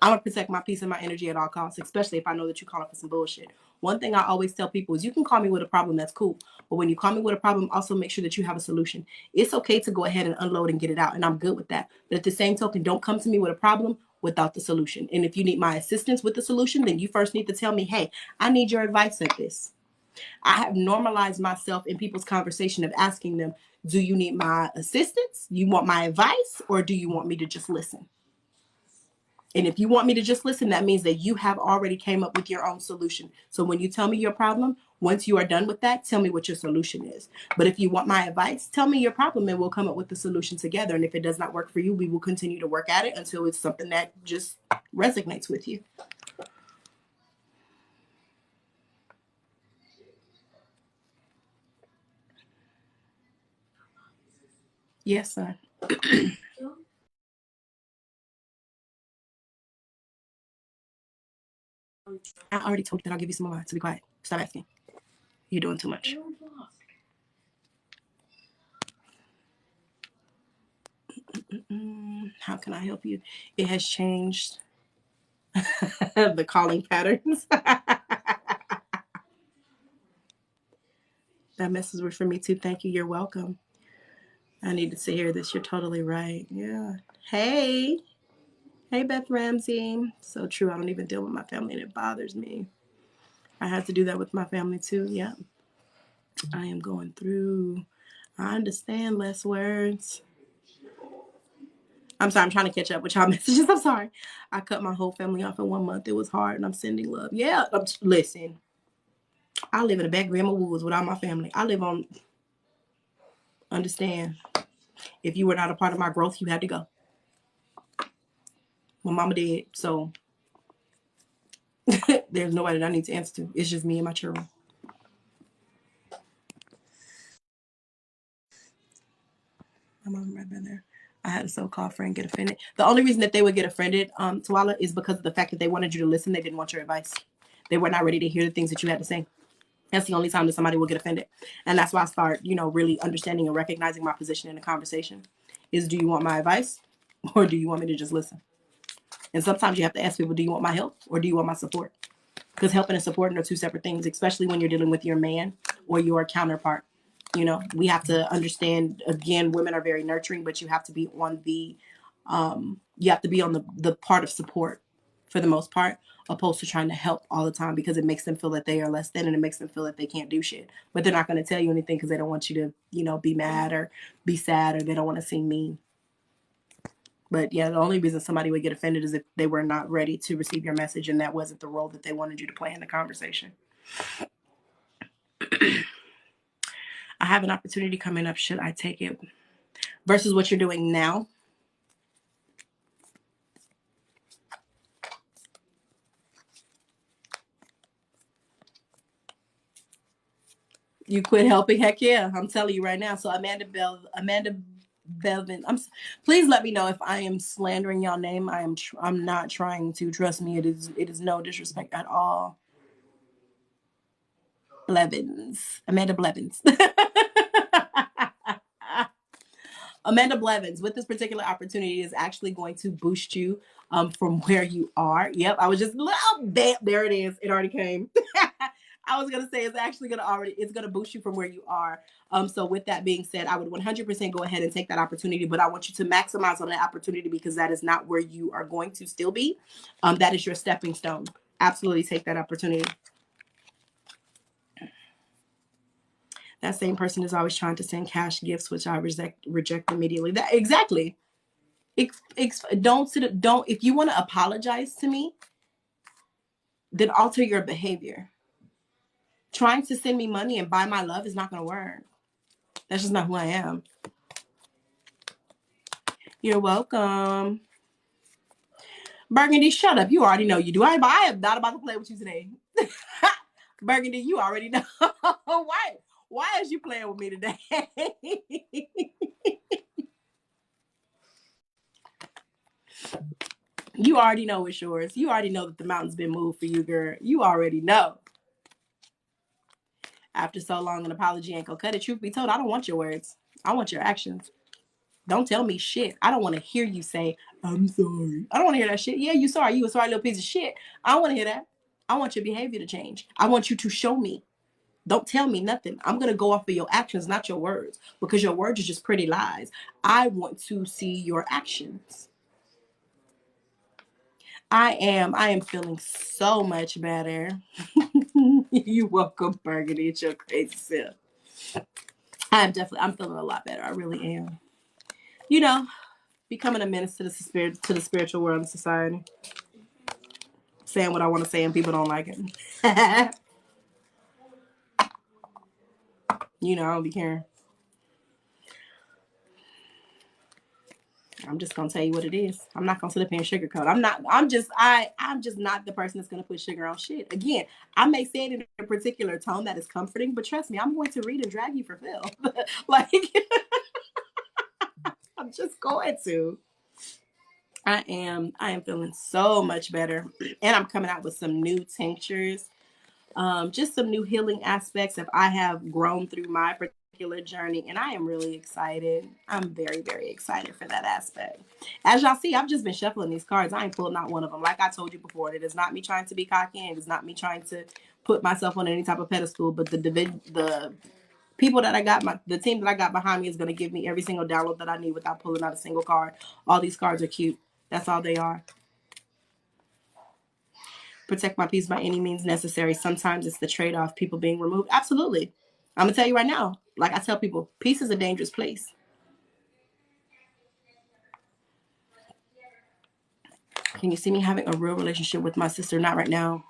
I'm gonna protect my peace and my energy at all costs, especially if I know that you're calling for some bullshit. One thing I always tell people is you can call me with a problem, that's cool. But when you call me with a problem, also make sure that you have a solution. It's okay to go ahead and unload and get it out, and I'm good with that. But at the same token, don't come to me with a problem without the solution. And if you need my assistance with the solution, then you first need to tell me, hey, I need your advice at this. I have normalized myself in people's conversation of asking them, do you need my assistance? You want my advice? Or do you want me to just listen? And if you want me to just listen, that means that you have already came up with your own solution. So when you tell me your problem, once you are done with that, tell me what your solution is. But if you want my advice, tell me your problem and we'll come up with the solution together. And if it does not work for you, we will continue to work at it until it's something that just resonates with you. Yes, son. I already told you that I'll give you some more. So be quiet. Stop asking. You're doing too much. How can I help you? It has changed the calling patterns. That message was for me too. Thank you. You're welcome. I needed to hear this. You're totally right. Yeah. Hey. Hey, Beth Ramsey. So true. I don't even deal with my family and it bothers me. I had to do that with my family too. Yeah. I am going through. I understand less words. I'm sorry. I'm trying to catch up with y'all messages. I'm sorry. I cut my whole family off in 1 month. It was hard and I'm sending love. Yeah. Listen. I live in the back Grandma Woods with all my family. I live on, understand, if you were not a part of my growth, you had to go. My mama did, so there's nobody that I need to answer to. It's just me and my children. My mom right there. I had a so-called friend get offended. The only reason that they would get offended, Tawala, is because of the fact that they wanted you to listen. They didn't want your advice. They were not ready to hear the things that you had to say. That's the only time that somebody will get offended. And that's why I start, really understanding and recognizing my position in the conversation is, do you want my advice or do you want me to just listen? And sometimes you have to ask people, do you want my help or do you want my support? Because helping and supporting are two separate things, especially when you're dealing with your man or your counterpart. We have to understand, again, women are very nurturing, but you have to be on the part of support for the most part, opposed to trying to help all the time, because it makes them feel that they are less than, and it makes them feel that they can't do shit. But they're not going to tell you anything because they don't want you to, be mad or be sad, or they don't want to seem mean. But yeah, the only reason somebody would get offended is if they were not ready to receive your message and that wasn't the role that they wanted you to play in the conversation. I have an opportunity coming up. Should I take it? Versus what you're doing now. You quit helping? Heck yeah. I'm telling you right now. So Amanda Belvin. Please let me know if I am slandering y'all name. I'm not trying to. Trust me, it is no disrespect at all. Blevins. Amanda Blevins. Amanda Blevins, with this particular opportunity, is actually going to boost you from where you are. Yep, I was just, oh, there it is. It already came. I was gonna say it's gonna boost you from where you are. So with that being said, I would 100% go ahead and take that opportunity, but I want you to maximize on that opportunity, because that is not where you are going to still be. That is your stepping stone. Absolutely take that opportunity. That same person is always trying to send cash gifts, which I reject immediately. That exactly. Don't if you want to apologize to me, then alter your behavior. Trying to send me money and buy my love is not going to work. That's just not who I am. You're welcome. Burgundy, shut up. You already know you do. I am not about to play with you today. Burgundy, you already know. Why is you playing with me today? You already know it's yours. You already know that the mountain's been moved for you, girl. You already know. After so long, an apology ain't gonna cut it. Truth be told, I don't want your words. I want your actions. Don't tell me shit. I don't want to hear you say, I'm sorry. I don't want to hear that shit. Yeah, you sorry. You a sorry little piece of shit. I don't want to hear that. I want your behavior to change. I want you to show me. Don't tell me nothing. I'm going to go off of your actions, not your words, because your words are just pretty lies. I want to see your actions. I am feeling so much better. You welcome, Burgundy. It's your crazy self. I'm feeling a lot better. I really am. Becoming a menace to the spiritual world and society. Saying what I want to say and people don't like it. I don't be caring. I'm just gonna tell you what it is. I'm not gonna sit up here and sugarcoat. I'm just not the person that's gonna put sugar on shit. Again, I may say it in a particular tone that is comforting, but trust me, I'm going to read and drag you for Phil. Like I'm just going to. I am feeling so much better. And I'm coming out with some new tinctures. Just some new healing aspects that I have grown through my particular journey, and I am really excited. I'm very, very excited for that aspect. As y'all see, I've just been shuffling these cards. I ain't pulling out one of them. Like I told you before, it is not me trying to be cocky, and it is not me trying to put myself on any type of pedestal, but the people that the team that I got behind me is going to give me every single download that I need without pulling out a single card. All these cards are cute. That's all they are. Protect my peace by any means necessary. Sometimes it's the trade-off, people being removed. Absolutely. I'm going to tell you right now, like I tell people, peace is a dangerous place. Can you see me having a real relationship with my sister? Not right now.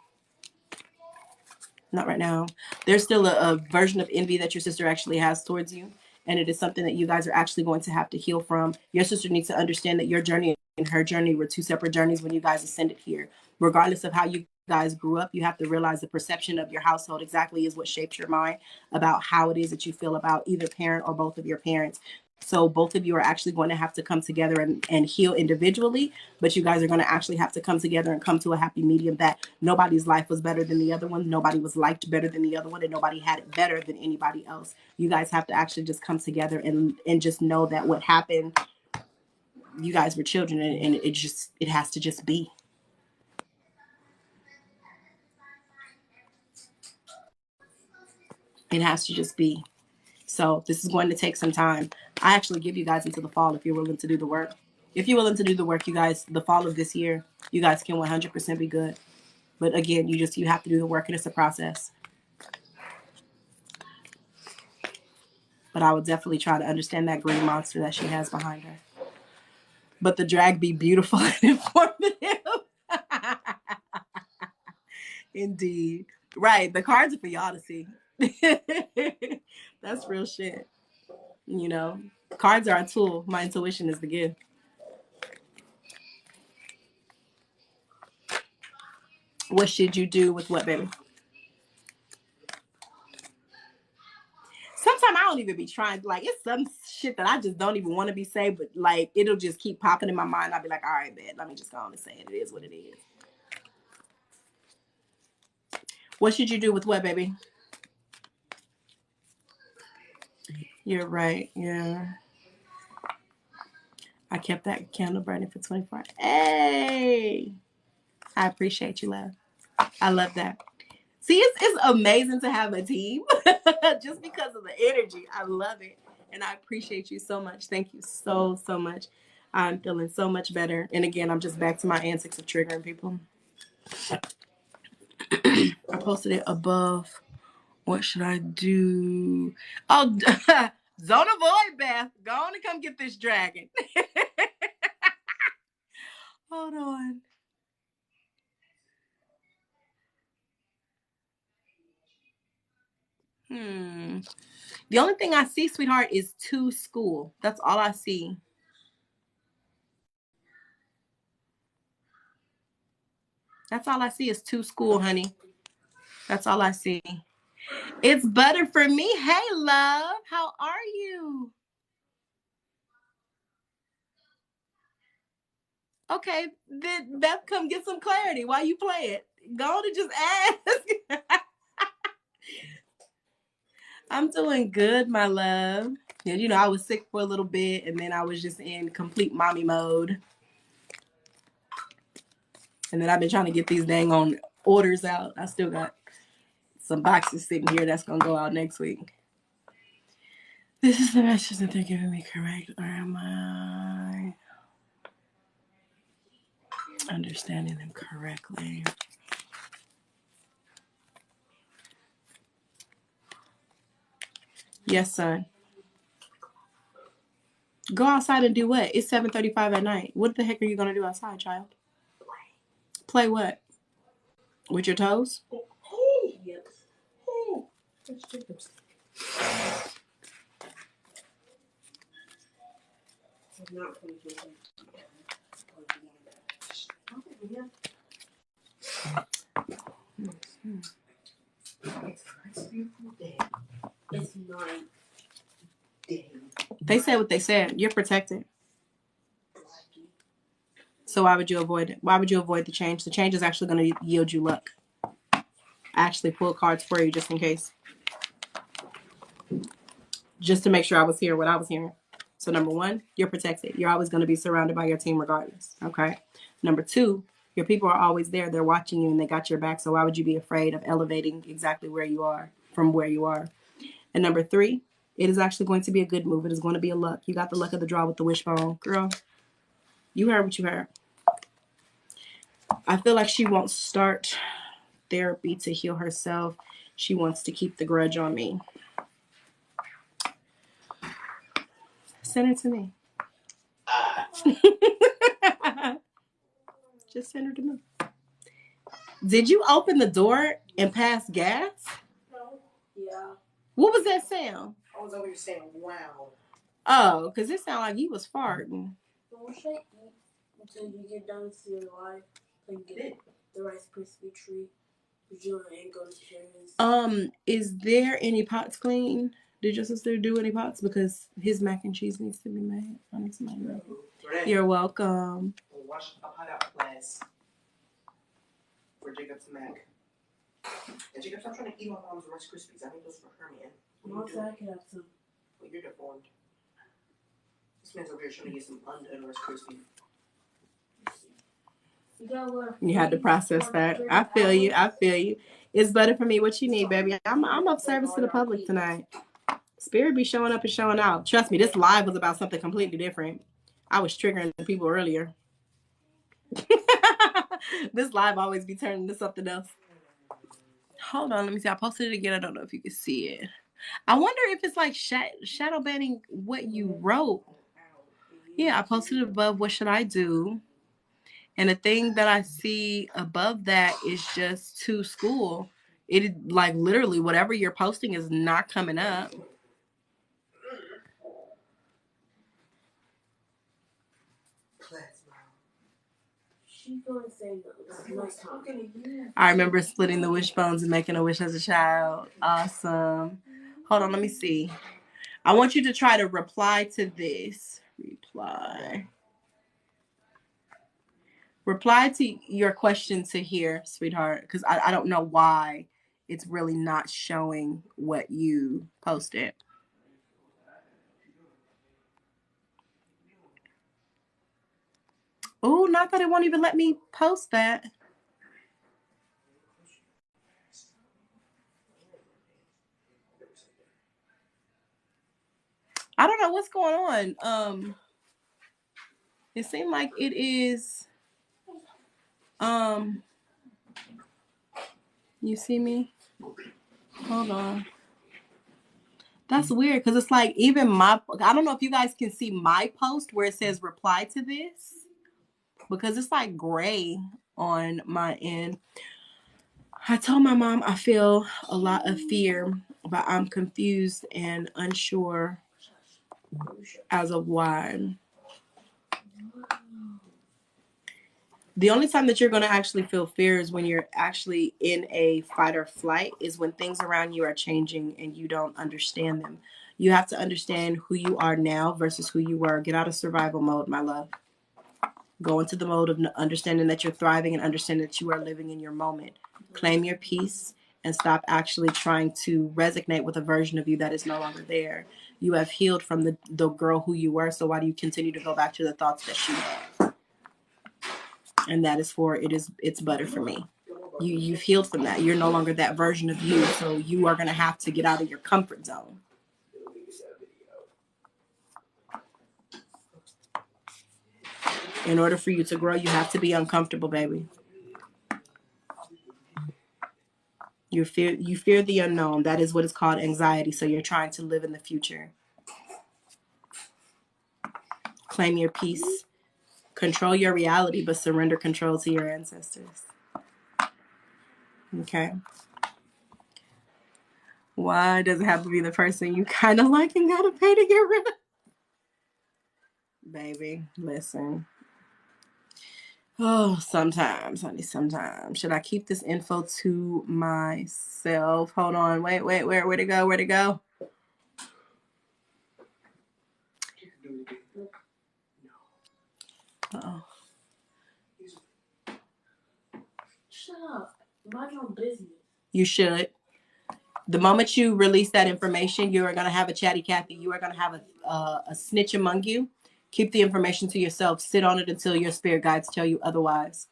Not right now. There's still a version of envy that your sister actually has towards you. And it is something that you guys are actually going to have to heal from. Your sister needs to understand that your journey and her journey were two separate journeys when you guys ascended here. Regardless of how you guys grew up, you have to realize the perception of your household exactly is what shapes your mind about how it is that you feel about either parent or both of your parents. So both of you are actually going to have to come together and heal individually, but you guys are going to actually have to come together and come to a happy medium that nobody's life was better than the other one. Nobody was liked better than the other one, and nobody had it better than anybody else. You guys have to actually just come together and just know that what happened, you guys were children, and it has to just be. It has to just be. So this is going to take some time. I actually give you guys into the fall if you're willing to do the work. If you're willing to do the work, you guys, the fall of this year, you guys can 100% be good. But again, you have to do the work, and it's a process. But I would definitely try to understand that green monster that she has behind her. But the drag be beautiful and informative. Indeed. Right. The cards are for y'all to see. That's real shit. You know, cards are a tool. My intuition is the gift. What should you do with what, baby? Sometimes I don't even be trying. Like, it's some shit that I just don't even want to be saying, but like it'll just keep popping in my mind. I'll be like, all right, man, let me just go on and say it. It is what it is. What should you do with what, baby? You're right. Yeah. I kept that candle burning for 24 hours. Hey, I appreciate you, love. I love that. See, it's amazing to have a team just because of the energy. I love it. And I appreciate you so much. Thank you so, so much. I'm feeling so much better. And again, I'm just back to my antics of triggering people. I posted it above. What should I do? Oh, zone of void, Beth. Go on and come get this dragon. Hold on. The only thing I see, sweetheart, is to school. That's all I see. That's all I see is to school, honey. That's all I see. It's butter for me. Hey, love. How are you? Okay, then Beth, come get some clarity while you play it. Go on and just ask. I'm doing good, my love. And you know, I was sick for a little bit, and then I was just in complete mommy mode. And then I've been trying to get these dang on orders out. I still got some boxes sitting here that's gonna go out next week. This is the message that they're giving me, correct? Or am I understanding them correctly? Yes, son. Go outside and do what? It's 7:35 at night. What the heck are you gonna do outside, child? Play what? With your toes? Hey, yep. Hey, I'm not going to do that. It's a beautiful day. It's night day. They said what they said. You're protected. So why would you avoid it? Why would you avoid the change? The change is actually going to yield you luck. I actually pulled cards for you just in case. Just to make sure I was hearing what I was hearing. So number one, you're protected. You're always going to be surrounded by your team regardless. Okay. Number two, your people are always there. They're watching you and they got your back. So why would you be afraid of elevating exactly where you are from where you are? And number three, it is actually going to be a good move. It is going to be a luck. You got the luck of the draw with the wishbone. Girl, you heard what you heard. I feel like she won't start therapy to heal herself. She wants to keep the grudge on me. Send it to me. Just send her to me. Did you open the door? And pass gas? No. Yeah. What was that sound? I was over here saying, wow. Oh, because it sounded like you was farting. What should I eat until you get done with your life? Like get the Rice Krispie treat. But you ain't go to Jerry's. Is there any pots clean? Did your sister do any pots? Because his mac and cheese needs to be made. I need somebody to make it. You're welcome. Wash a pot out glass for Jacob's mac. And Jacob, stop trying to eat my mom's Rice Krispies. I need those for her, man. Mom said I could have some. Well, you're deformed. This man's over here trying to get some undone Rice Krispies. You had to process that. I feel you. I feel you. It's better for me. What you need, baby? I'm of service to the public tonight. Spirit be showing up and showing out. Trust me, this live was about something completely different. I was triggering the people earlier. This live always be turning into something else. Hold on, let me see. I posted it again. I don't know if you can see it. I wonder if it's like shadow banning what you wrote. Yeah, I posted it above. What should I do? And the thing that I see above that is just to school. It like literally whatever you're posting is not coming up. She's going to say no. I remember splitting the wishbones and making a wish as a child. Awesome. Hold on, let me see. I want you to try to reply to this. Reply to your question to here, sweetheart, because I don't know why it's really not showing what you posted. Oh, not that it won't even let me post that. I don't know what's going on. It seemed like it is. You see me? Hold on. That's weird because it's like even I don't know if you guys can see my post where it says reply to this because it's like gray on my end. I told my mom I feel a lot of fear, but I'm confused and unsure as of why. The only time that you're going to actually feel fear is when you're actually in a fight or flight, is when things around you are changing and you don't understand them. You have to understand who you are now versus who you were. Get out of survival mode, my love. Go into the mode of understanding that you're thriving and understanding that you are living in your moment. Claim your peace and stop actually trying to resonate with a version of you that is no longer there. You have healed from the girl who you were, so why do you continue to go back to the thoughts that she had? And that is for it's better for me. You've healed from that. You're no longer that version of you, so you are going to have to get out of your comfort zone. In order for you to grow, you have to be uncomfortable, baby. You fear the unknown. That is what is called anxiety. So you're trying to live in the future. Claim your peace. Control your reality, but surrender control to your ancestors. Okay. Why does it have to be the person you kind of like and gotta pay to get rid of? Baby, listen. Oh, sometimes, honey, sometimes. Should I keep this info to myself? Hold on. Wait. Where'd it go? Where'd it go? Uh-oh. Shut up. Mind your own business. You should. The moment you release that information, you are going to have a chatty Cathy. You are going to have a snitch among you. Keep the information to yourself. Sit on it until your spirit guides tell you otherwise.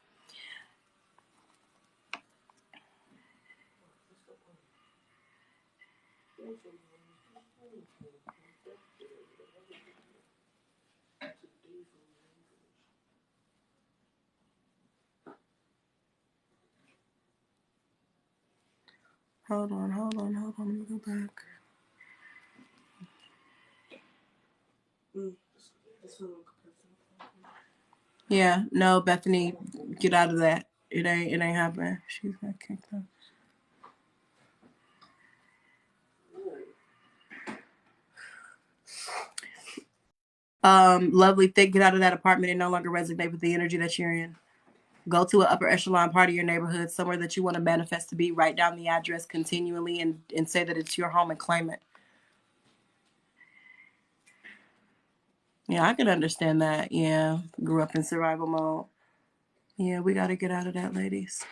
Hold on. Let me go back. Yeah, no, Bethany, get out of that. It ain't happening. She's got kicked out. Lovely, thick, get out of that apartment and no longer resonate with the energy that you're in. Go to an upper echelon part of your neighborhood, somewhere that you want to manifest to be. Write down the address continually and say that it's your home and claim it. Yeah, I can understand that. Yeah, grew up in survival mode. Yeah, we got to get out of that, ladies.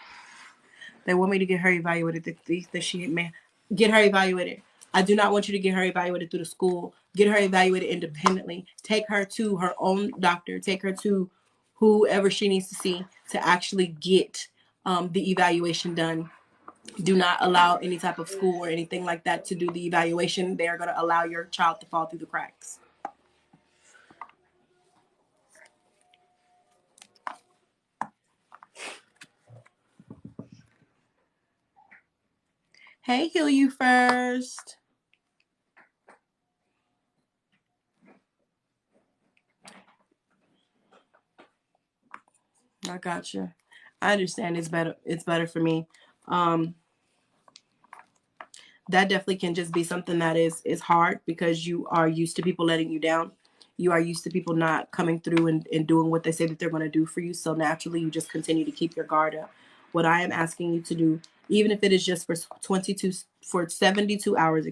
They want me to get her evaluated. That she man, get her evaluated. I do not want you to get her evaluated through the school. Get her evaluated independently. Take her to her own doctor. Take her to whoever she needs to see to actually get the evaluation done. Do not allow any type of school or anything like that to do the evaluation. They are going to allow your child to fall through the cracks. Hey, Heal You First. I got you. I understand it's better. It's better for me. That definitely can just be something that is hard because you are used to people letting you down. You are used to people not coming through and doing what they say that they're going to do for you. So naturally, you just continue to keep your guard up. What I am asking you to do, even if it is just for 72 hours,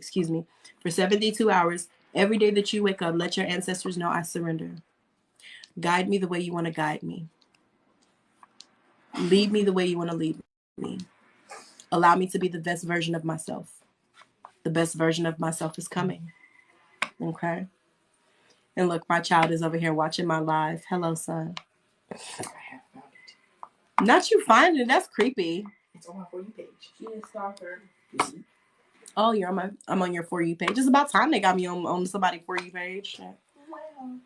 for 72 hours, every day that you wake up, let your ancestors know I surrender. Guide me the way you want to guide me. Lead me the way you want to lead me. Allow me to be the best version of myself. The best version of myself is coming. Okay? And look, my child is over here watching my live. Hello, son. I have found it. Not you finding it. That's creepy. It's on my For You page. She didn't stalk her. You see? Oh, I'm on your For You page. It's about time they got me on somebody's For You page. Wow.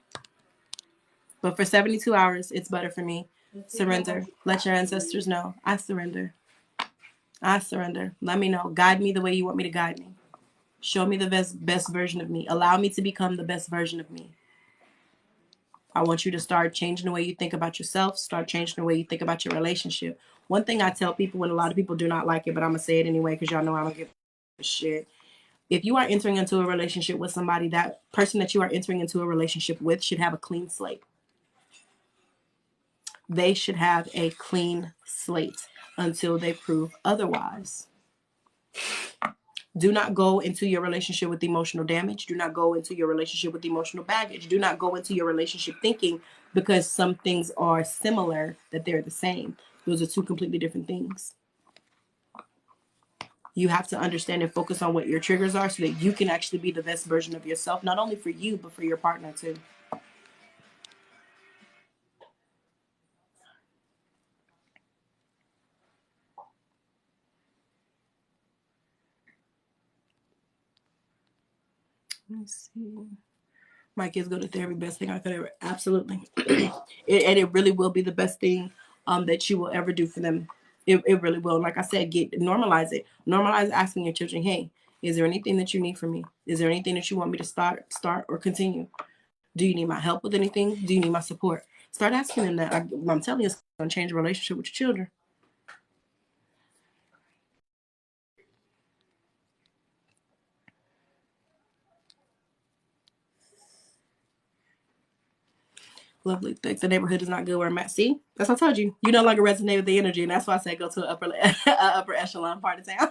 But for 72 hours, it's better for me. Surrender. Let your ancestors know. I surrender. I surrender. Let me know. Guide me the way you want me to guide me. Show me the best version of me. Allow me to become the best version of me. I want you to start changing the way you think about yourself. Start changing the way you think about your relationship. One thing I tell people, when a lot of people do not like it, but I'm going to say it anyway because y'all know I don't give a shit. If you are entering into a relationship with somebody, that person that you are entering into a relationship with should have a clean slate. They should have a clean slate until they prove otherwise. Do not go into your relationship with emotional damage. Do not go into your relationship with emotional baggage. Do not go into your relationship thinking because some things are similar that they're the same. Those are two completely different things. You have to understand and focus on what your triggers are so that you can actually be the best version of yourself, not only for you, but for your partner too. Let me see. My kids go to therapy, best thing I could ever. Absolutely. And it really will be the best thing that you will ever do for them. It really will. Like I said, normalize it. Normalize asking your children, hey, is there anything that you need from me? Is there anything that you want me to start or continue? Do you need my help with anything? Do you need my support? Start asking them that. I'm telling you, it's going to change the relationship with your children. Lovely things. The neighborhood is not good where I'm at. See, that's what I told you. You no longer resonate with the energy, and that's why I say go to an upper echelon part of town.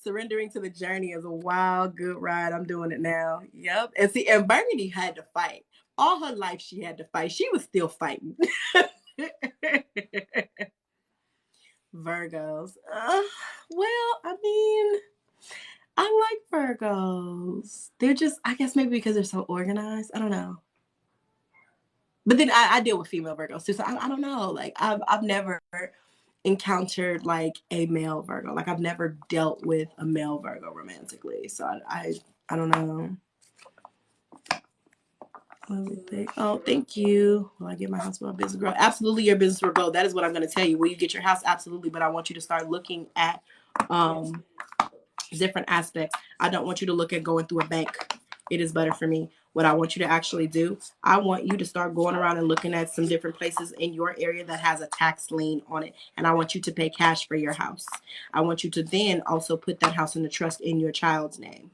Surrendering to the journey is a wild, good ride. I'm doing it now. Yep. And see, and Burgundy had to fight. All her life she had to fight. She was still fighting. Virgos. Well, I mean, I like Virgos. They're just, I guess maybe because they're so organized. I don't know. But then I deal with female Virgos too, so I don't know. Like I've never encountered like a male Virgo. Like I've never dealt with a male Virgo romantically, so I don't know. Oh, thank you. Will I get my house for a business girl? Absolutely, your business will go. That is what I'm going to tell you. Will you get your house? Absolutely, but I want you to start looking at different aspects. I don't want you to look at going through a bank. It is better for me. What I want you to actually do, I want you to start going around and looking at some different places in your area that has a tax lien on it. And I want you to pay cash for your house. I want you to then also put that house in the trust in your child's name.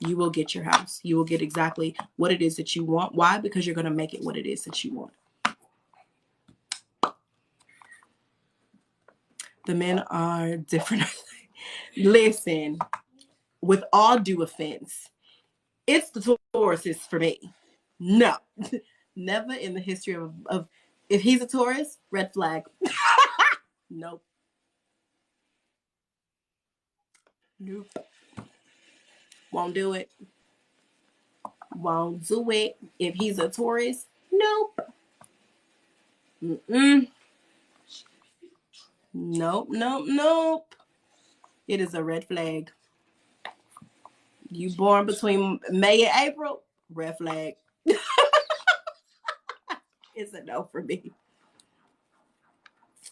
You will get your house. You will get exactly what it is that you want. Why? Because you're going to make it what it is that you want. The men are different. Listen, with all due offense, it's the Tauruses for me. No. Never in the history of if he's a Taurus, red flag. Nope. Nope. Won't do it. Won't do it. If he's a Taurus, nope. Mm-mm. Nope, nope, nope. It is a red flag. You born between May and April, red flag. It's a no for me.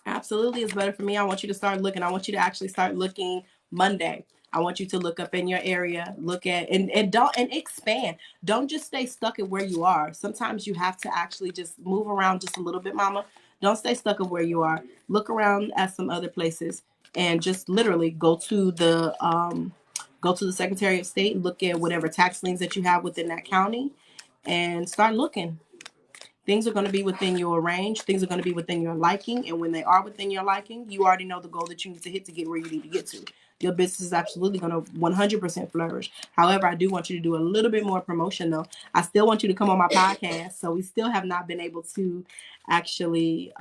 Absolutely, it's better for me. I want you to start looking. I want you to actually start looking Monday. I want you to look up in your area, look at and don't and expand. Don't just stay stuck at where you are. Sometimes you have to actually just move around just a little bit, mama. Don't stay stuck at where you are. Look around at some other places and just literally go to the Secretary of State, look at whatever tax liens that you have within that county and start looking. Things are going to be within your range. Things are going to be within your liking. And when they are within your liking, you already know the goal that you need to hit to get where you need to get to. Your business is absolutely going to 100% flourish. However, I do want you to do a little bit more promotion, though. I still want you to come on my podcast. So we still have not been able to actually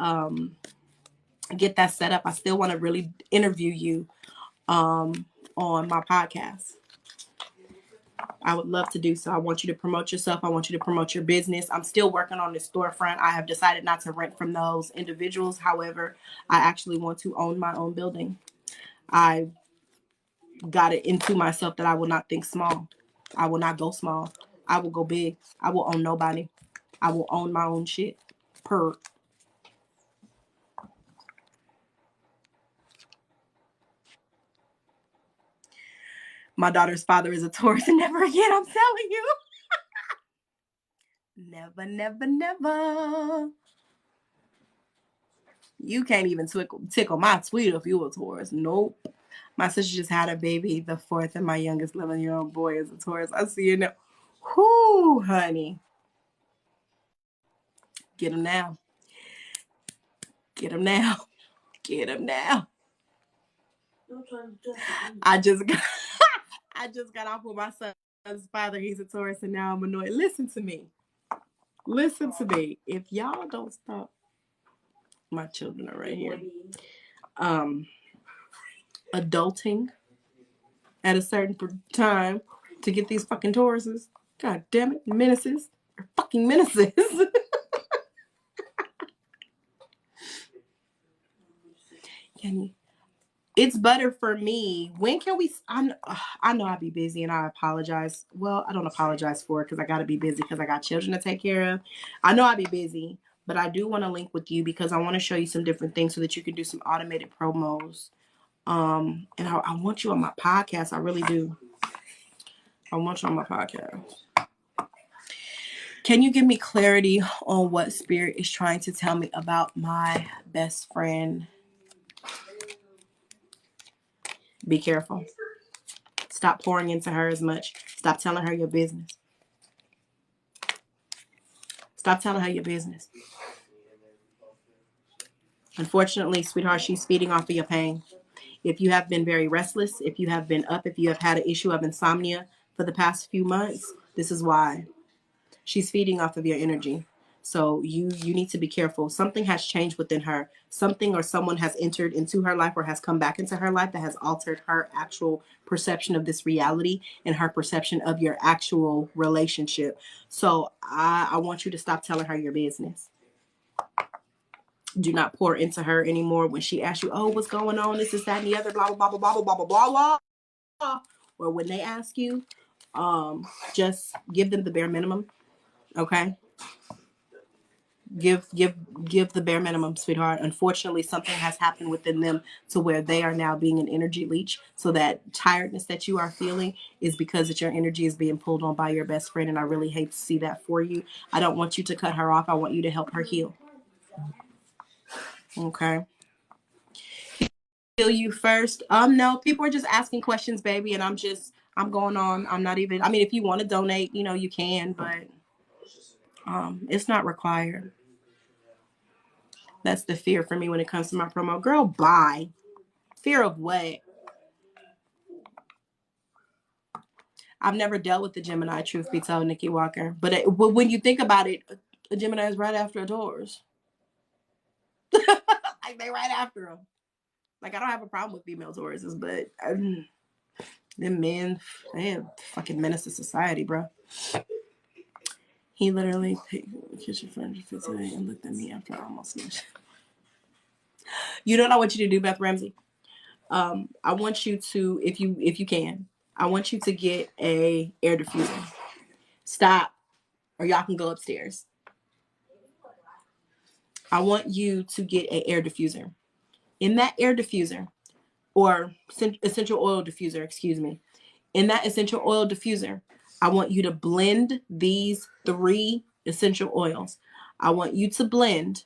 get that set up. I still want to really interview you on my podcast. I would love to do so. I want you to promote yourself. I want you to promote your business. I'm still working on this storefront. I have decided not to rent from those individuals. However, I actually want to own my own building. I got it into myself that I will not think small. I will not go small. I will go big. I will own nobody. I will own my own shit. Per. My daughter's father is a Taurus, and never again, I'm telling you. Never, never, never. You can't even tickle my tweet if you were a Taurus. Nope. My sister just had a baby, the fourth, and my youngest 11-year-old boy is a Taurus. I see you now. Whoo, honey. Get him now. Get him now. Get him now. I just got I just got off with my son's father. He's a Taurus, and now I'm annoyed. Listen to me. Listen to me. If y'all don't stop, my children are right here. Adulting at a certain time to get these fucking Tauruses. God damn it, menaces. They're fucking menaces. It's better for me. When can we? I know I'll be busy, and I apologize. Well, I don't apologize for it because I got to be busy because I got children to take care of. I know I'll be busy, but I do want to link with you because I want to show you some different things so that you can do some automated promos. And I want you on my podcast. I really do. I want you on my podcast. Can you give me clarity on what Spirit is trying to tell me about my best friend? Be careful. Stop pouring into her as much. Stop telling her your business. Stop telling her your business. Unfortunately, sweetheart, she's feeding off of your pain. If you have been very restless, if you have been up, if you have had an issue of insomnia for the past few months, this is why. She's feeding off of your energy. So you need to be careful. Something has changed within her. Something or someone has entered into her life or has come back into her life that has altered her actual perception of this reality and her perception of your actual relationship. So I want you to stop telling her your business. Do not pour into her anymore when she asks you, oh, what's going on? This is that and the other, blah, blah, blah, blah, blah, blah, blah, blah, blah. Or when they ask you, just give them the bare minimum. Okay? Give the bare minimum, sweetheart. Unfortunately, something has happened within them to where they are now being an energy leech. So that tiredness that you are feeling is because that your energy is being pulled on by your best friend. And I really hate to see that for you. I don't want you to cut her off. I want you to help her heal. Okay. Heal you first. No, people are just asking questions, baby, and I'm just I'm going on. I'm not even. I mean, if you want to donate, you can, but it's not required. That's the fear for me when it comes to my promo. Girl, bye. Fear of what? I've never dealt with the Gemini, truth be told, Nikki Walker. But when you think about it, a Gemini is right after a Taurus. Like, they right after them. Like, I don't have a problem with female Tauruses, but them men, they have fucking menace to society, bro. He literally picked the kitchen furniture for today and looked at me after I almost finished. You know what I want you to do, Beth Ramsey? I want you to, if you can, I want you to get a air diffuser. Stop, or y'all can go upstairs. I want you to get an air diffuser. In that air diffuser, or essential oil diffuser, excuse me. In that essential oil diffuser, I want you to blend these 3 essential oils. I want you to blend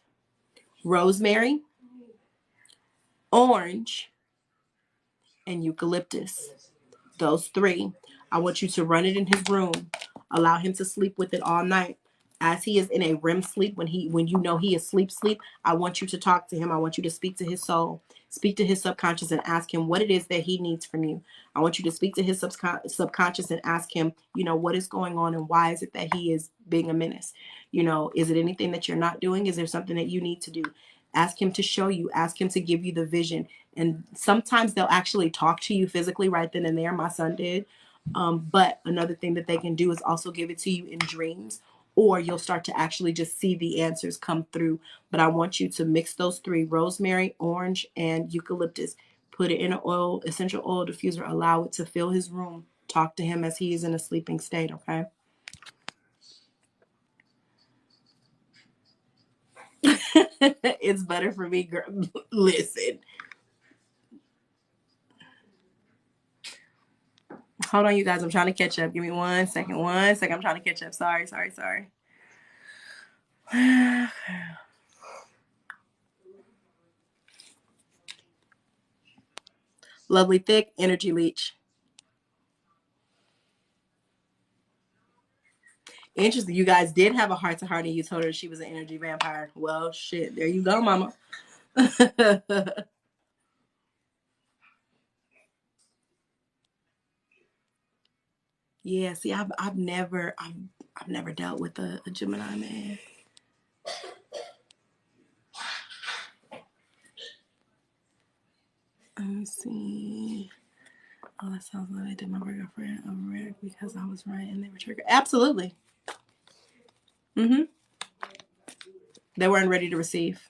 rosemary, orange, and eucalyptus. Those 3. I want you to run it in his room. Allow him to sleep with it all night. As he is in a REM sleep, when he is sleep, I want you to talk to him. I want you to speak to his soul, speak to his subconscious, and ask him what it is that he needs from you. I want you to speak to his subconscious and ask him, what is going on and why is it that he is being a menace? Is it anything that you're not doing? Is there something that you need to do? Ask him to show you. Ask him to give you the vision. And sometimes they'll actually talk to you physically right then and there. My son did. But another thing that they can do is also give it to you in dreams, or you'll start to actually just see the answers come through. But I want you to mix those 3, rosemary, orange, and eucalyptus. Put it in an essential oil diffuser. Allow it to fill his room. Talk to him as he is in a sleeping state, okay? It's better for me, girl. Listen. Hold on, you guys. I'm trying to catch up. Give me 1 second. 1 second. I'm trying to catch up. Sorry. Lovely thick energy leech. Interesting. You guys did have a heart-to-heart and you told her she was an energy vampire. Well, shit. There you go, mama. Yeah, see, I've never dealt with a Gemini man. Let me see. Oh, that sounds like I did my girlfriend over because I was right and they were triggered. Absolutely. Mm-hmm. They weren't ready to receive.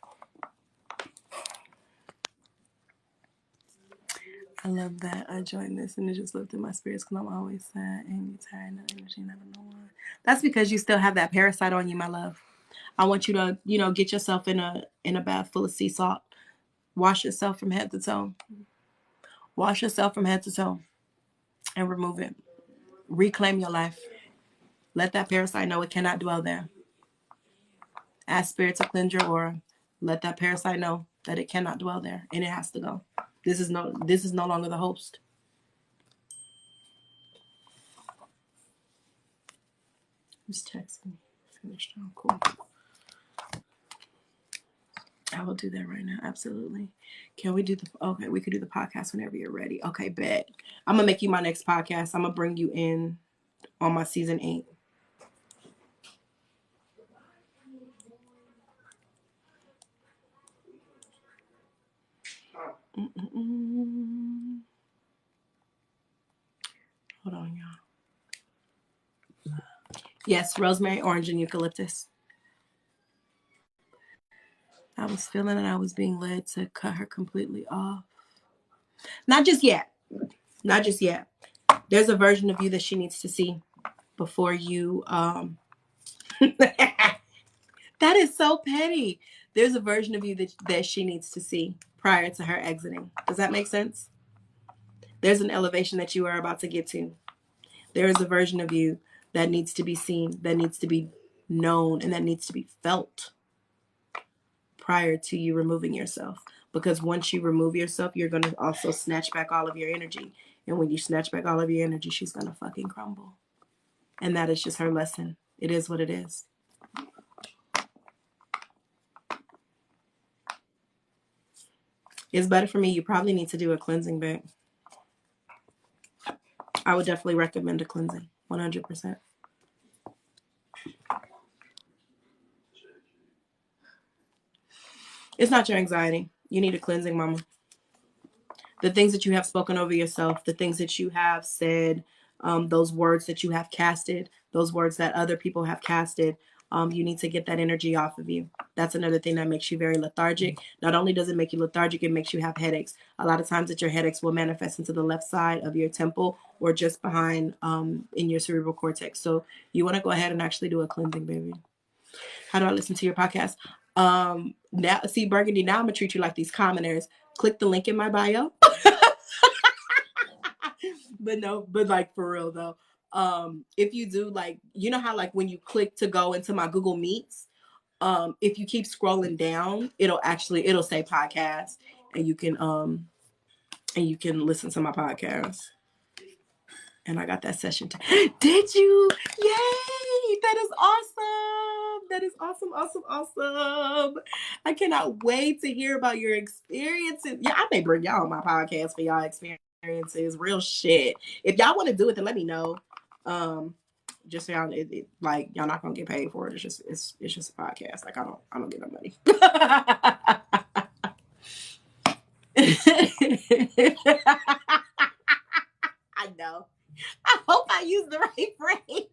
I love that I joined this and it just lifted my spirits because I'm always sad and tired and energy, never know why. That's because you still have that parasite on you, my love. I want you to, get yourself in a bath full of sea salt. Wash yourself from head to toe. Wash yourself from head to toe and remove it. Reclaim your life. Let that parasite know it cannot dwell there. Ask spirit to cleanse your aura. Let that parasite know that it cannot dwell there and it has to go. This is no longer the host. Who's texting? Finished. Oh, cool. I will do that right now. Absolutely. Can we do okay, we could do the podcast whenever you're ready. Okay, bet. I'm going to make you my next podcast. I'm going to bring you in on my season 8. Hold on, y'all. Yes, rosemary, orange, and eucalyptus. I was feeling that I was being led to cut her completely off. Not just yet. Not just yet. There's a version of you that she needs to see before you that is so petty. There's a version of you that she needs to see prior to her exiting. Does that make sense? There's an elevation that you are about to get to. There is a version of you that needs to be seen, that needs to be known, and that needs to be felt prior to you removing yourself. Because once you remove yourself, you're going to also snatch back all of your energy. And when you snatch back all of your energy, she's going to fucking crumble. And that is just her lesson. It is what it is. It's better for me. You probably need to do a cleansing, babe. I would definitely recommend a cleansing. 100%. It's not your anxiety. You need a cleansing, mama. The things that you have spoken over yourself, the things that you have said, those words that you have casted, those words that other people have casted, you need to get that energy off of you. That's another thing that makes you very lethargic. Not only does it make you lethargic, it makes you have headaches. A lot of times that your headaches will manifest into the left side of your temple or just behind in your cerebral cortex. So you want to go ahead and actually do a cleansing, baby. How do I listen to your podcast? Now, see, Burgundy, now I'm going to treat you like these commoners. Click the link in my bio. But like for real though. If you do, like, you know how like when you click to go into my Google Meets, if you keep scrolling down, it'll say podcast, and you can listen to my podcast. And I got that session. Did you? Yay! That is awesome. That is awesome, awesome, awesome. I cannot wait to hear about your experiences. Yeah, I may bring y'all on my podcast for y'all experiences. Real shit. If y'all want to do it, then let me know. Just so y'all, like, y'all not gonna get paid for it. It's just a podcast. Like, I don't get no money. I know. I hope I use the right phrase.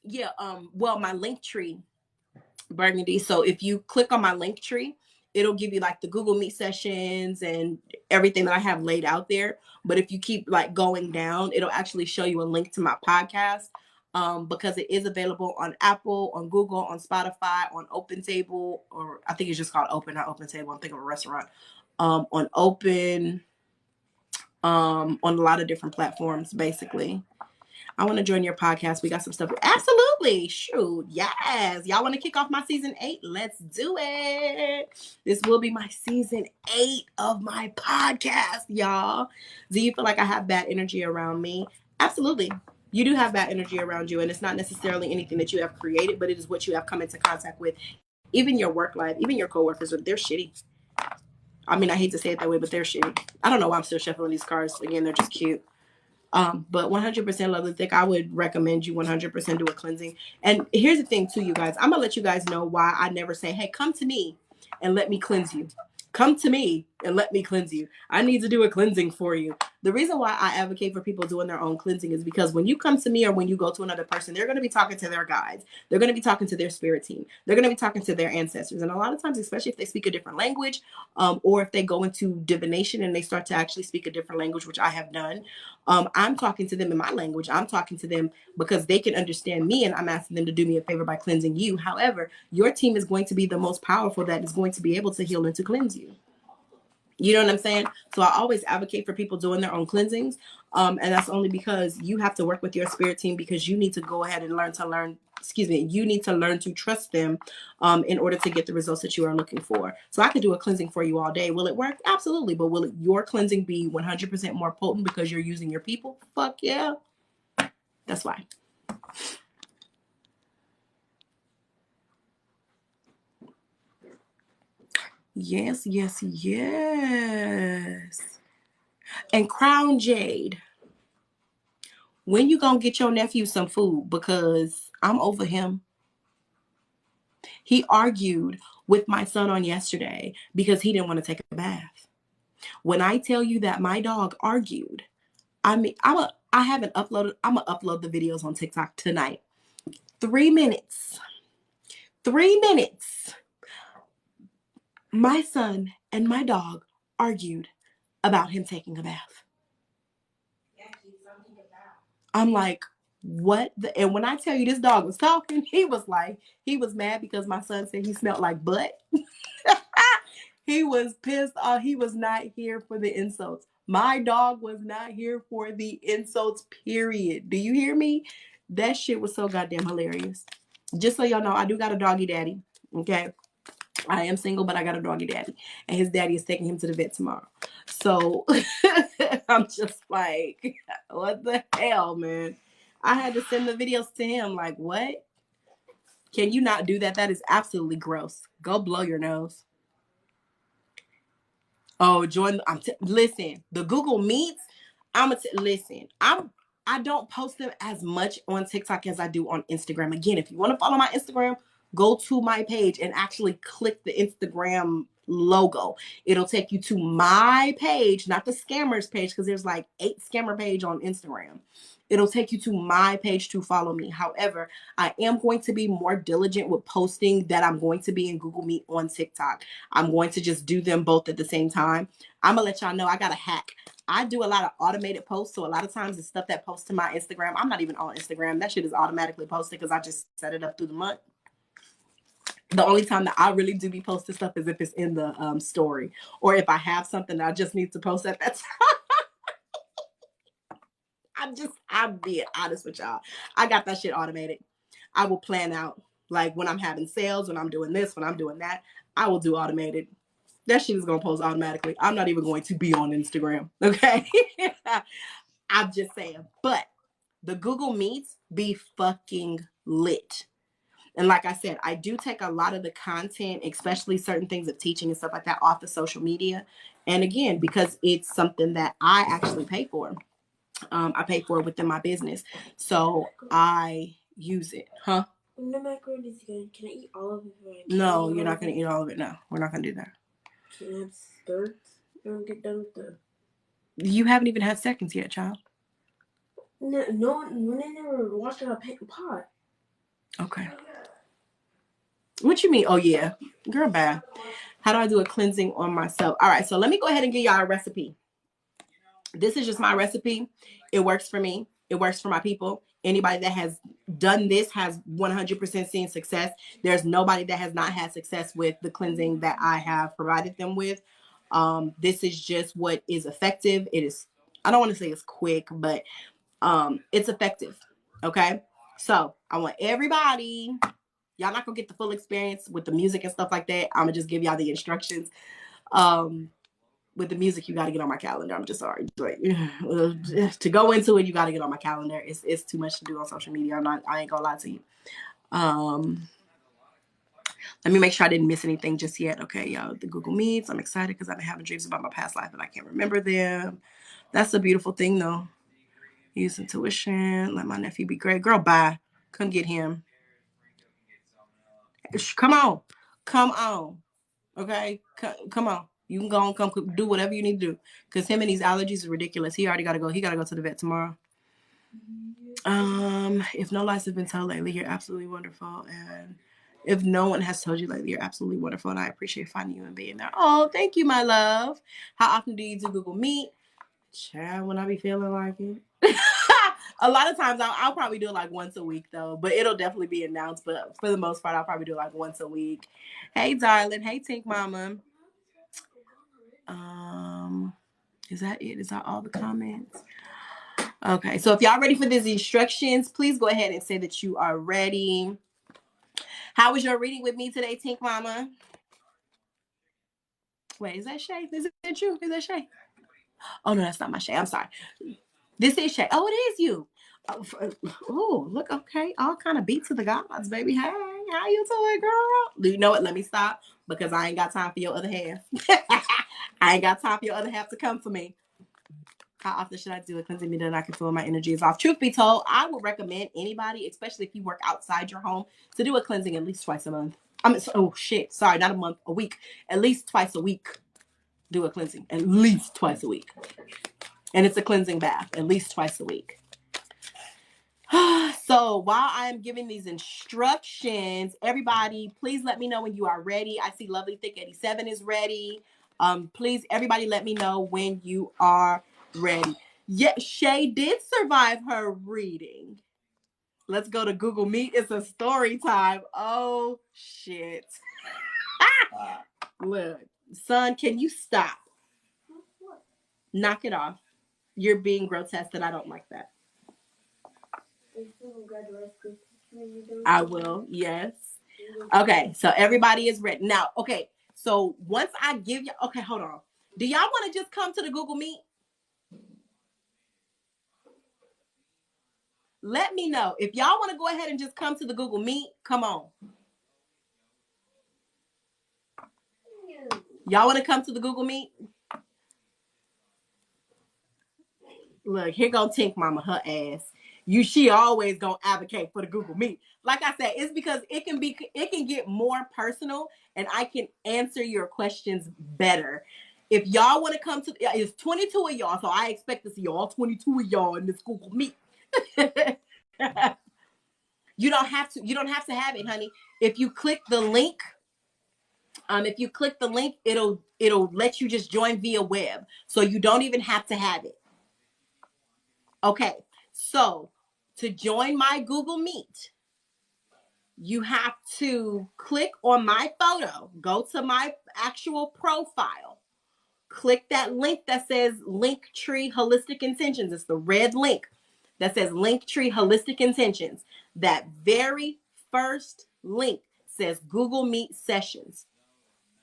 Yeah, well, my link tree, Burgundy. So if you click on my link tree, it'll give you like the Google Meet sessions and everything that I have laid out there. But if you keep like going down, it'll actually show you a link to my podcast. Because it is available on Apple, on Google, on Spotify, on Open Table, or I think it's just called Open, not Open Table. I'm thinking of a restaurant. On Open, on a lot of different platforms, basically. I want to join your podcast. We got some stuff. Absolutely. Shoot. Yes. Y'all want to kick off my season 8? Let's do it. This will be my season 8 of my podcast, y'all. Do you feel like I have bad energy around me? Absolutely. You do have bad energy around you, and it's not necessarily anything that you have created, but it is what you have come into contact with. Even your work life, even your coworkers, they're shitty. I mean, I hate to say it that way, but they're shitty. I don't know why I'm still shuffling these cards. Again, they're just cute. But 100% Lovely Thick, I would recommend you 100% do a cleansing. And here's the thing too, you guys. I'm going to let you guys know why I never say, hey, come to me and let me cleanse you. Come to me and let me cleanse you. I need to do a cleansing for you. The reason why I advocate for people doing their own cleansing is because when you come to me or when you go to another person, they're going to be talking to their guides. They're going to be talking to their spirit team. They're going to be talking to their ancestors. And a lot of times, especially if they speak a different language, or if they go into divination and they start to actually speak a different language, which I have done, I'm talking to them in my language. I'm talking to them because they can understand me, and I'm asking them to do me a favor by cleansing you. However, your team is going to be the most powerful that is going to be able to heal and to cleanse you. You know what I'm saying? So I always advocate for people doing their own cleansings. And that's only because you have to work with your spirit team, because you need to go ahead and you need to learn to trust them in order to get the results that you are looking for. So I could do a cleansing for you all day. Will it work? Absolutely. But will your cleansing be 100% more potent because you're using your people? Fuck yeah. That's why. Yes, yes, yes. And Crown Jade, when you gonna get your nephew some food? Because I'm over him. He argued with my son on yesterday because he didn't want to take a bath. When I tell you that my dog argued, I mean, I haven't uploaded. I'm gonna upload the videos on TikTok tonight. 3 minutes. 3 minutes. My son and my dog argued about him taking a bath. I'm like, what? And when I tell you this dog was talking, he was mad because my son said he smelled like butt. He was pissed off. He was not here for the insults. My dog was not here for the insults, period. Do you hear me? That shit was so goddamn hilarious. Just so y'all know, I do got a doggy daddy. Okay. I am single, but I got a doggy daddy. And his daddy is taking him to the vet tomorrow. So I'm just like, what the hell, man? I had to send the videos to him. Like, what? Can you not do that? That is absolutely gross. Go blow your nose. Oh, join. Listen, the Google Meets. Listen. I don't post them as much on TikTok as I do on Instagram. Again, if you want to follow my Instagram, go to my page and actually click the Instagram logo. It'll take you to my page, not the scammers page, because there's like 8 scammer page on Instagram. It'll take you to my page to follow me. However, I am going to be more diligent with posting that I'm going to be in Google Meet on TikTok. I'm going to just do them both at the same time. I'm going to let y'all know I got a hack. I do a lot of automated posts. So a lot of times it's stuff that posts to my Instagram. I'm not even on Instagram. That shit is automatically posted because I just set it up through the month. The only time that I really do be posting stuff is if it's in the story, or if I have something that I just need to post at that time. I'm being honest with y'all. I got that shit automated. I will plan out like when I'm having sales, when I'm doing this, when I'm doing that. I will do automated. That shit is gonna post automatically. I'm not even going to be on Instagram. Okay. I'm just saying. But the Google Meets be fucking lit. And like I said, I do take a lot of the content, especially certain things of teaching and stuff like that, off the social media. And again, because it's something that I actually pay for. I pay for it within my business. So I use it. Huh? When the macaroni is good, can I eat all of it? No, you're not going to eat all of it. No, we're not going to do that. Can I have skirts? I don't get done with the... You haven't even had seconds yet, child. No, when I never washed out a pot. Okay. What you mean? Oh, yeah. Girl, bad. How do I do a cleansing on myself? All right, so let me go ahead and give y'all a recipe. This is just my recipe. It works for me. It works for my people. Anybody that has done this has 100% seen success. There's nobody that has not had success with the cleansing that I have provided them with. This is just what is effective. It is, I don't want to say it's quick, but it's effective. Okay. So I want everybody, y'all not gonna get the full experience with the music and stuff like that. I'm gonna just give y'all the instructions. With the music, you got to get on my calendar. I'm just sorry. Like, to go into it, you got to get on my calendar. It's too much to do on social media. I ain't gonna lie to you. Let me make sure I didn't miss anything just yet. Okay, y'all, the Google Meets. I'm excited because I've been having dreams about my past life and I can't remember them. That's a beautiful thing, though. Use intuition. Let my nephew be great. Girl, bye. Come get him. Come on. Come on. Okay? Come on. You can go and come do whatever you need to do. Because him and these allergies are ridiculous. He already got to go. He got to go to the vet tomorrow. If no lies have been told lately, you're absolutely wonderful. And if no one has told you lately, you're absolutely wonderful. And I appreciate finding you and being there. Oh, thank you, my love. How often do you do Google Meet? Child, when I be feeling like it. A lot of times I'll probably do it like once a week though, but it'll definitely be announced. But for the most part, I'll probably do it like once a week. Hey, darling. Hey, Tink Mama. Is that it? Is that all the comments? Okay, so if y'all ready for these instructions, please go ahead and say that you are ready. How was your reading with me today, Tink Mama? Wait, is that Shay? Is it you? Is that Shay? Oh, no, that's not my Shay. I'm sorry. This is Shay. Oh, it is you. Oh, look, okay. All kind of beats to the gods, baby. Hey, how you doing, girl? Do you know what? Let me stop because I ain't got time for your other half. I ain't got time for your other half to come for me. How often should I do a cleansing meeting that I can feel my energy is off? Truth be told, I would recommend anybody, especially if you work outside your home, to do a cleansing at least twice a month. Oh shit, sorry, not a month, a week. At least twice a week. Do a cleansing at least twice a week. And it's a cleansing bath at least twice a week. So while I'm giving these instructions, everybody, please let me know when you are ready. I see Lovely Thick 87 is ready. Please, everybody, let me know when you are ready. Yeah, Shay did survive her reading. Let's go to Google Meet. It's a story time. Oh, shit. Look, son, can you stop? Knock it off. You're being grotesque and I don't like that. I will, yes. Okay, so everybody is ready. Now, okay, so once I give you, okay, hold on. Do y'all want to just come to the Google Meet? Let me know. If y'all want to go ahead and just come to the Google Meet, come on. Y'all want to come to the Google Meet? Look, here go Tink Mama, her ass. She always gonna advocate for the Google Meet. Like I said, it's because it can get more personal and I can answer your questions better. If y'all want to come to, it's 22 of y'all, so I expect to see all 22 of y'all in this Google Meet. You don't have to have it, honey. If you click the link, it'll let you just join via web. So you don't even have to have it. Okay. So to join my Google Meet, you have to click on my photo, go to my actual profile, click that link that says Linktree Holistic Intentions. It's the red link that says Linktree Holistic Intentions. That very first link says Google Meet Sessions.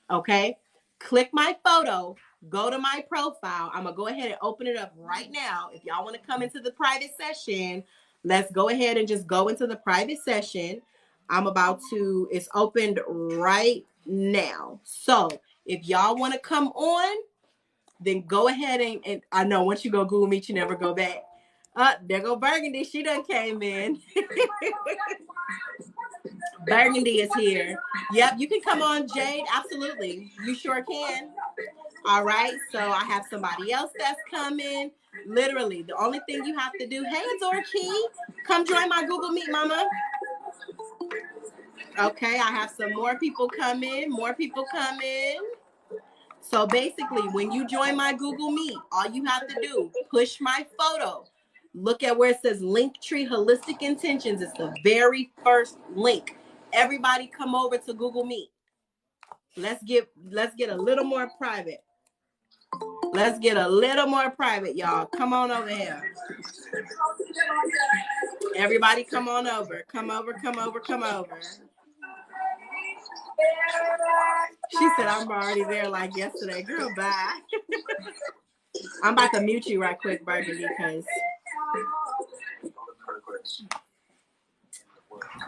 Okay? Click my photo, go to my profile. I'm going to go ahead and open it up right now. If y'all want to come into the private session, let's go ahead and just go into the private session. It's opened right now. So if y'all want to come on, then go ahead and I know once you go Google Meet, you never go back. There go Burgundy. She done came in. Burgundy is here. Yep, you can come on, Jade. Absolutely. You sure can. All right. So I have somebody else that's coming. Literally, the only thing you have to do, hey, Dorky, come join my Google Meet, mama. Okay, I have some more people coming. So basically, when you join my Google Meet, all you have to do, push my photo. Look at where it says Linktree Holistic Intentions. It's the very first link. Everybody come over to Google Meet. Let's get a little more private. Let's get a little more private, y'all. Come on over here. Everybody come on over. Come over. She said, I'm already there like yesterday. Girl, bye. I'm about to mute you right quick, Burgundy, because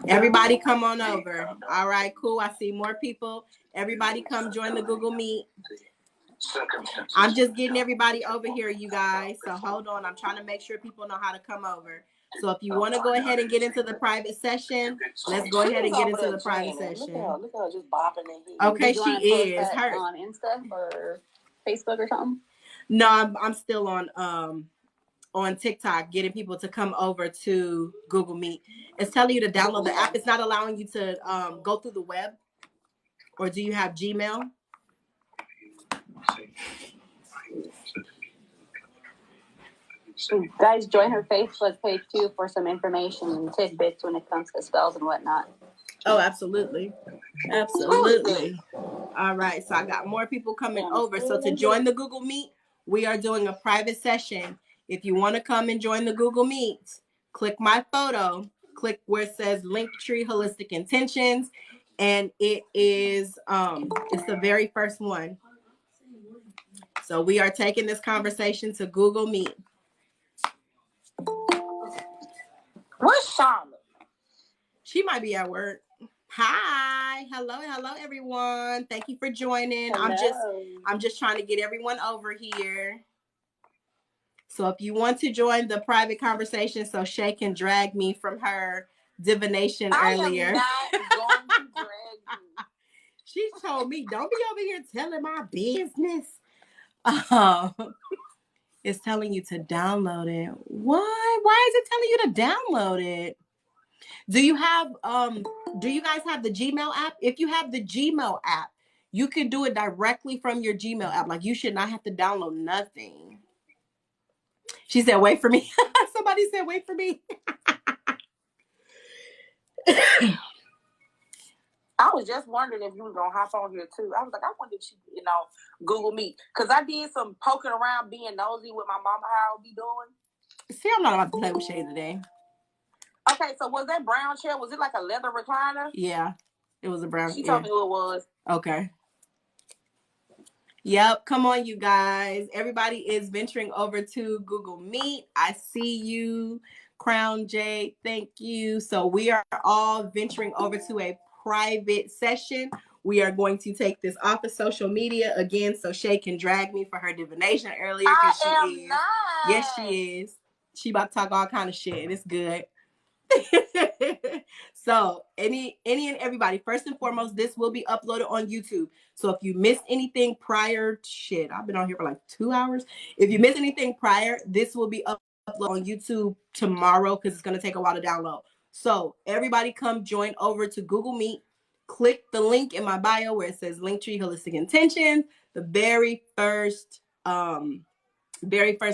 everybody come on over. All right, cool. I see more people. Everybody come join the Google Meet. I'm just getting everybody over here, you guys. So hold on. I'm trying to make sure people know how to come over. So if you want to go ahead and get into the private session, let's go ahead and get into the private session. Look at her just bopping in here. Okay, she is. Her on Insta or Facebook or something? No, I'm still on TikTok, getting people to come over to Google Meet. It's telling you to download the app. It's not allowing you to go through the web. Or do you have Gmail? Guys, join her Facebook page too for some information and tidbits when it comes to spells and whatnot. Oh, absolutely. All right, so I got more people coming over. So to join the Google Meet, we are doing a private session. If you want to come and join the Google Meet, click my photo, click where it says Linktree Holistic Intentions, and it is it's the very first one. So we are taking this conversation to Google Meet. Where's Charlotte? She might be at work. Hi, hello, everyone. Thank you for joining. Hello. I'm just trying to get everyone over here. So if you want to join the private conversation, so Shay can drag me from her divination earlier. I am not going to drag you. She told me, don't be over here telling my business. It's telling you to download it. Why? Why is it telling you to download it? Do you guys have the Gmail app? If you have the Gmail app, you can do it directly from your Gmail app. Like, you should not have to download nothing. She said, wait for me. Somebody said, wait for me. I was just wondering if you were going to hop on here too. I was like, I wonder if she, Google Meet. Because I did some poking around being nosy with my mama, how I'll be doing. See, I'm not about to play with Shay today. Okay, so was that brown chair? Was it like a leather recliner? Yeah, it was a brown chair. She told me who it was. Okay. Yep, come on, you guys. Everybody is venturing over to Google Meet. I see you, Crown Jade. Thank you. So we are all venturing over to a private session. We are going to take this off of social media again, so Shay can drag me for her divination earlier. I am not. Yes, she is. She about to talk all kind of shit, and it's good. So any and everybody, first and foremost, this will be uploaded on YouTube. So if you missed anything prior, shit, I've been on here for like 2 hours. If you missed anything prior, this will be uploaded on YouTube tomorrow because it's going to take a while to download. So everybody come join over to Google Meet. Click the link in my bio where it says Linktree Holistic Intentions. The very first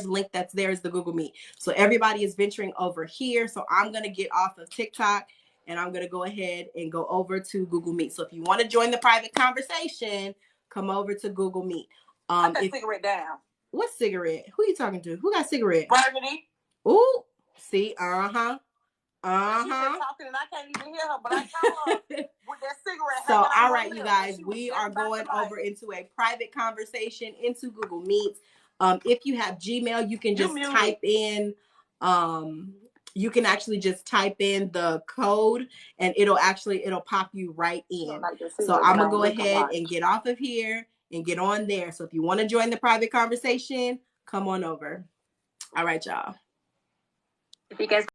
link that's there is the Google Meet. So everybody is venturing over here. So I'm going to get off of TikTok and I'm going to go ahead and go over to Google Meet. So if you want to join the private conversation, come over to Google Meet. Put that cigarette down. What cigarette? Who are you talking to? Who got cigarette? Burgundy. Ooh, see, She's been talking and I can't even hear her, but I saw her with that cigarette. So, all right, you guys, we are going over into a private conversation into Google Meets. If you have Gmail, you can just type in, you can actually just type in the code and it'll pop you right in. So I'm going to go ahead and get off of here and get on there. So if you want to join the private conversation, come on over. All right, y'all. If you guys